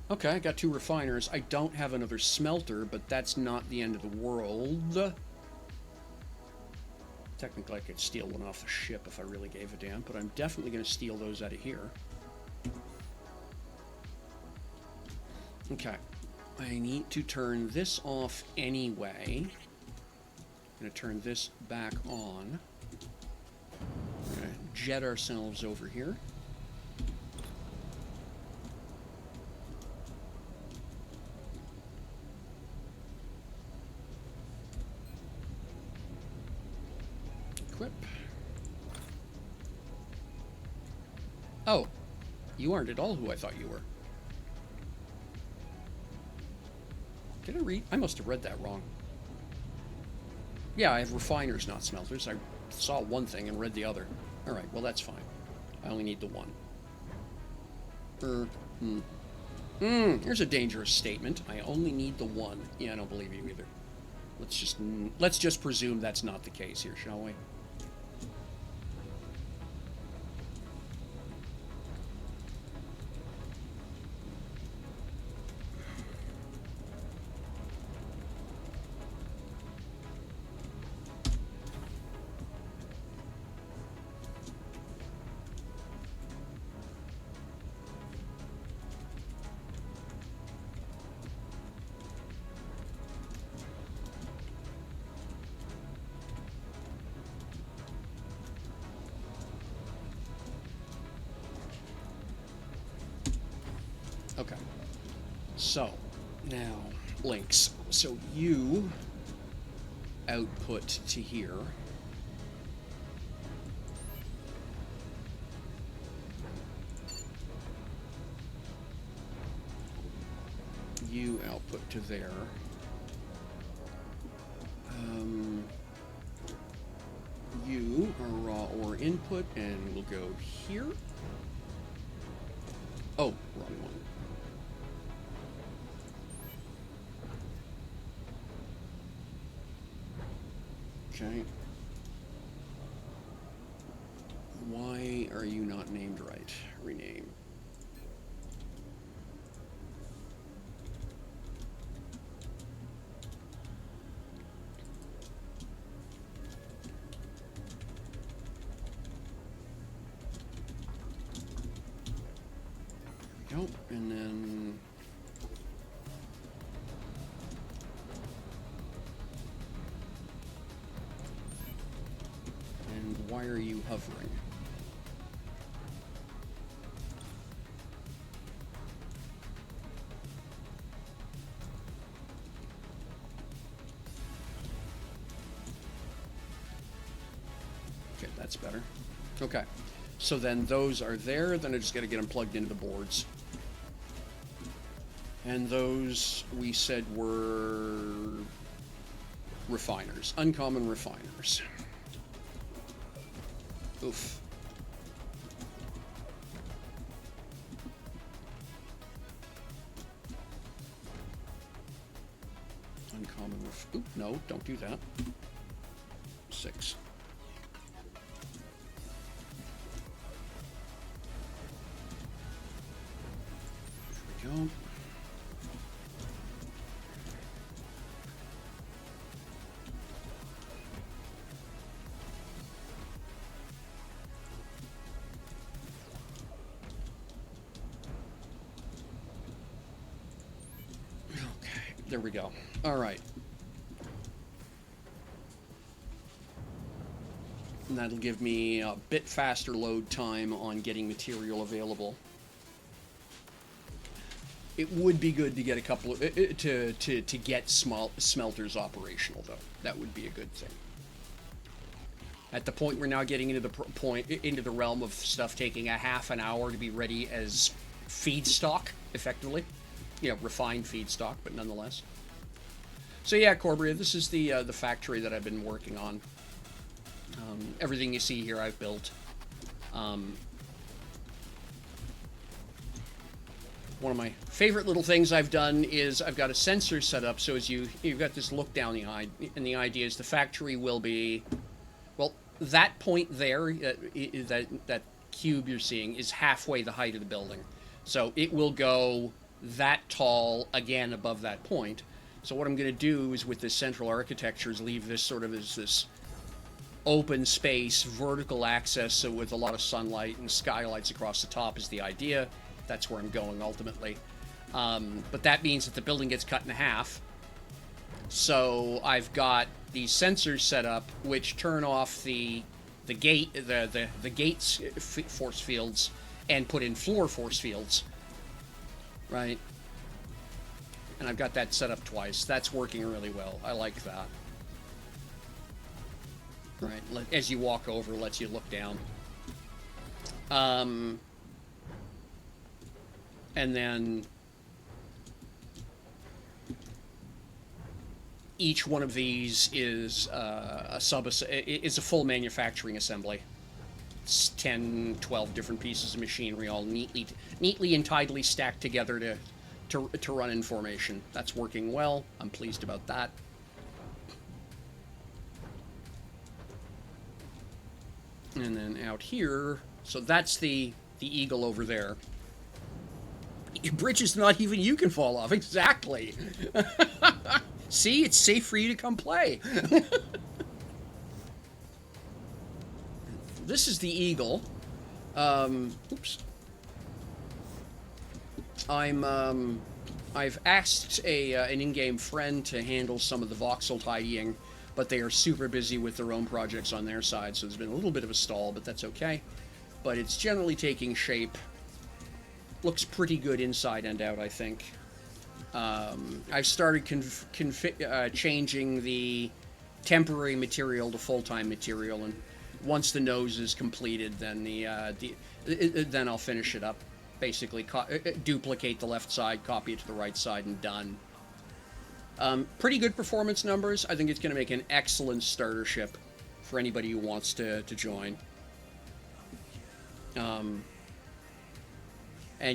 Okay, I got 2 refiners. I don't have another smelter, but that's not the end of the world. Technically, I could steal one off the ship if I really gave a damn, but I'm definitely going to steal those out of here. Okay. I need to turn this off anyway. going to turn this back on. We're going to jet ourselves over here. Equip. Oh, you aren't at all who I thought you were. Did I read? I must have read that wrong. Yeah, I have refiners, not smelters. I saw one thing and read the other. Alright, well that's fine. I only need the one. Here's a dangerous statement. I only need the one. Yeah, I don't believe you either. Let's just presume that's not the case here, shall we? Okay. So, now, links. So you output to here. You output to there. You are raw ore input, and we'll go here. Oh, wrong one. Okay. Why are you not named right? Rename. There we go. And then why are you hovering? Okay, that's better. Okay, so then those are there, then I just gotta get them plugged into the boards. And those, we said, were refiners, uncommon refiners. Oof. Uncommon oop, no, don't do that. 6. There we go. There we go. All right. And that'll give me a bit faster load time on getting material available. It would be good to get a couple of, to get smelters operational, though. That would be a good thing. At the point we're now getting into the realm of stuff taking a half an hour to be ready as feedstock, effectively. You know, refined feedstock, but nonetheless. So yeah, Corbria, this is the factory that I've been working on. Everything you see here I've built. One of my favorite little things I've done is I've got a sensor set up so as you've got this look down the eye, and the idea is the factory will be, well, that point there, that cube you're seeing is halfway the height of the building. So it will go that tall again above that point. So what I'm going to do is with this central architecture is leave this sort of as this open space, vertical access, so with a lot of sunlight and skylights across the top is the idea. That's where I'm going ultimately. But that means that the building gets cut in half. So I've got these sensors set up which turn off the gates force fields and put in floor force fields, right? And I've got that set up twice. That's working really well. I like that. Right, as you walk over, lets you look down. And then each one of these is a full manufacturing assembly. It's 10, 12 different pieces of machinery, all neatly and tidily stacked together to run in formation. That's working well. I'm pleased about that. And then out here, so that's the eagle over there. Bridges not even you can fall off. Exactly. See, it's safe for you to come play. This is the eagle. Oops. I've asked an in-game friend to handle some of the voxel tidying, but they are super busy with their own projects on their side, so there's been a little bit of a stall, but that's okay. But it's generally taking shape. Looks pretty good inside and out, I think. I've started changing the temporary material to full-time material, and once the nose is completed, then then I'll finish it up. Basically, duplicate the left side, copy it to the right side, and done. Pretty good performance numbers. I think it's going to make an excellent starter ship for anybody who wants to join. And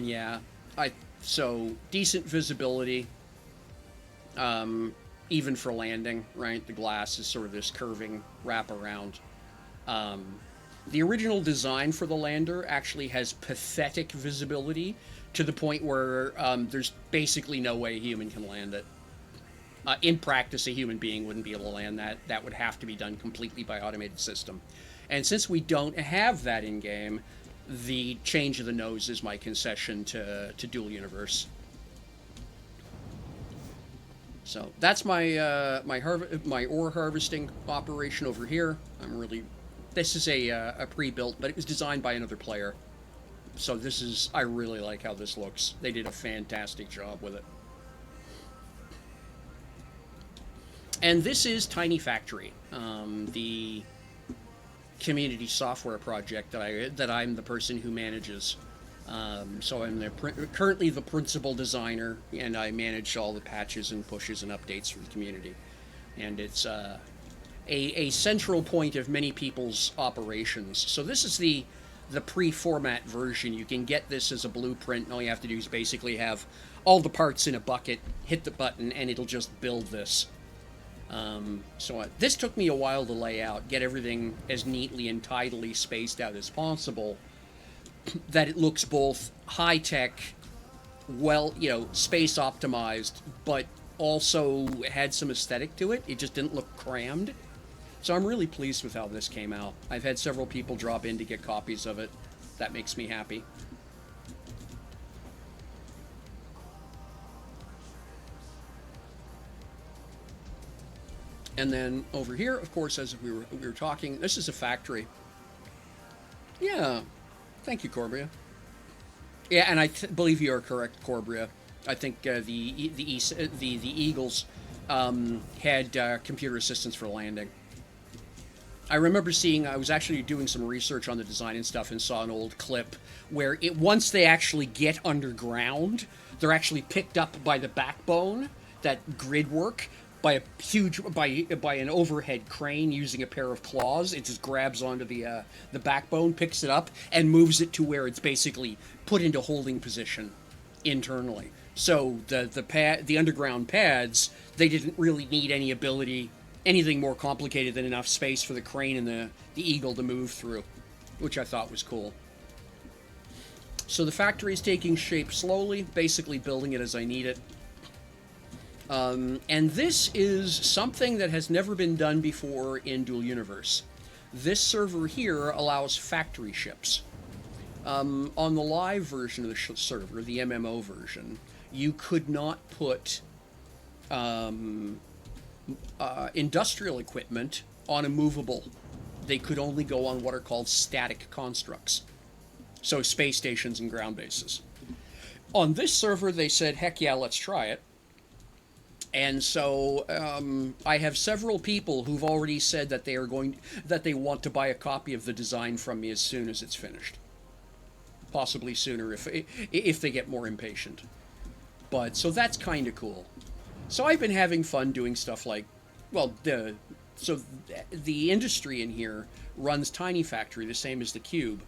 yeah, so decent visibility, even for landing, right? The glass is sort of this curving wraparound. The original design for the lander actually has pathetic visibility to the point where there's basically no way a human can land it. In practice, a human being wouldn't be able to land that. That would have to be done completely by automated system. And since we don't have that in-game, the change of the nose is my concession to Dual Universe. So that's my my ore harvesting operation over here. This is a pre-built, but it was designed by another player. So I really like how this looks. They did a fantastic job with it. And this is Tiny Factory, the community software project that I'm the person who manages. So I'm currently the principal designer, and I manage all the patches and pushes and updates for the community. And it's a central point of many people's operations. So this is the pre-format version. You can get this as a blueprint, and all you have to do is basically have all the parts in a bucket, hit the button, and it'll just build this. This took me a while to lay out, get everything as neatly and tidily spaced out as possible, that it looks both high-tech, space optimized, but also had some aesthetic to it. It just didn't look crammed. So I'm really pleased with how this came out. I've had several people drop in to get copies of it. That makes me happy. And then over here, of course, as we were talking, this is a factory. Yeah, thank you, Corbria. Yeah, and I believe you are correct, Corbria. I think the Eagles had computer assistance for landing. I remember I was actually doing some research on the design and stuff, and saw an old clip where once they actually get underground, they're actually picked up by the backbone, that grid work, by an overhead crane using a pair of claws. It just grabs onto the backbone, picks it up, and moves it to where it's basically put into holding position internally. So the underground pads, they didn't really need anything more complicated than enough space for the crane and the Eagle to move through, which I thought was cool. So the factory is taking shape slowly, basically building it as I need it. And this is something that has never been done before in Dual Universe. This server here allows factory ships. On the live version of the server, the MMO version, you could not put industrial equipment on a movable. They could only go on what are called static constructs. So space stations and ground bases. On this server, they said, heck yeah, let's try it. And so I have several people who've already said that that they want to buy a copy of the design from me as soon as it's finished. Possibly sooner if they get more impatient. But so that's kind of cool. So I've been having fun doing stuff like, well, the industry in here runs Tiny Factory, the same as the Cube.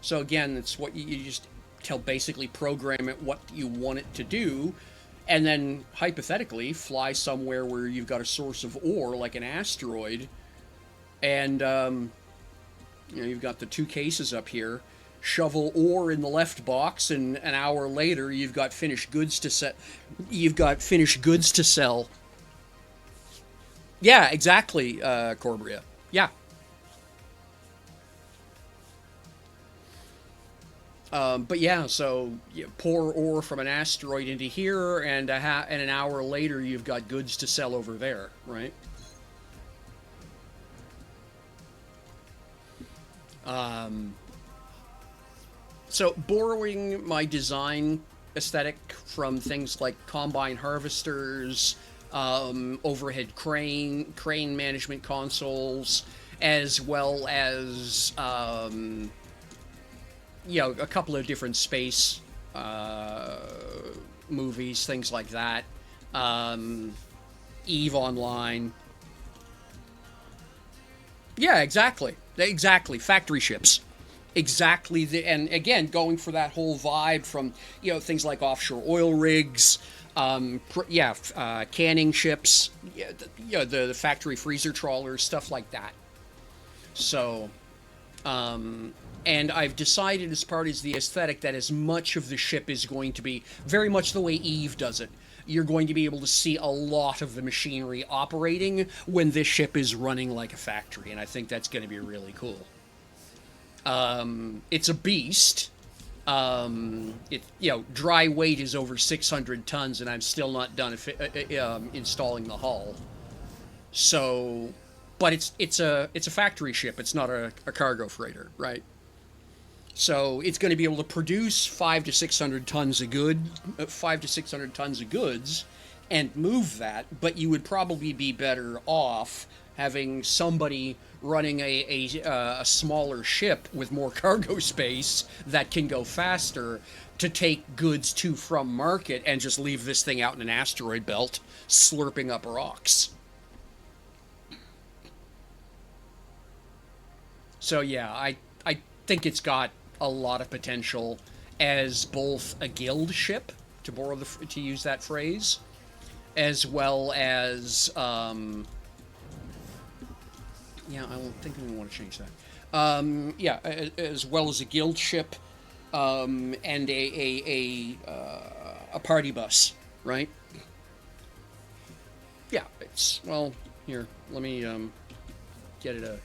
So again, it's what you just basically program it what you want it to do, and then hypothetically fly somewhere where you've got a source of ore, like an asteroid, and you've got the two cases up here. Shovel ore in the left box, and an hour later you've got finished goods to set. You've got finished goods to sell. Yeah, exactly, Corbria. Yeah. But yeah, so you pour ore from an asteroid into here, and an hour later you've got goods to sell over there, right? So borrowing my design aesthetic from things like combine harvesters, overhead crane management consoles, as well as a couple of different space movies, things like that. EVE Online. Yeah, exactly. Factory ships. Exactly. And again, going for that whole vibe from, things like offshore oil rigs, canning ships, the factory freezer trawlers, stuff like that. So, and I've decided as part of the aesthetic that as much of the ship is going to be very much the way EVE does it. You're going to be able to see a lot of the machinery operating when this ship is running like a factory, and I think that's going to be really cool. It's a beast. Dry weight is over 600 tons, and I'm still not done installing the hull. So, but it's a factory ship. It's not a cargo freighter, right? So it's going to be able to produce 500 to 600 tons of goods, and move that. But you would probably be better off having somebody running a smaller ship with more cargo space that can go faster to take goods to from market, and just leave this thing out in an asteroid belt slurping up rocks. So yeah, I think it's got a lot of potential as both a guild ship, to use that phrase, as well as I don't think we want to change that. As well as a guild ship, and a party bus, right? Yeah, here, let me get it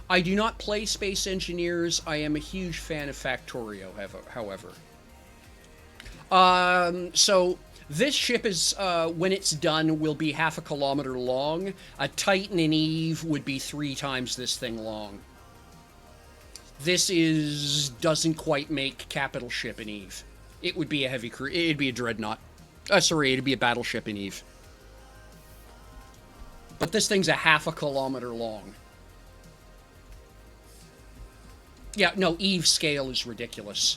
I do not play Space Engineers. I am a huge fan of Factorio, however. So this ship is, when it's done, will be 0.5 kilometer long. A Titan in EVE would be 3 times this thing long. This doesn't quite make capital ship in EVE. It would be a heavy crew. It'd be a dreadnought. It'd be a battleship in EVE. But this thing's 0.5 kilometer long. Yeah, no, EVE scale is ridiculous.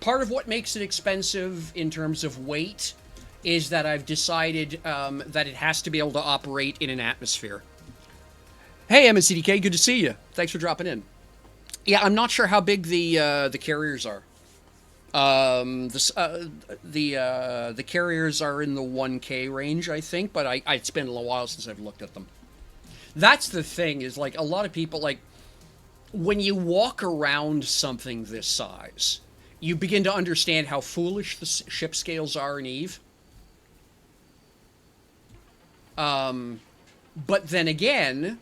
Part of what makes it expensive in terms of weight is that I've decided that it has to be able to operate in an atmosphere. Hey, MNCDK, good to see you. Thanks for dropping in. Yeah, I'm not sure how big the carriers are. The carriers are in the 1K range, I think, but it's been a while since I've looked at them. That's the thing, is like a lot of people, like, when you walk around something this size, you begin to understand how foolish the ship scales are in Eve. But then again,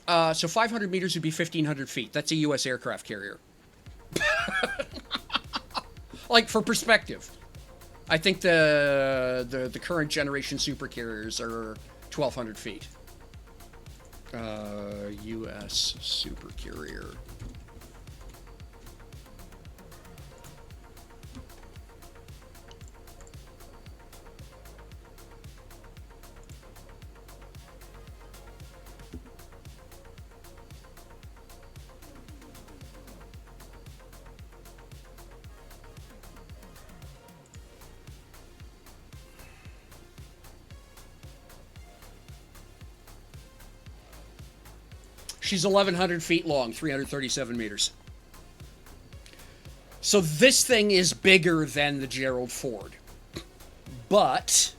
so 500 meters would be 1,500 feet. That's a U.S. aircraft carrier. Like, for perspective, I think the current generation supercarriers are 1,200 feet. U.S. supercarrier. She's 1,100 feet long, 337 meters. So this thing is bigger than the Gerald Ford. But,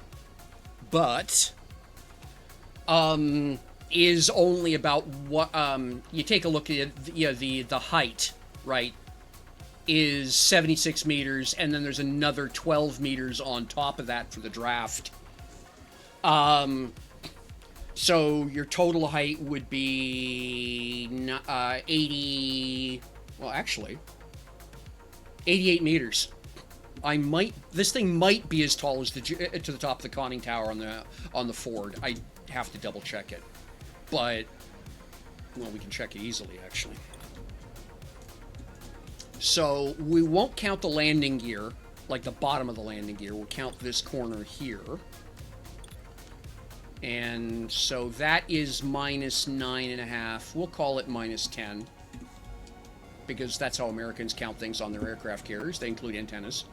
is only about what, you take a look at the height, right, is 76 meters, and then there's another 12 meters on top of that for the draft. So your total height would be 80, well, actually, 88 meters. This thing might be as tall as to the top of the conning tower on the Ford. I have to double check it, but, well, we can check it easily, actually. So we won't count the landing gear, like the bottom of the landing gear. We'll count this corner here. And so that is minus 9.5. We'll call it minus 10. Because that's how Americans count things on their aircraft carriers. They include antennas.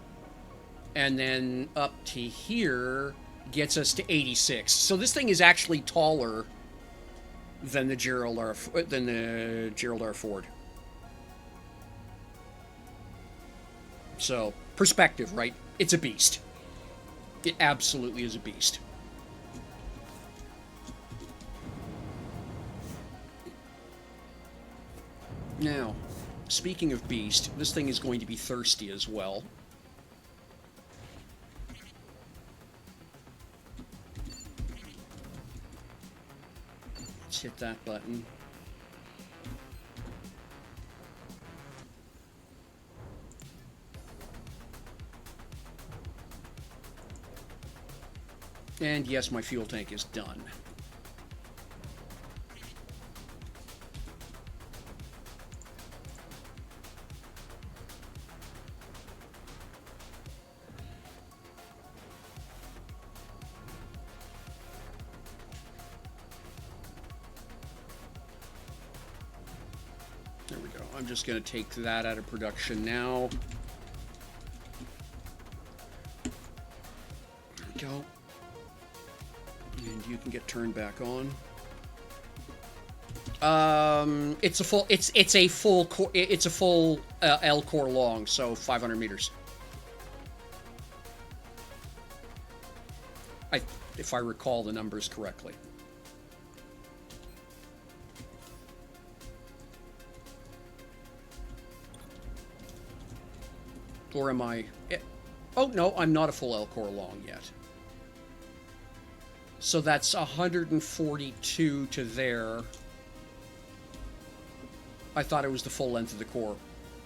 And then up to here gets us to 86. So this thing is actually taller than the Gerald R. Ford. So, perspective, right? It's a beast. It absolutely is a beast. Now, speaking of beast, this thing is going to be thirsty as well. Let's hit that button. And yes, my fuel tank is done. There we go. I'm just going to take that out of production now. There we go. And you can get turned back on. It's a full L core long, so 500 meters. If I recall the numbers correctly. Or am I? Oh no, I'm not a full L core long yet. So that's 142 to there. I thought it was the full length of the core.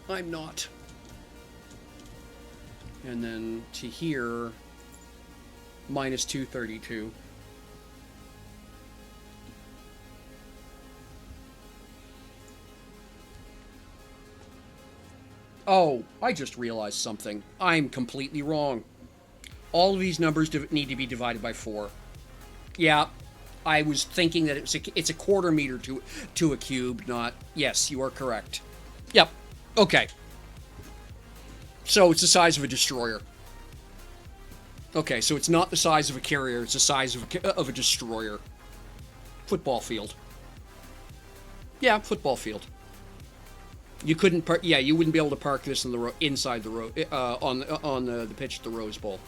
I'm not. And then to here, minus 232. Oh, I just realized something. I'm completely wrong. All of these numbers need to be divided by 4. Yeah, I was thinking that it's a quarter meter to a cube, not... Yes, you are correct. Yep. Okay. So it's the size of a destroyer. Okay, so it's not the size of a carrier, it's the size of a destroyer. Football field. Yeah, football field. You couldn't park... Yeah, you wouldn't be able to park this in the inside the on the pitch at the Rose Bowl.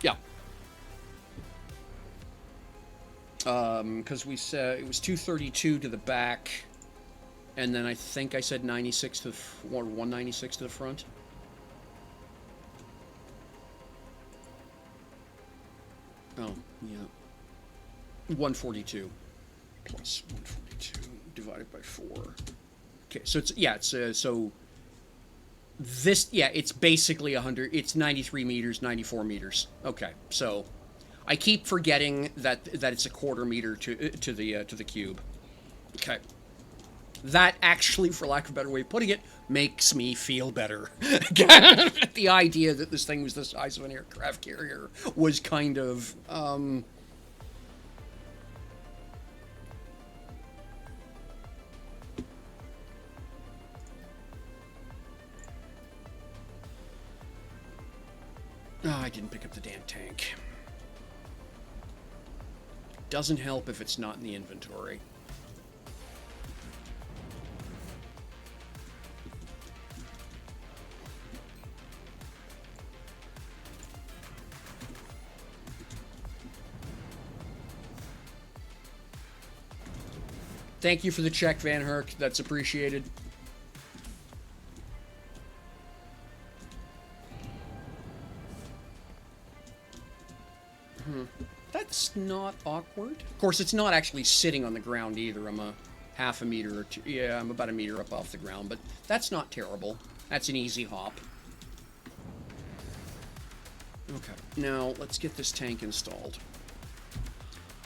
Yeah. Because we said it was 232 to the back. And then I think I said 96 to the, or 196 to the front. Oh, yeah. 142 plus 142 divided by 4. Okay, so so this, it's basically 100, it's 93 meters, 94 meters. Okay, so I keep forgetting that it's a quarter meter to the cube. Okay. That actually, for lack of a better way of putting it, makes me feel better. The idea that this thing was the size of an aircraft carrier was kind of, Oh, I didn't pick up the damn tank. Doesn't help if it's not in the inventory. Thank you for the check, Van Herk. That's appreciated. That's not awkward. Of course, it's not actually sitting on the ground either. I'm a half a meter or two. Yeah, I'm about a meter up off the ground, but that's not terrible. That's an easy hop. Okay, now let's get this tank installed.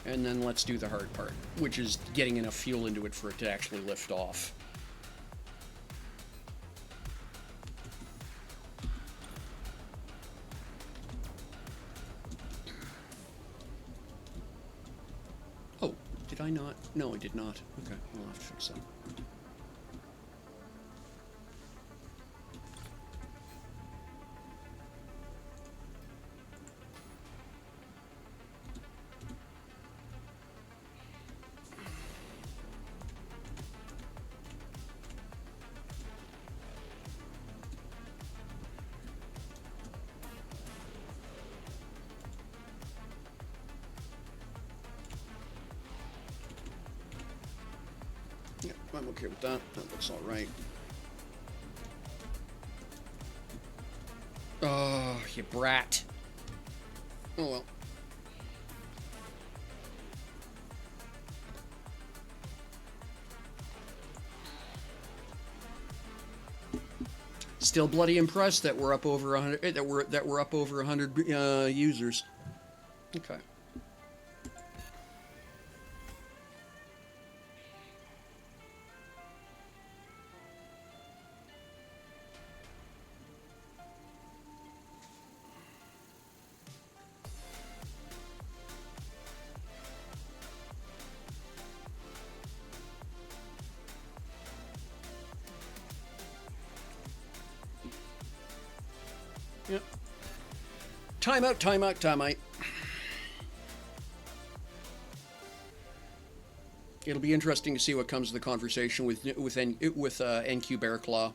And then let's do the hard part, which is getting enough fuel into it for it to actually lift off. Oh, did I not? No, I did not. Okay, I'll have to fix that. Yeah, I'm okay with that. That looks all right. Oh, you brat. Oh well. Still bloody impressed that we're up over 100. That we're up over 100 users. Okay. Yep. Time out, time out, time out. It'll be interesting to see what comes of the conversation with NQ Bearclaw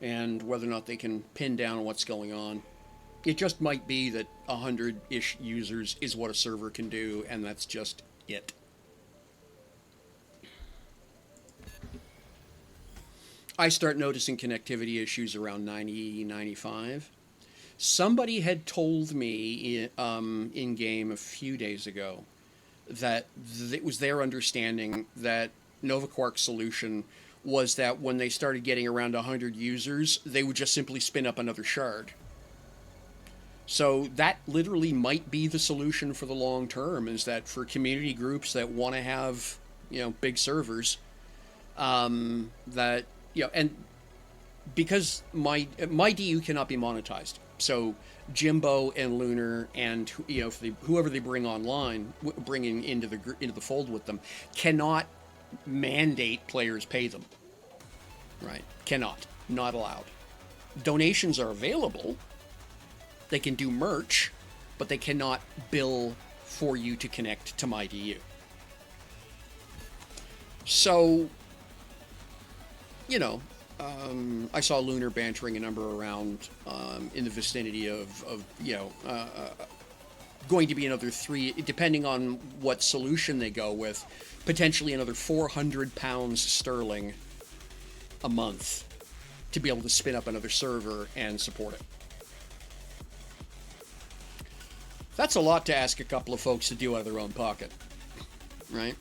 and whether or not they can pin down what's going on. It just might be that 100-ish users is what a server can do, and that's just it. I start noticing connectivity issues around 90, 95. Somebody had told me in game a few days ago that it was their understanding that NovaQuark's solution was that when they started getting around 100 users, they would just simply spin up another shard. So that literally might be the solution for the long term, is that for community groups that want to have, big servers, that, and because myDU cannot be monetized. So Jimbo and Lunar and whoever they bring online, bringing into the fold with them, cannot mandate players pay them. Right? Cannot. Not allowed. Donations are available. They can do merch, but they cannot bill for you to connect to myDU. So, I saw Lunar bantering a number around in the vicinity of going to be another three, depending on what solution they go with, potentially another 400 pounds sterling a month to be able to spin up another server and support it. That's a lot to ask a couple of folks to do out of their own pocket, right?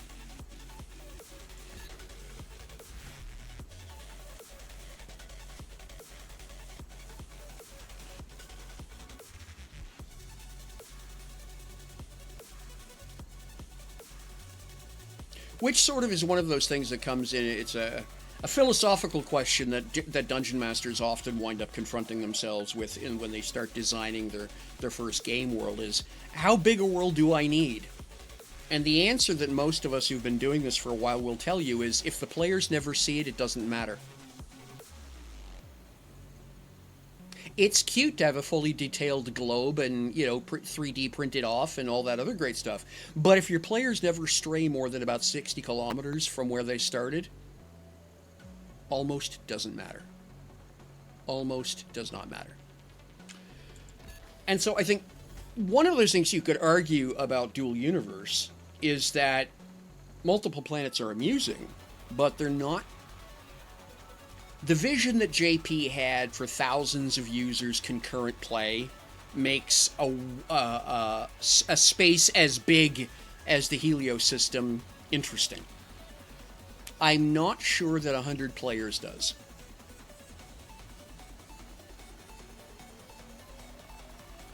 Which sort of is one of those things that comes in. It's a philosophical question that dungeon masters often wind up confronting themselves with when they start designing their first game world is, how big a world do I need? And the answer that most of us who've been doing this for a while will tell you is, if the players never see it, it doesn't matter. It's cute to have a fully detailed globe and, 3D printed off and all that other great stuff. But if your players never stray more than about 60 kilometers from where they started, almost doesn't matter. Almost does not matter. And so I think one of those things you could argue about Dual Universe is that multiple planets are amusing, but they're not. The vision that JP had for thousands of users concurrent play makes a space as big as the Helio system interesting. I'm not sure that 100 players does.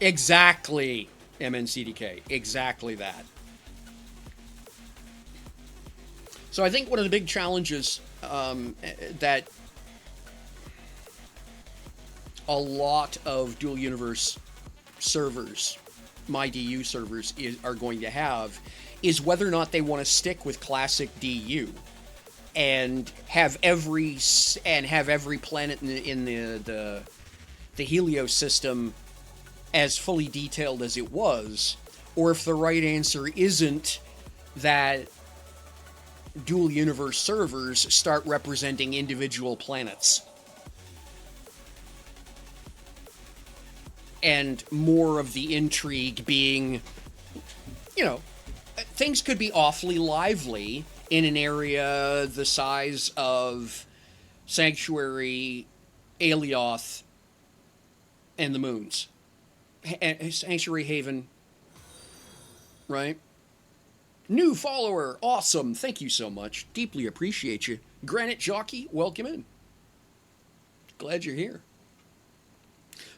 Exactly, MNCDK. Exactly that. So I think one of the big challenges that a lot of Dual Universe servers, myDU servers, are going to have is whether or not they want to stick with classic DU and have every planet in the Helio system as fully detailed as it was, or if the right answer isn't that Dual Universe servers start representing individual planets. And more of the intrigue being, things could be awfully lively in an area the size of Sanctuary, Alioth, and the Moons. Sanctuary Haven, right? New follower, awesome, thank you so much. Deeply appreciate you. Granite Jockey, welcome in. Glad you're here.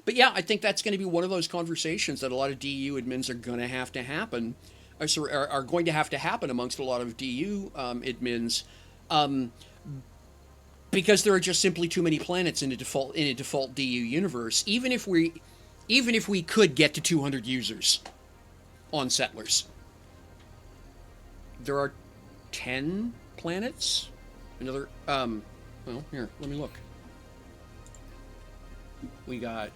But yeah, I think that's going to be one of those conversations that a lot of DU admins are going to have to happen, are going to have to happen amongst a lot of DU admins, because there are just simply too many planets in a default DU universe. Even if we could get to 200 users on Settlers, there are 10 planets. Another well, here, let me look. We got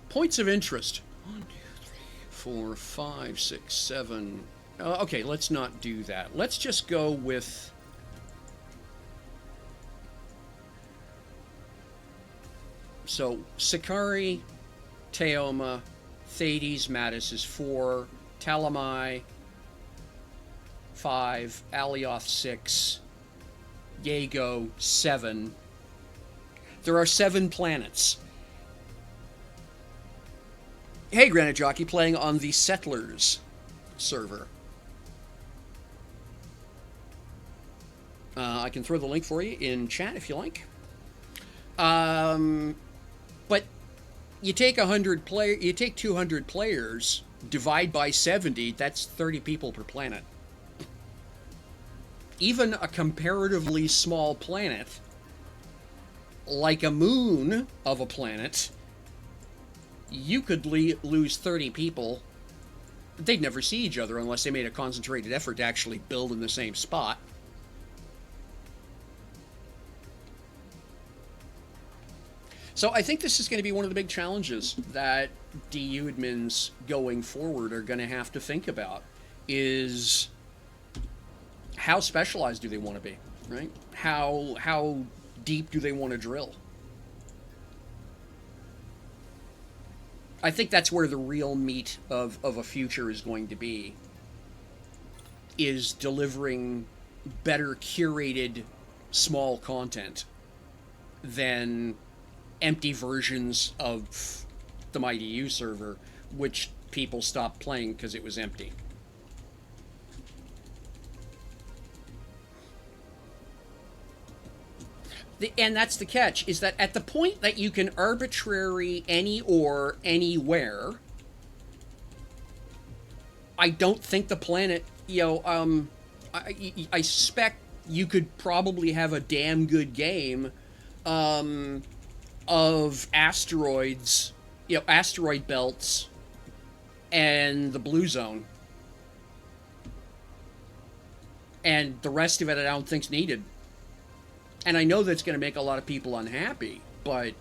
points of interest. 1, 2, 3, 4, 5, 6, 7. Okay, let's not do that. Let's just go with so Sakari, Teoma, Thades, Mattis is 4, Talamai 5, Alioth 6, Yago 7. There are 7 planets. Hey, Granite Jockey, playing on the Settlers server. I can throw the link for you in chat if you like. But you take 200 players, divide by 70. That's 30 people per planet. Even a comparatively small planet, like a moon of a planet, you could lose 30 people. They'd never see each other unless they made a concentrated effort to actually build in the same spot. So I think this is going to be one of the big challenges that DU admins going forward are going to have to think about, is how specialized do they want to be, right? How deep do they want to drill? I think that's where the real meat of a future is going to be, is delivering better curated small content than empty versions of the myDU server, which people stopped playing because it was empty. And that's the catch, is that at the point that you can arbitrary any or anywhere, I don't think the planet, I suspect you could probably have a damn good game of asteroids, asteroid belts and the blue zone. And the rest of it I don't think's needed. And I know that's going to make a lot of people unhappy, but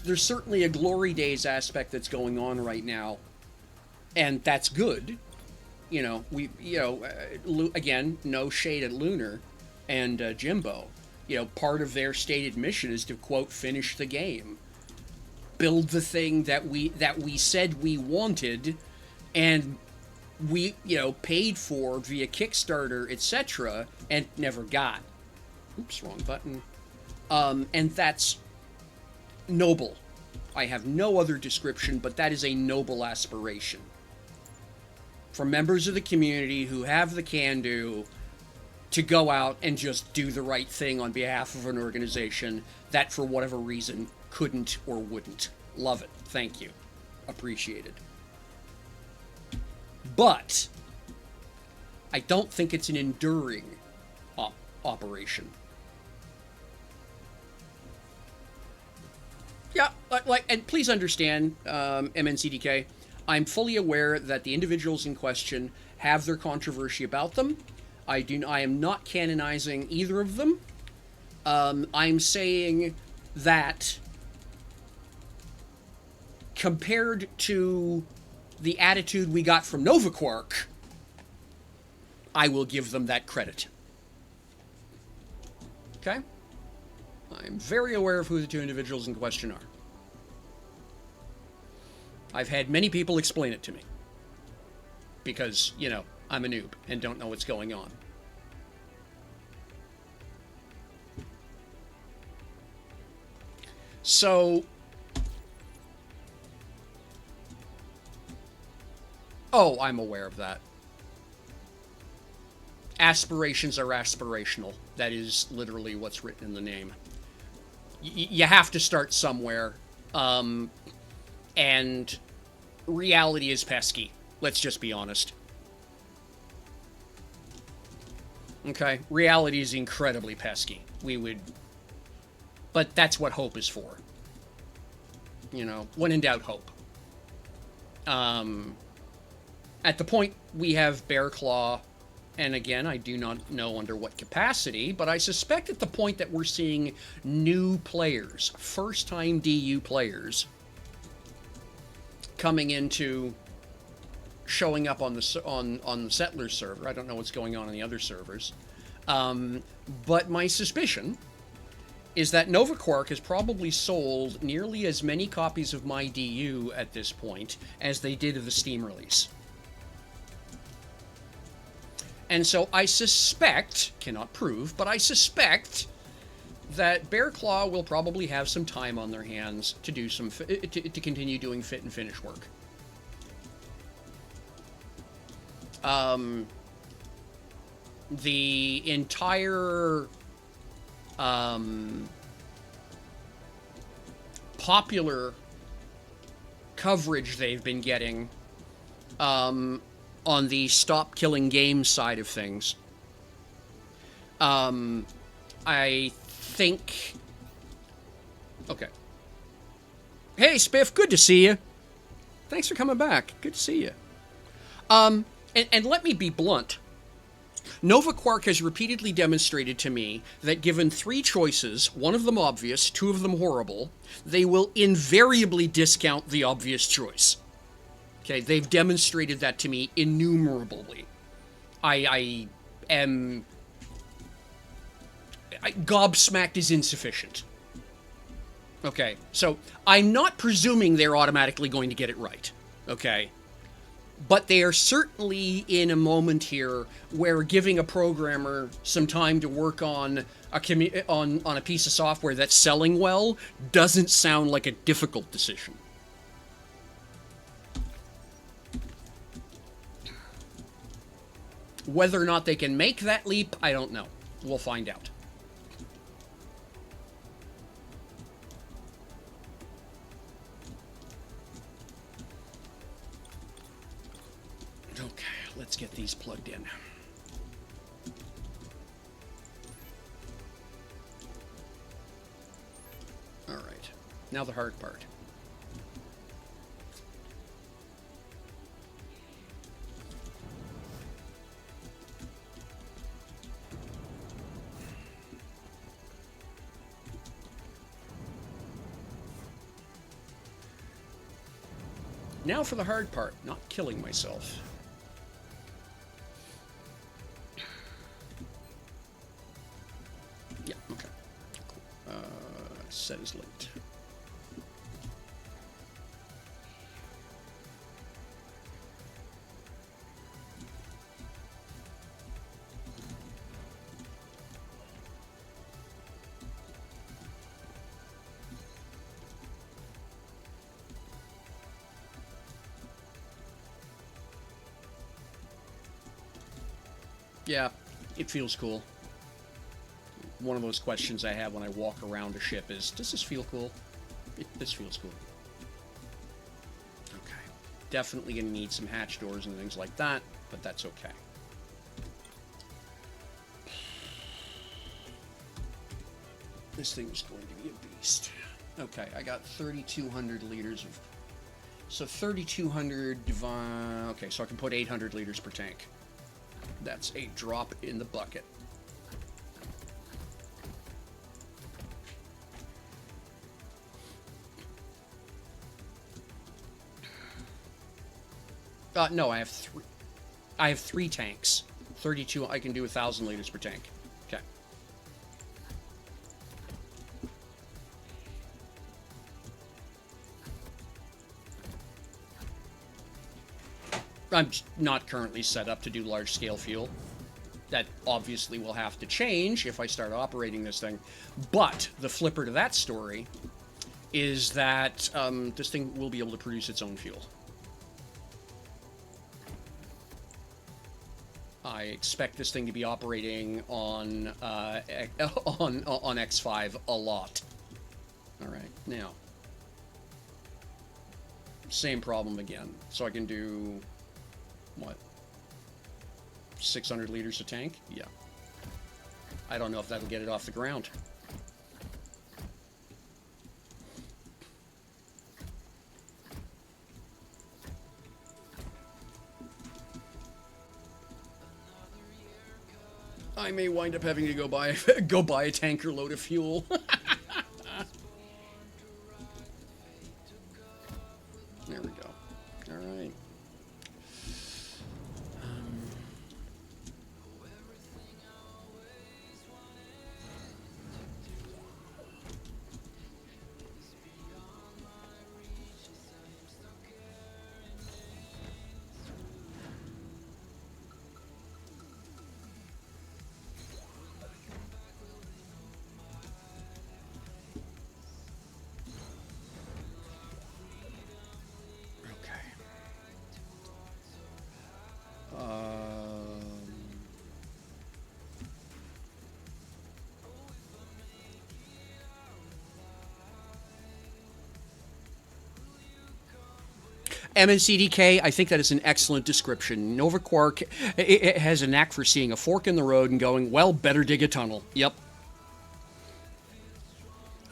there's certainly a glory days aspect that's going on right now, and that's good. Again, no shade at Lunar and Jimbo. Part of their stated mission is to, quote, finish the game, build the thing that we said we wanted, and we paid for via Kickstarter, etc., and never got. Oops, wrong button. And that's noble. I have no other description, but that is a noble aspiration. For members of the community who have the can-do to go out and just do the right thing on behalf of an organization that, for whatever reason, couldn't or wouldn't. Love it. Thank you. Appreciated. But I don't think it's an enduring operation. Yeah, and please understand, MNCDK, I'm fully aware that the individuals in question have their controversy about them. I am not canonizing either of them. I'm saying that compared to the attitude we got from NovaQuark, I will give them that credit. Okay? I'm very aware of who the two individuals in question are. I've had many people explain it to me. Because, I'm a noob and don't know what's going on. So... Oh, I'm aware of that. Aspirations are aspirational. That is literally what's written in the name. You have to start somewhere, and reality is pesky. Let's just be honest. Okay? Reality is incredibly pesky. But that's what hope is for. When in doubt, hope. At the point we have Bear Claw, and again, I do not know under what capacity, but I suspect at the point that we're seeing new players, first-time DU players, coming into, showing up on the Settlers server. I don't know what's going on the other servers. But my suspicion is that NovaQuark has probably sold nearly as many copies of myDU at this point as they did of the Steam release. And so I suspect, cannot prove, but I suspect that Bear Claw will probably have some time on their hands to do to continue doing fit and finish work. The entire popular coverage they've been getting on the stop killing games side of things, I think... Okay. Hey, Spiff, good to see you. Thanks for coming back. Good to see you. And let me be blunt. Nova Quark has repeatedly demonstrated to me that given 3 choices, one of them obvious, 2 of them horrible, they will invariably discount the obvious choice. Okay, they've demonstrated that to me innumerably. I am... gobsmacked is insufficient. Okay, so I'm not presuming they're automatically going to get it right. Okay? But they are certainly in a moment here where giving a programmer some time to work on a piece of software that's selling well doesn't sound like a difficult decision. Whether or not they can make that leap, I don't know. We'll find out. Okay, let's get these plugged in. All right, now the hard part. Now for the hard part, not killing myself. Yeah, okay. Cool. Set is linked. Yeah, it feels cool. One of those questions I have when I walk around a ship is, does this feel cool? This feels cool. Okay. Definitely gonna need some hatch doors and things like that, but that's okay. This thing is going to be a beast. Okay, I got 3,200 liters of... So 3,200 divine... Okay, so I can put 800 liters per tank. That's a drop in the bucket. No, I have 3. I have 3 tanks. 32. I can do 1,000 liters per tank. Okay. I'm not currently set up to do large-scale fuel. That obviously will have to change if I start operating this thing. But the flipper to that story is that this thing will be able to produce its own fuel. I expect this thing to be operating on X5 a lot. All right, now same problem again. So I can do what? 600 liters a tank? Yeah. I don't know if that'll get it off the ground. I may wind up having to go buy a tanker load of fuel. There we go. All right. MNCDK, I think that is an excellent description. Nova Quark, it has a knack for seeing a fork in the road and going, well, better dig a tunnel. Yep.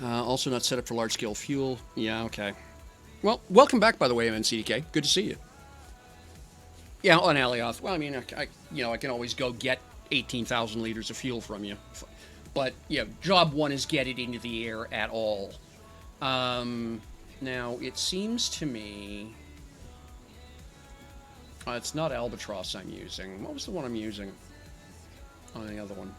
Also not set up for large-scale fuel. Yeah, okay. Well, welcome back, by the way, MNCDK. Good to see you. Yeah, on Alioth. Well, I mean, I can always go get 18,000 liters of fuel from you. But, yeah, job one is get it into the air at all. Now, it seems to me... it's not Albatross I'm using. What was the one I'm using on the other one?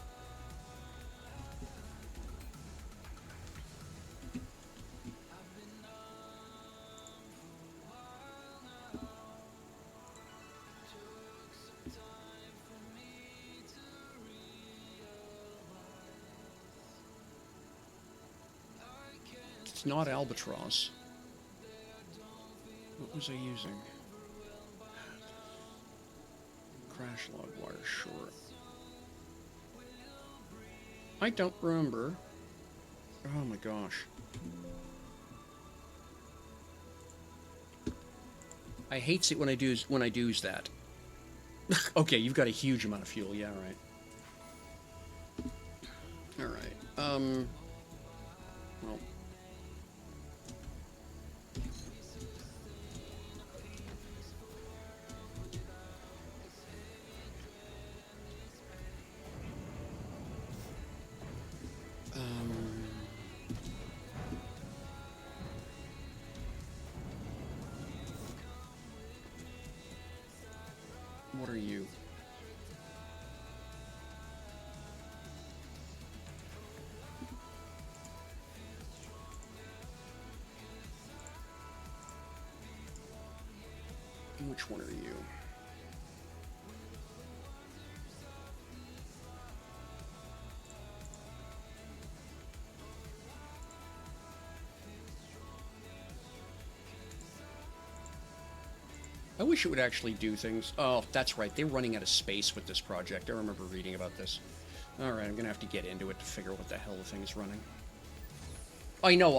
It's not Albatross. What was I using? Crash log wire short. I don't remember. Oh my gosh. I hates it when I do's that. Okay, you've got a huge amount of fuel. Yeah, right. All right. Well. What are you? Which one are you? I wish it would actually do things. Oh, that's right. They're running out of space with this project. I remember reading about this. Alright, I'm going to have to get into it to figure out what the hell the thing's running. I know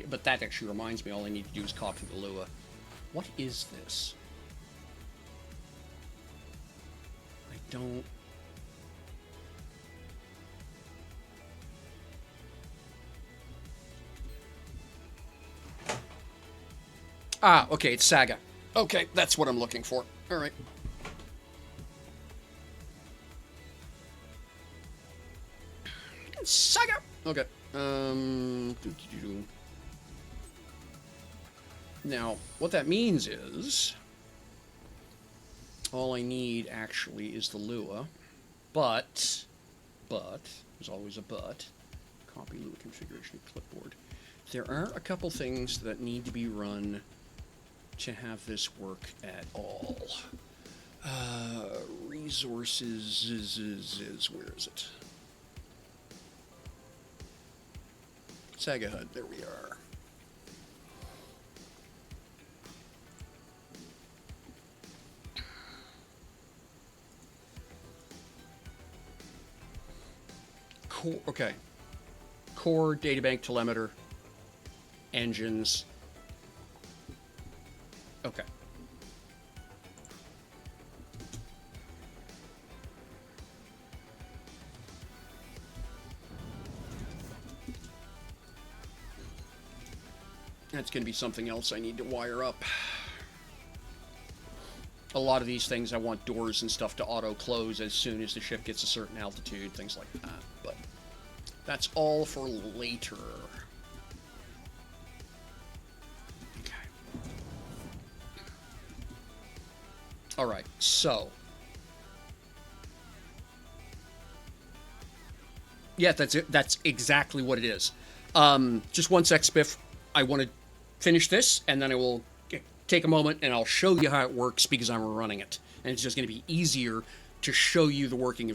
but that actually reminds me, all I need to do is copy the LUA. What is this? I don't... Ah, okay, it's Saga. Okay, that's what I'm looking for. Alright. Saga! Okay. Now, what that means is... all I need, actually, is the LUA. But... there's always a but. Copy LUA configuration clipboard. There are a couple things that need to be run to have this work at all. Resources where is it? Saga HUD, there we are. Core, okay. Core, databank, telemeter, engines. Okay. That's going to be something else I need to wire up. A lot of these things I want doors and stuff to auto-close as soon as the ship gets a certain altitude, things like that. But that's all for later. Alright, so. Yeah, that's it. That's exactly what it is. Just one sec, Spiff. I want to finish this, and then I will take a moment, and I'll show you how it works, because I'm running it. And it's just going to be easier to show you the working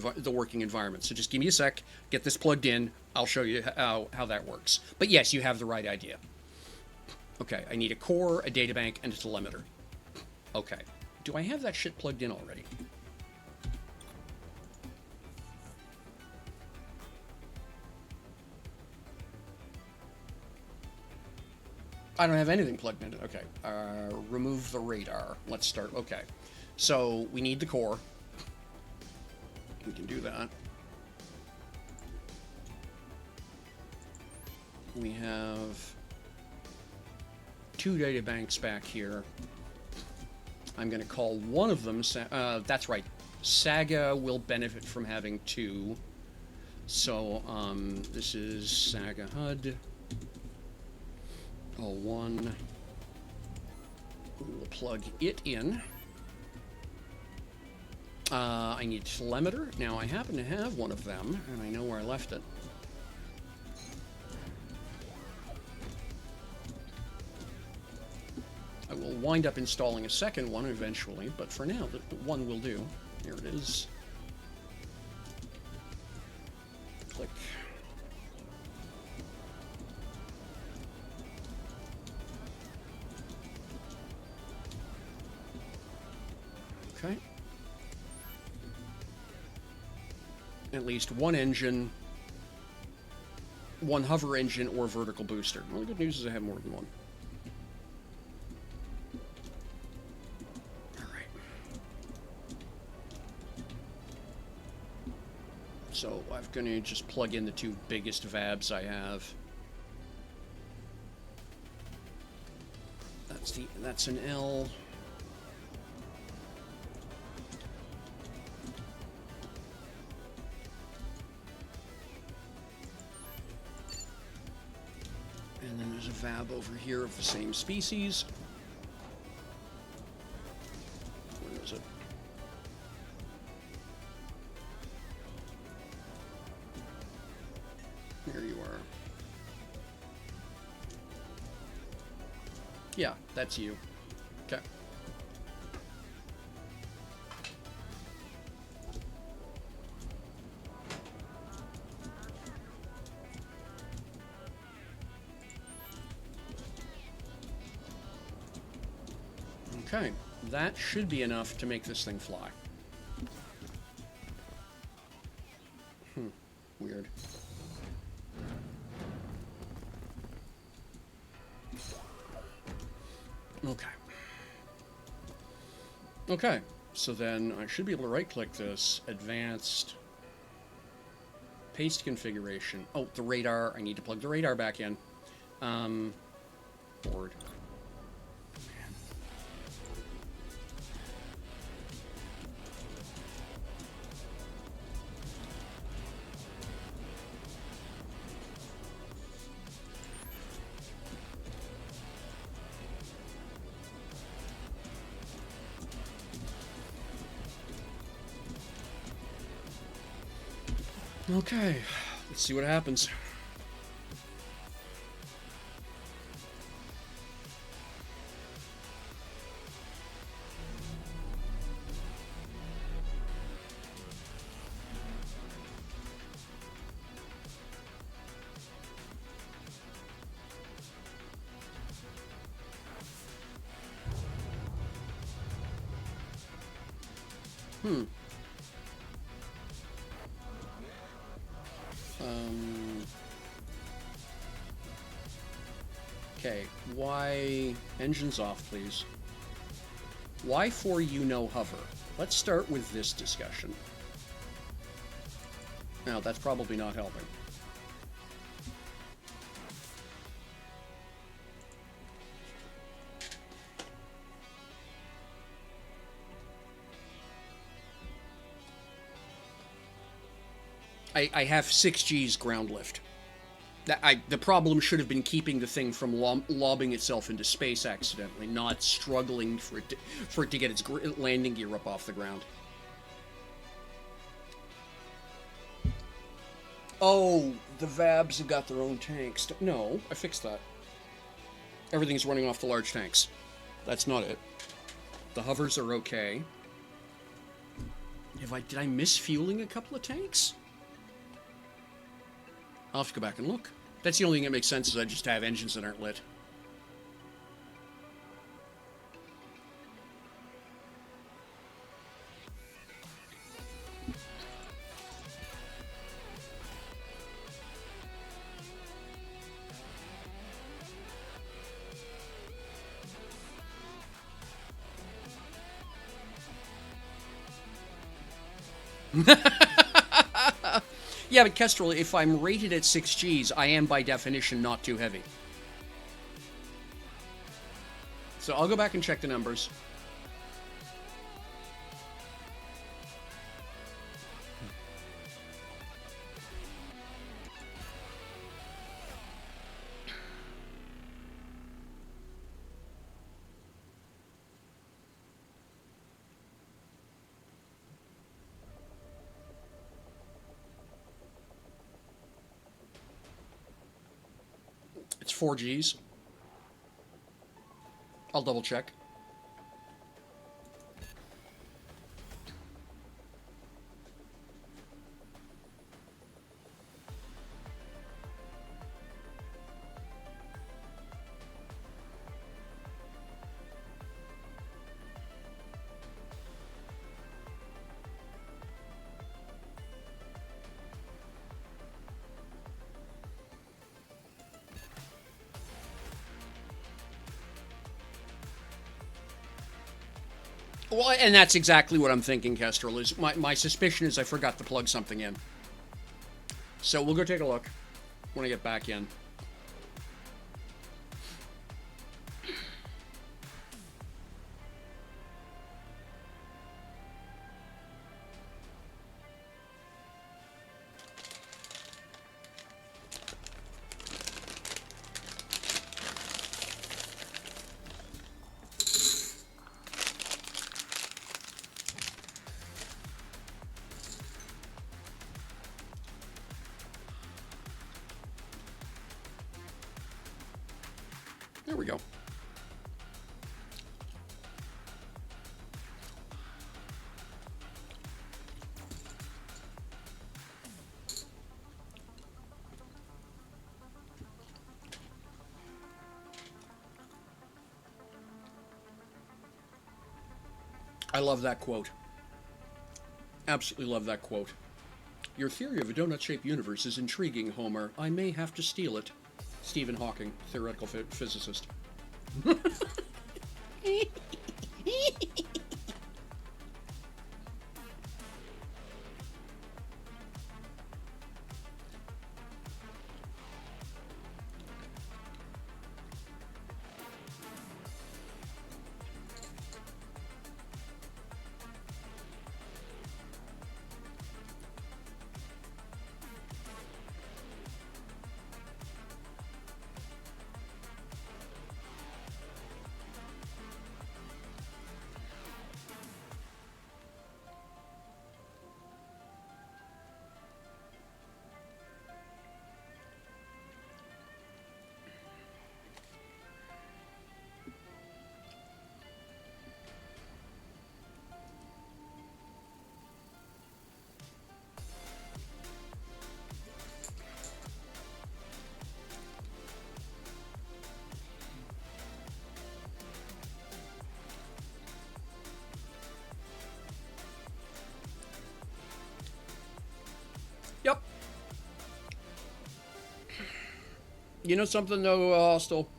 environment. So just give me a sec, get this plugged in, I'll show you how that works. But yes, you have the right idea. Okay, I need a core, a databank, and a telemeter. Okay. Do I have that shit plugged in already? I don't have anything plugged in. Okay. Remove the radar. Let's start. Okay. So we need the core. We can do that. We have 2 data banks back here. I'm going to call one of them... that's right. Saga will benefit from having 2. So, this is Saga HUD. 1. We will plug it in. I need telemeter. Now, I happen to have one of them, and I know where I left it. I will wind up installing a second one eventually, but for now, the one will do. Here it is. Click. Okay. At least one engine, one hover engine, or vertical booster. Well, the good news is I have more than one. Alright. So I'm going to just plug in the 2 biggest VABs I have. That's an L. And then there's a VAB over here of the same species. Where is it? There you are. Yeah, that's you. Okay. Okay, that should be enough to make this thing fly. Weird. Okay. Okay, so then I should be able to right-click this, advanced, paste configuration. Oh, the radar, I need to plug the radar back in. Board. Okay, let's see what happens. Okay, why... Engines off, please. Why for you no hover? Let's start with this discussion. Now, that's probably not helping. I have 6G's ground lift. The problem should have been keeping the thing from lobbing itself into space accidentally, not struggling for it to get its landing gear up off the ground. Oh, the VABs have got their own tanks. No, I fixed that. Everything's running off the large tanks. That's not it. The hovers are okay. Did I miss fueling a couple of tanks? I'll have to go back and look. That's the only thing that makes sense is I just have engines that aren't lit. Yeah, but Kestrel, if I'm rated at 6Gs, I am by definition not too heavy. So I'll go back and check the numbers. 4Gs. I'll double check. Well, and that's exactly what I'm thinking, Kestrel. Is my suspicion is I forgot to plug something in. So we'll go take a look when I get back in. There we go. I love that quote. Absolutely love that quote. Your theory of a donut-shaped universe is intriguing, Homer. I may have to steal it. Stephen Hawking, theoretical physicist. Yep. You know something though, still?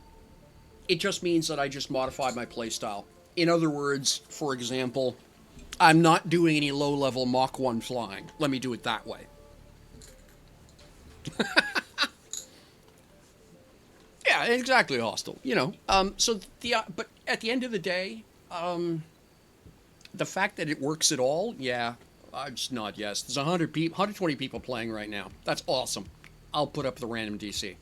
It just means that I just modified my playstyle. In other words, for example, I'm not doing any low-level Mach 1 flying. Let me do it that way. Yeah, exactly, hostile. You know, so but at the end of the day, the fact that it works at all, yeah, I just nod yes. There's 120 people playing right now. That's awesome. I'll put up the random DC.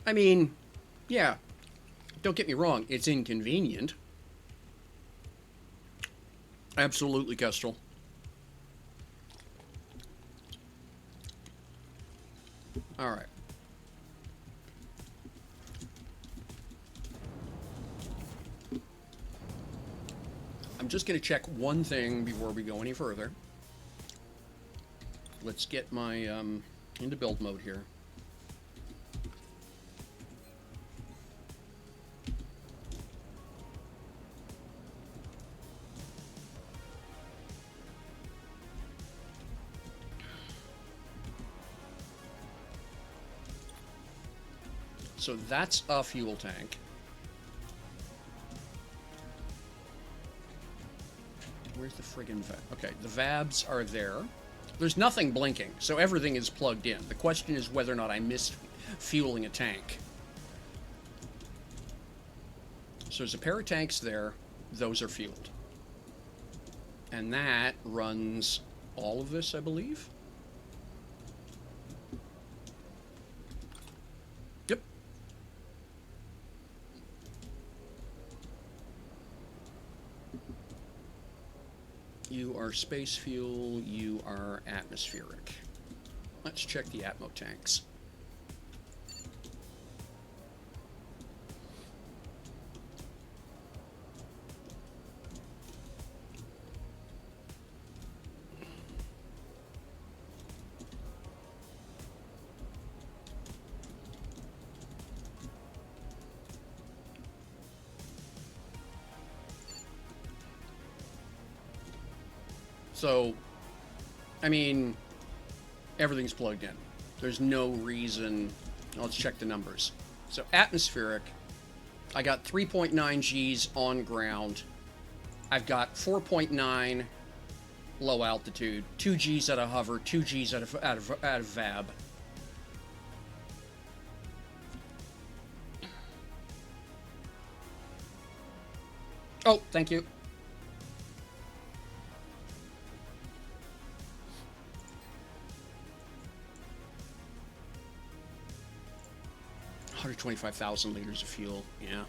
I mean, yeah, don't get me wrong, it's inconvenient. Absolutely, Kestrel. All right. I'm just going to check one thing before we go any further. Let's get my into build mode here. So that's a fuel tank. Where's the friggin' VAB? Okay, the VABs are there. There's nothing blinking, so everything is plugged in. The question is whether or not I missed fueling a tank. So there's a pair of tanks there. Those are fueled. And that runs all of this, I believe. Yep. You are space fuel. You are atmospheric. Let's check the atmo tanks. So, I mean, everything's plugged in. There's no reason. Let's check the numbers. So, atmospheric, I got 3.9 Gs on ground. I've got 4.9 low altitude, 2 Gs out of hover, 2 Gs out of VAB. Oh, thank you. $125,000 liters of fuel, yeah.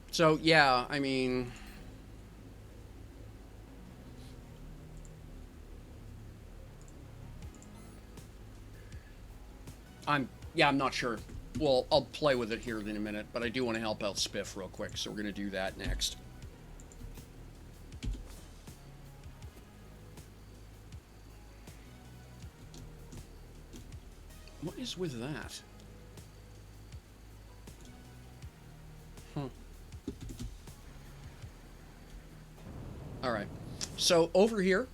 So, yeah, I mean, I'm not sure. Well, I'll play with it here in a minute, but I do want to help out Spiff real quick, so we're going to do that next. What is with that? All right. So over here,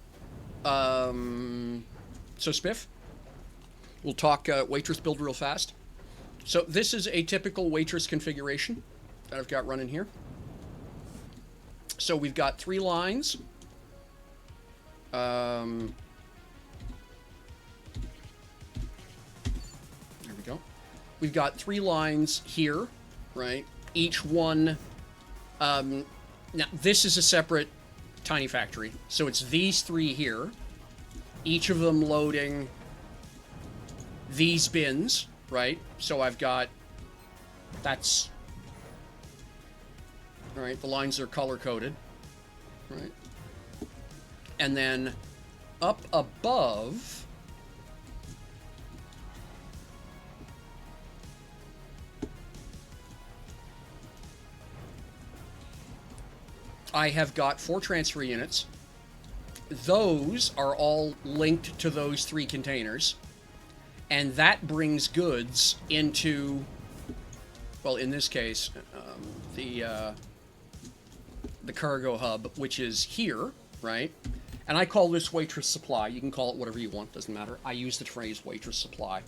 so Spiff, we'll talk waitress build real fast. So this is a typical waitress configuration that I've got running here. So we've got 3 lines. There we go. We've got 3 lines here, right? Each one. Now this is a separate tiny factory, so it's these 3 here, each of them loading these bins, right? So I've got, that's, all right, the lines are color-coded, right? And then up above, I have got 4 transfer units. Those are all linked to those 3 containers. And that brings goods into, well, in this case, the cargo hub, which is here, right? And I call this waitress supply. You can call it whatever you want, doesn't matter. I use the phrase waitress supply.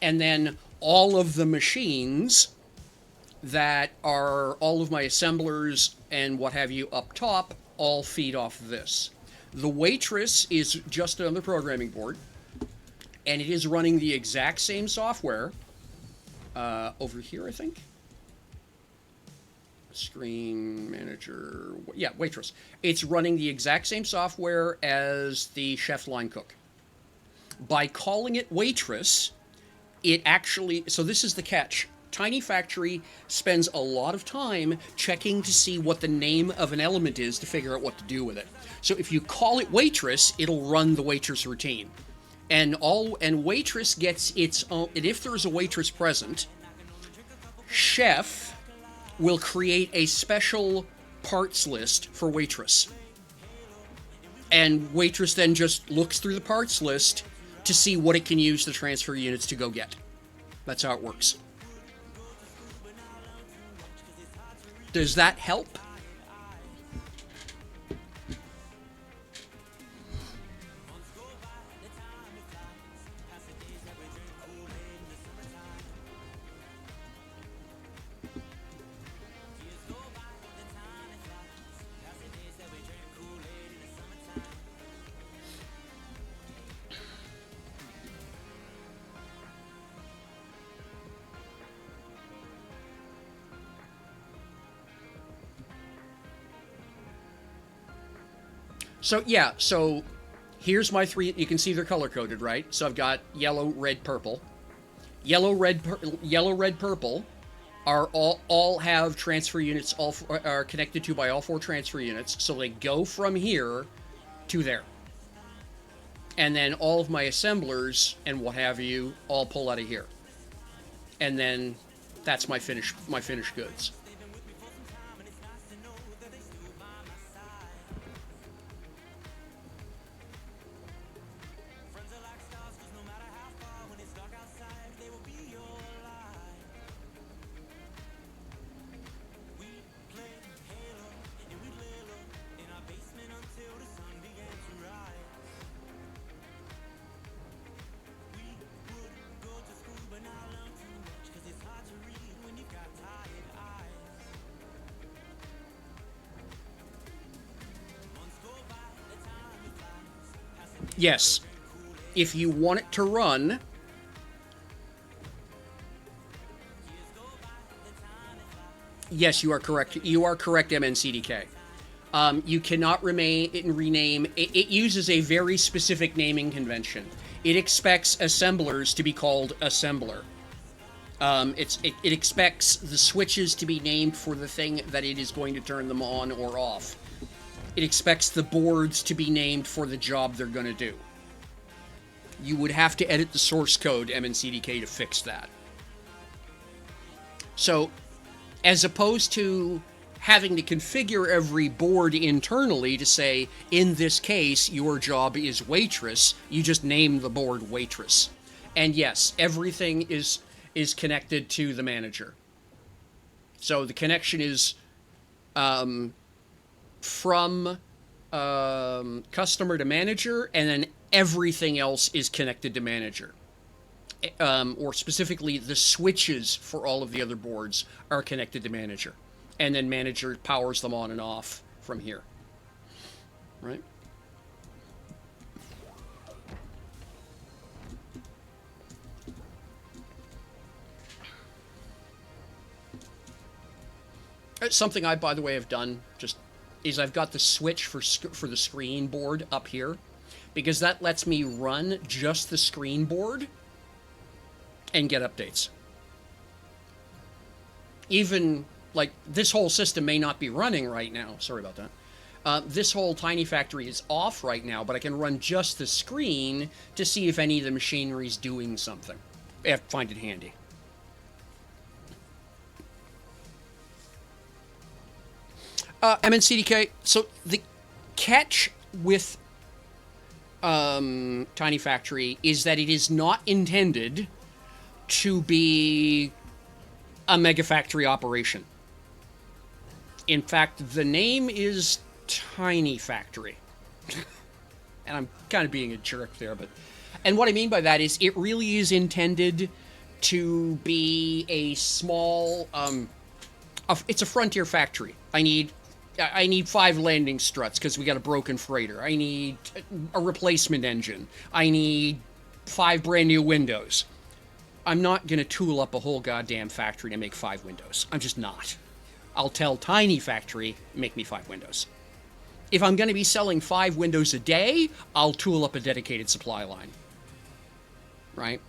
And then all of the machines that are all of my assemblers and what have you up top all feed off of this. The waitress is just another programming board, and it is running the exact same software over here, I think. Screen manager, yeah, waitress. It's running the exact same software as the chef line cook. By calling it waitress, it actually, so this is the catch. Tiny Factory spends a lot of time checking to see what the name of an element is to figure out what to do with it. So if you call it waitress, it'll run the waitress routine. And waitress gets its own, and if there's a waitress present, chef will create a special parts list for waitress. And waitress then just looks through the parts list to see what it can use the transfer units to go get. That's how it works. Does that help? So yeah, so here's my three. You can see they're color coded, right? So I've got yellow, red, purple. Yellow, red, purple are all have transfer units. All are connected to by all 4 transfer units. So they go from here to there, and then all of my assemblers and what have you all pull out of here, and then that's my finished goods. Yes, if you want it to run, yes, you are correct. You are correct, MNCDK. You cannot rename. It uses a very specific naming convention. It expects assemblers to be called assembler. It expects the switches to be named for the thing that it is going to turn them on or off. It expects the boards to be named for the job they're going to do. You would have to edit the source code, MNCDK, to fix that. So, as opposed to having to configure every board internally to say, in this case, your job is waitress, you just name the board waitress. And yes, everything is connected to the manager. So the connection is from customer to manager, and then everything else is connected to manager. Or specifically, the switches for all of the other boards are connected to manager. And then manager powers them on and off from here. Right? Something I, by the way, have done just is I've got the switch for the screen board up here, because that lets me run just the screen board and get updates. Even, like, this whole system may not be running right now. Sorry about that. This whole tiny factory is off right now, but I can run just the screen to see if any of the machinery is doing something. I find it handy. MNCDK, so the catch with Tiny Factory is that it is not intended to be a mega factory operation. In fact, the name is Tiny Factory. And I'm kind of being a jerk there, but... And what I mean by that is it really is intended to be a small... it's a frontier factory. I need 5 landing struts because we got a broken freighter. I need a replacement engine. I need 5 brand new windows. I'm not going to tool up a whole goddamn factory to make 5 windows. I'm just not. I'll tell Tiny Factory, make me 5 windows. If I'm going to be selling 5 windows a day, I'll tool up a dedicated supply line. Right?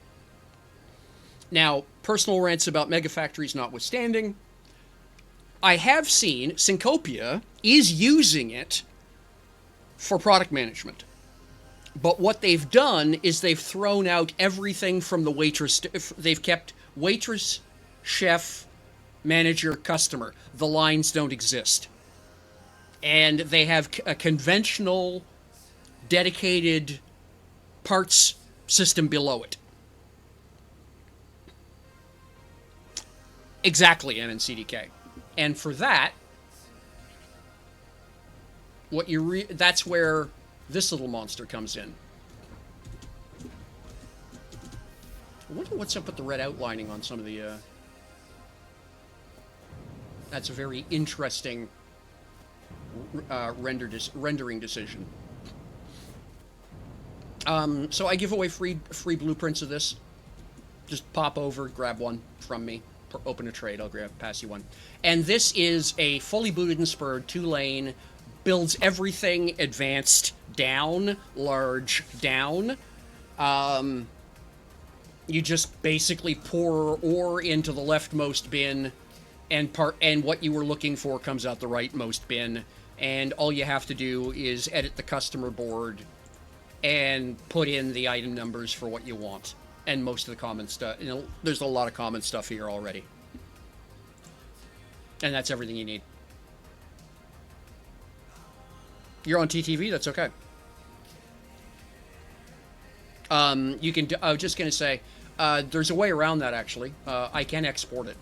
Now, personal rants about mega factories notwithstanding, I have seen Syncopia is using it for product management. But what they've done is they've thrown out everything from the waitress. They've kept waitress, chef, manager, customer. The lines don't exist. And they have a conventional, dedicated parts system below it. Exactly, MNCDK. And for that, that's where this little monster comes in. I wonder what's up with the red outlining on some of the... That's a very interesting rendering decision. So I give away free blueprints of this. Just pop over, grab one from me. Open a trade, I'll pass you one. And this is a fully booted and spurred 2-lane builds everything advanced down, large down. You just basically pour ore into the leftmost bin, and what you were looking for comes out the rightmost bin, and all you have to do is edit the customer board and put in the item numbers for what you want. And most of the common stuff, there's a lot of common stuff here already. And that's everything you need. You're on TTV, that's okay. You can, I was just going to say, there's a way around that, actually. I can export it.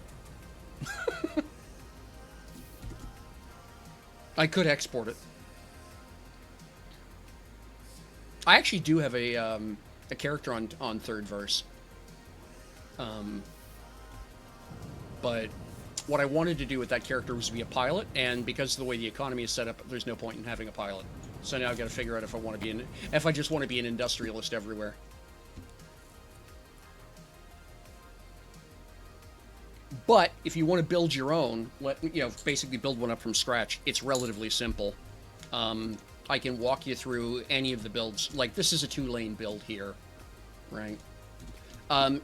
I could export it. I actually do have a character on third verse. But what I wanted to do with that character was be a pilot, and because of the way the economy is set up, there's no point in having a pilot. So now I've got to figure out if I just want to be an industrialist everywhere. But if you want to build your own, basically build one up from scratch, it's relatively simple. I can walk you through any of the builds. Like, this is a 2-lane build here, right?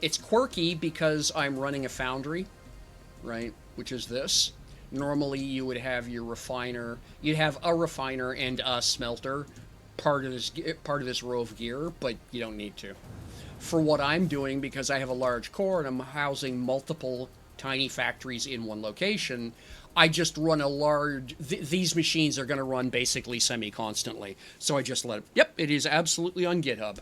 It's quirky because I'm running a foundry, right? Which is this. Normally, you would have your refiner. You'd have a refiner and a smelter, part of this row of gear, but you don't need to. For what I'm doing, because I have a large core and I'm housing multiple tiny factories in one location, I just run a large... these machines are going to run basically semi-constantly. So I just let... Yep, it is absolutely on GitHub.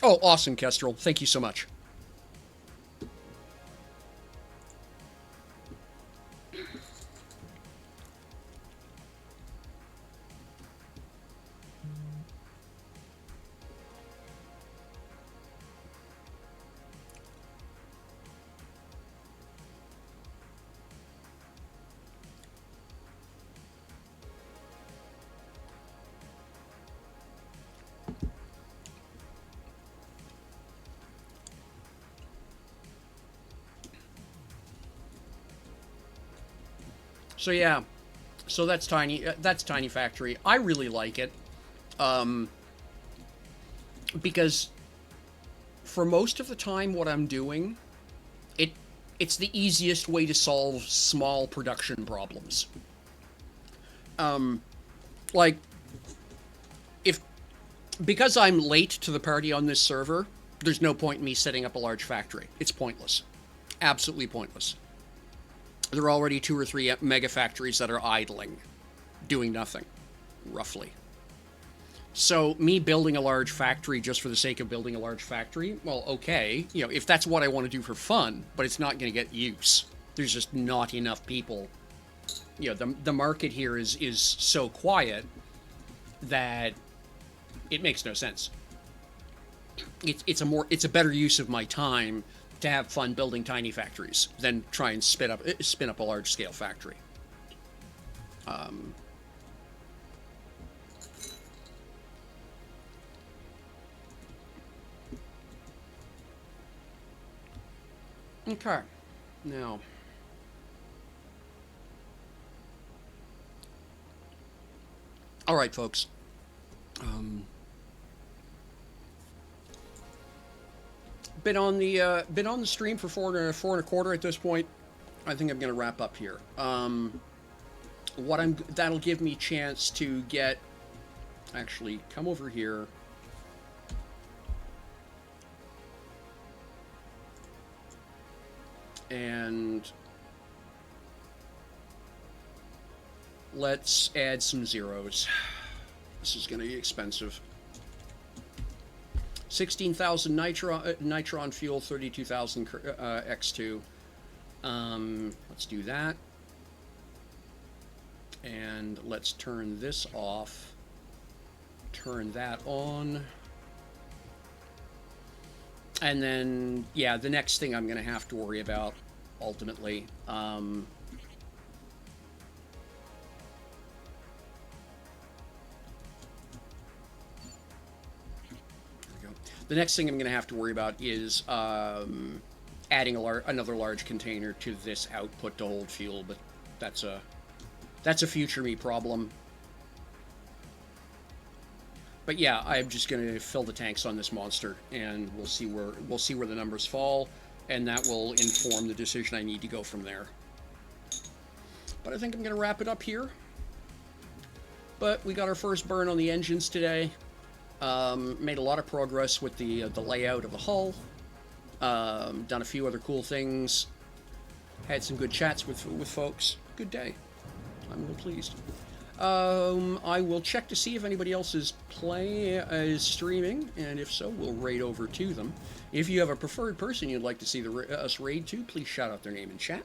Oh, awesome, Kestrel. Thank you so much. So yeah, so that's Tiny. That's Tiny Factory. I really like it, because for most of the time, what I'm doing, it's the easiest way to solve small production problems. Like, because I'm late to the party on this server, there's no point in me setting up a large factory. It's pointless, absolutely pointless. There are already 2 or 3 mega factories that are idling, doing nothing, roughly. So me building a large factory just for the sake of building a large factory, well, okay, if that's what I want to do for fun, but it's not going to get use. There's just not enough people. The market here is so quiet that it makes no sense. It's a better use of my time to have fun building tiny factories than try and spin up a large scale factory. Okay, now all right, folks. Been on the stream for four and a quarter at this point. I think I'm gonna wrap up here. That'll give me a chance to get, actually come over here. And let's add some zeros. This is gonna be expensive. 16,000 nitron fuel, 32,000 X2. Let's do that. And let's turn this off. turn that on. And then, yeah, the next thing I'm going to have to worry about, ultimately, the next thing I'm going to have to worry about is adding another large container to this output to hold fuel, but that's a future me problem. But yeah, I'm just going to fill the tanks on this monster, and we'll see where the numbers fall, and that will inform the decision I need to go from there. But I think I'm going to wrap it up here. But we got our first burn on the engines today. Made a lot of progress with the layout of the hull. Done a few other cool things. Had some good chats with folks. Good day. I'm real pleased. I will check to see if anybody else is streaming, and if so, we'll raid over to them. If you have a preferred person you'd like to see us raid to, please shout out their name in chat.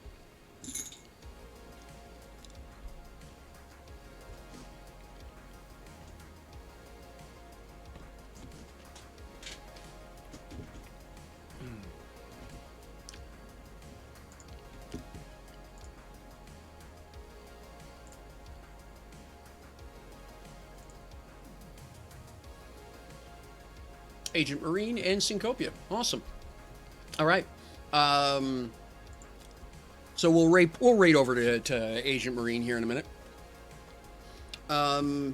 Agent Marine and Syncopia. Awesome. All right. So we'll raid over to Agent Marine here in a minute. So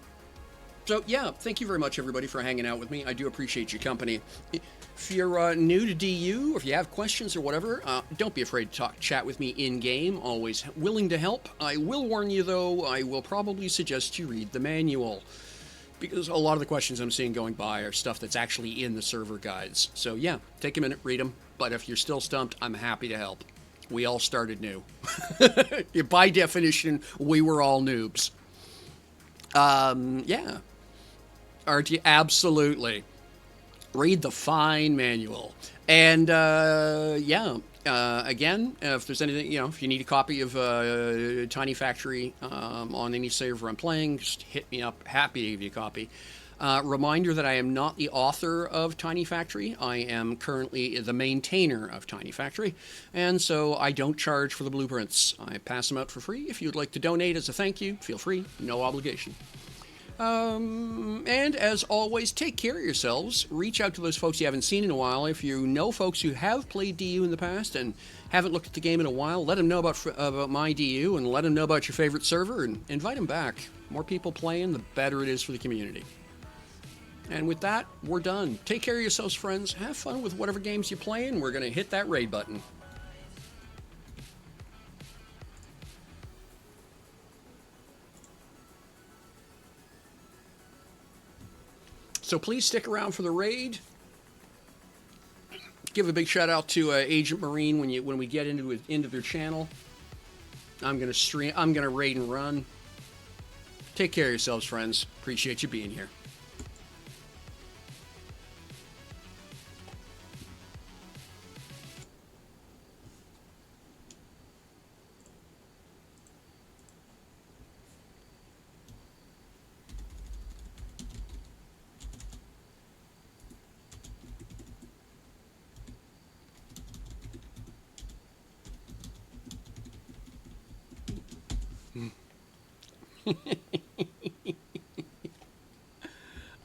yeah, thank you very much everybody for hanging out with me. I do appreciate your company. If you're new to DU, or if you have questions or whatever, don't be afraid to chat with me in-game. Always willing to help. I will warn you though, I will probably suggest you read the manual, because a lot of the questions I'm seeing going by are stuff that's actually in the server guides. So yeah, take a minute, read them. But if you're still stumped, I'm happy to help. We all started new. By definition, we were all noobs. Yeah. RT, absolutely. Read the fine manual. And yeah, again, if there's anything, if you need a copy of Tiny Factory on any server I'm playing, just hit me up. Happy to give you a copy. Reminder that I am not the author of Tiny Factory. I am currently the maintainer of Tiny Factory, and so I don't charge for the blueprints. I pass them out for free. If you'd like to donate as a thank you, feel free. No obligation. And as always, take care of yourselves. Reach out to those folks you haven't seen in a while. If you know folks who have played DU in the past and haven't looked at the game in a while, let them know about myDU, and let them know about your favorite server, and invite them back. More people playing, the better it is for the community. And with that, we're done. Take care of yourselves, friends. Have fun with whatever games you're playing. We're going to hit that raid button. So please stick around for the raid. Give a big shout out to Agent Marine when we get into their channel. I'm gonna stream. I'm gonna raid and run. Take care of yourselves, friends. Appreciate you being here.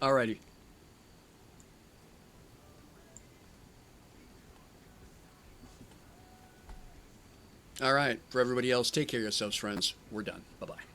Alrighty. All right. For everybody else, take care of yourselves, friends. We're done. Bye-bye.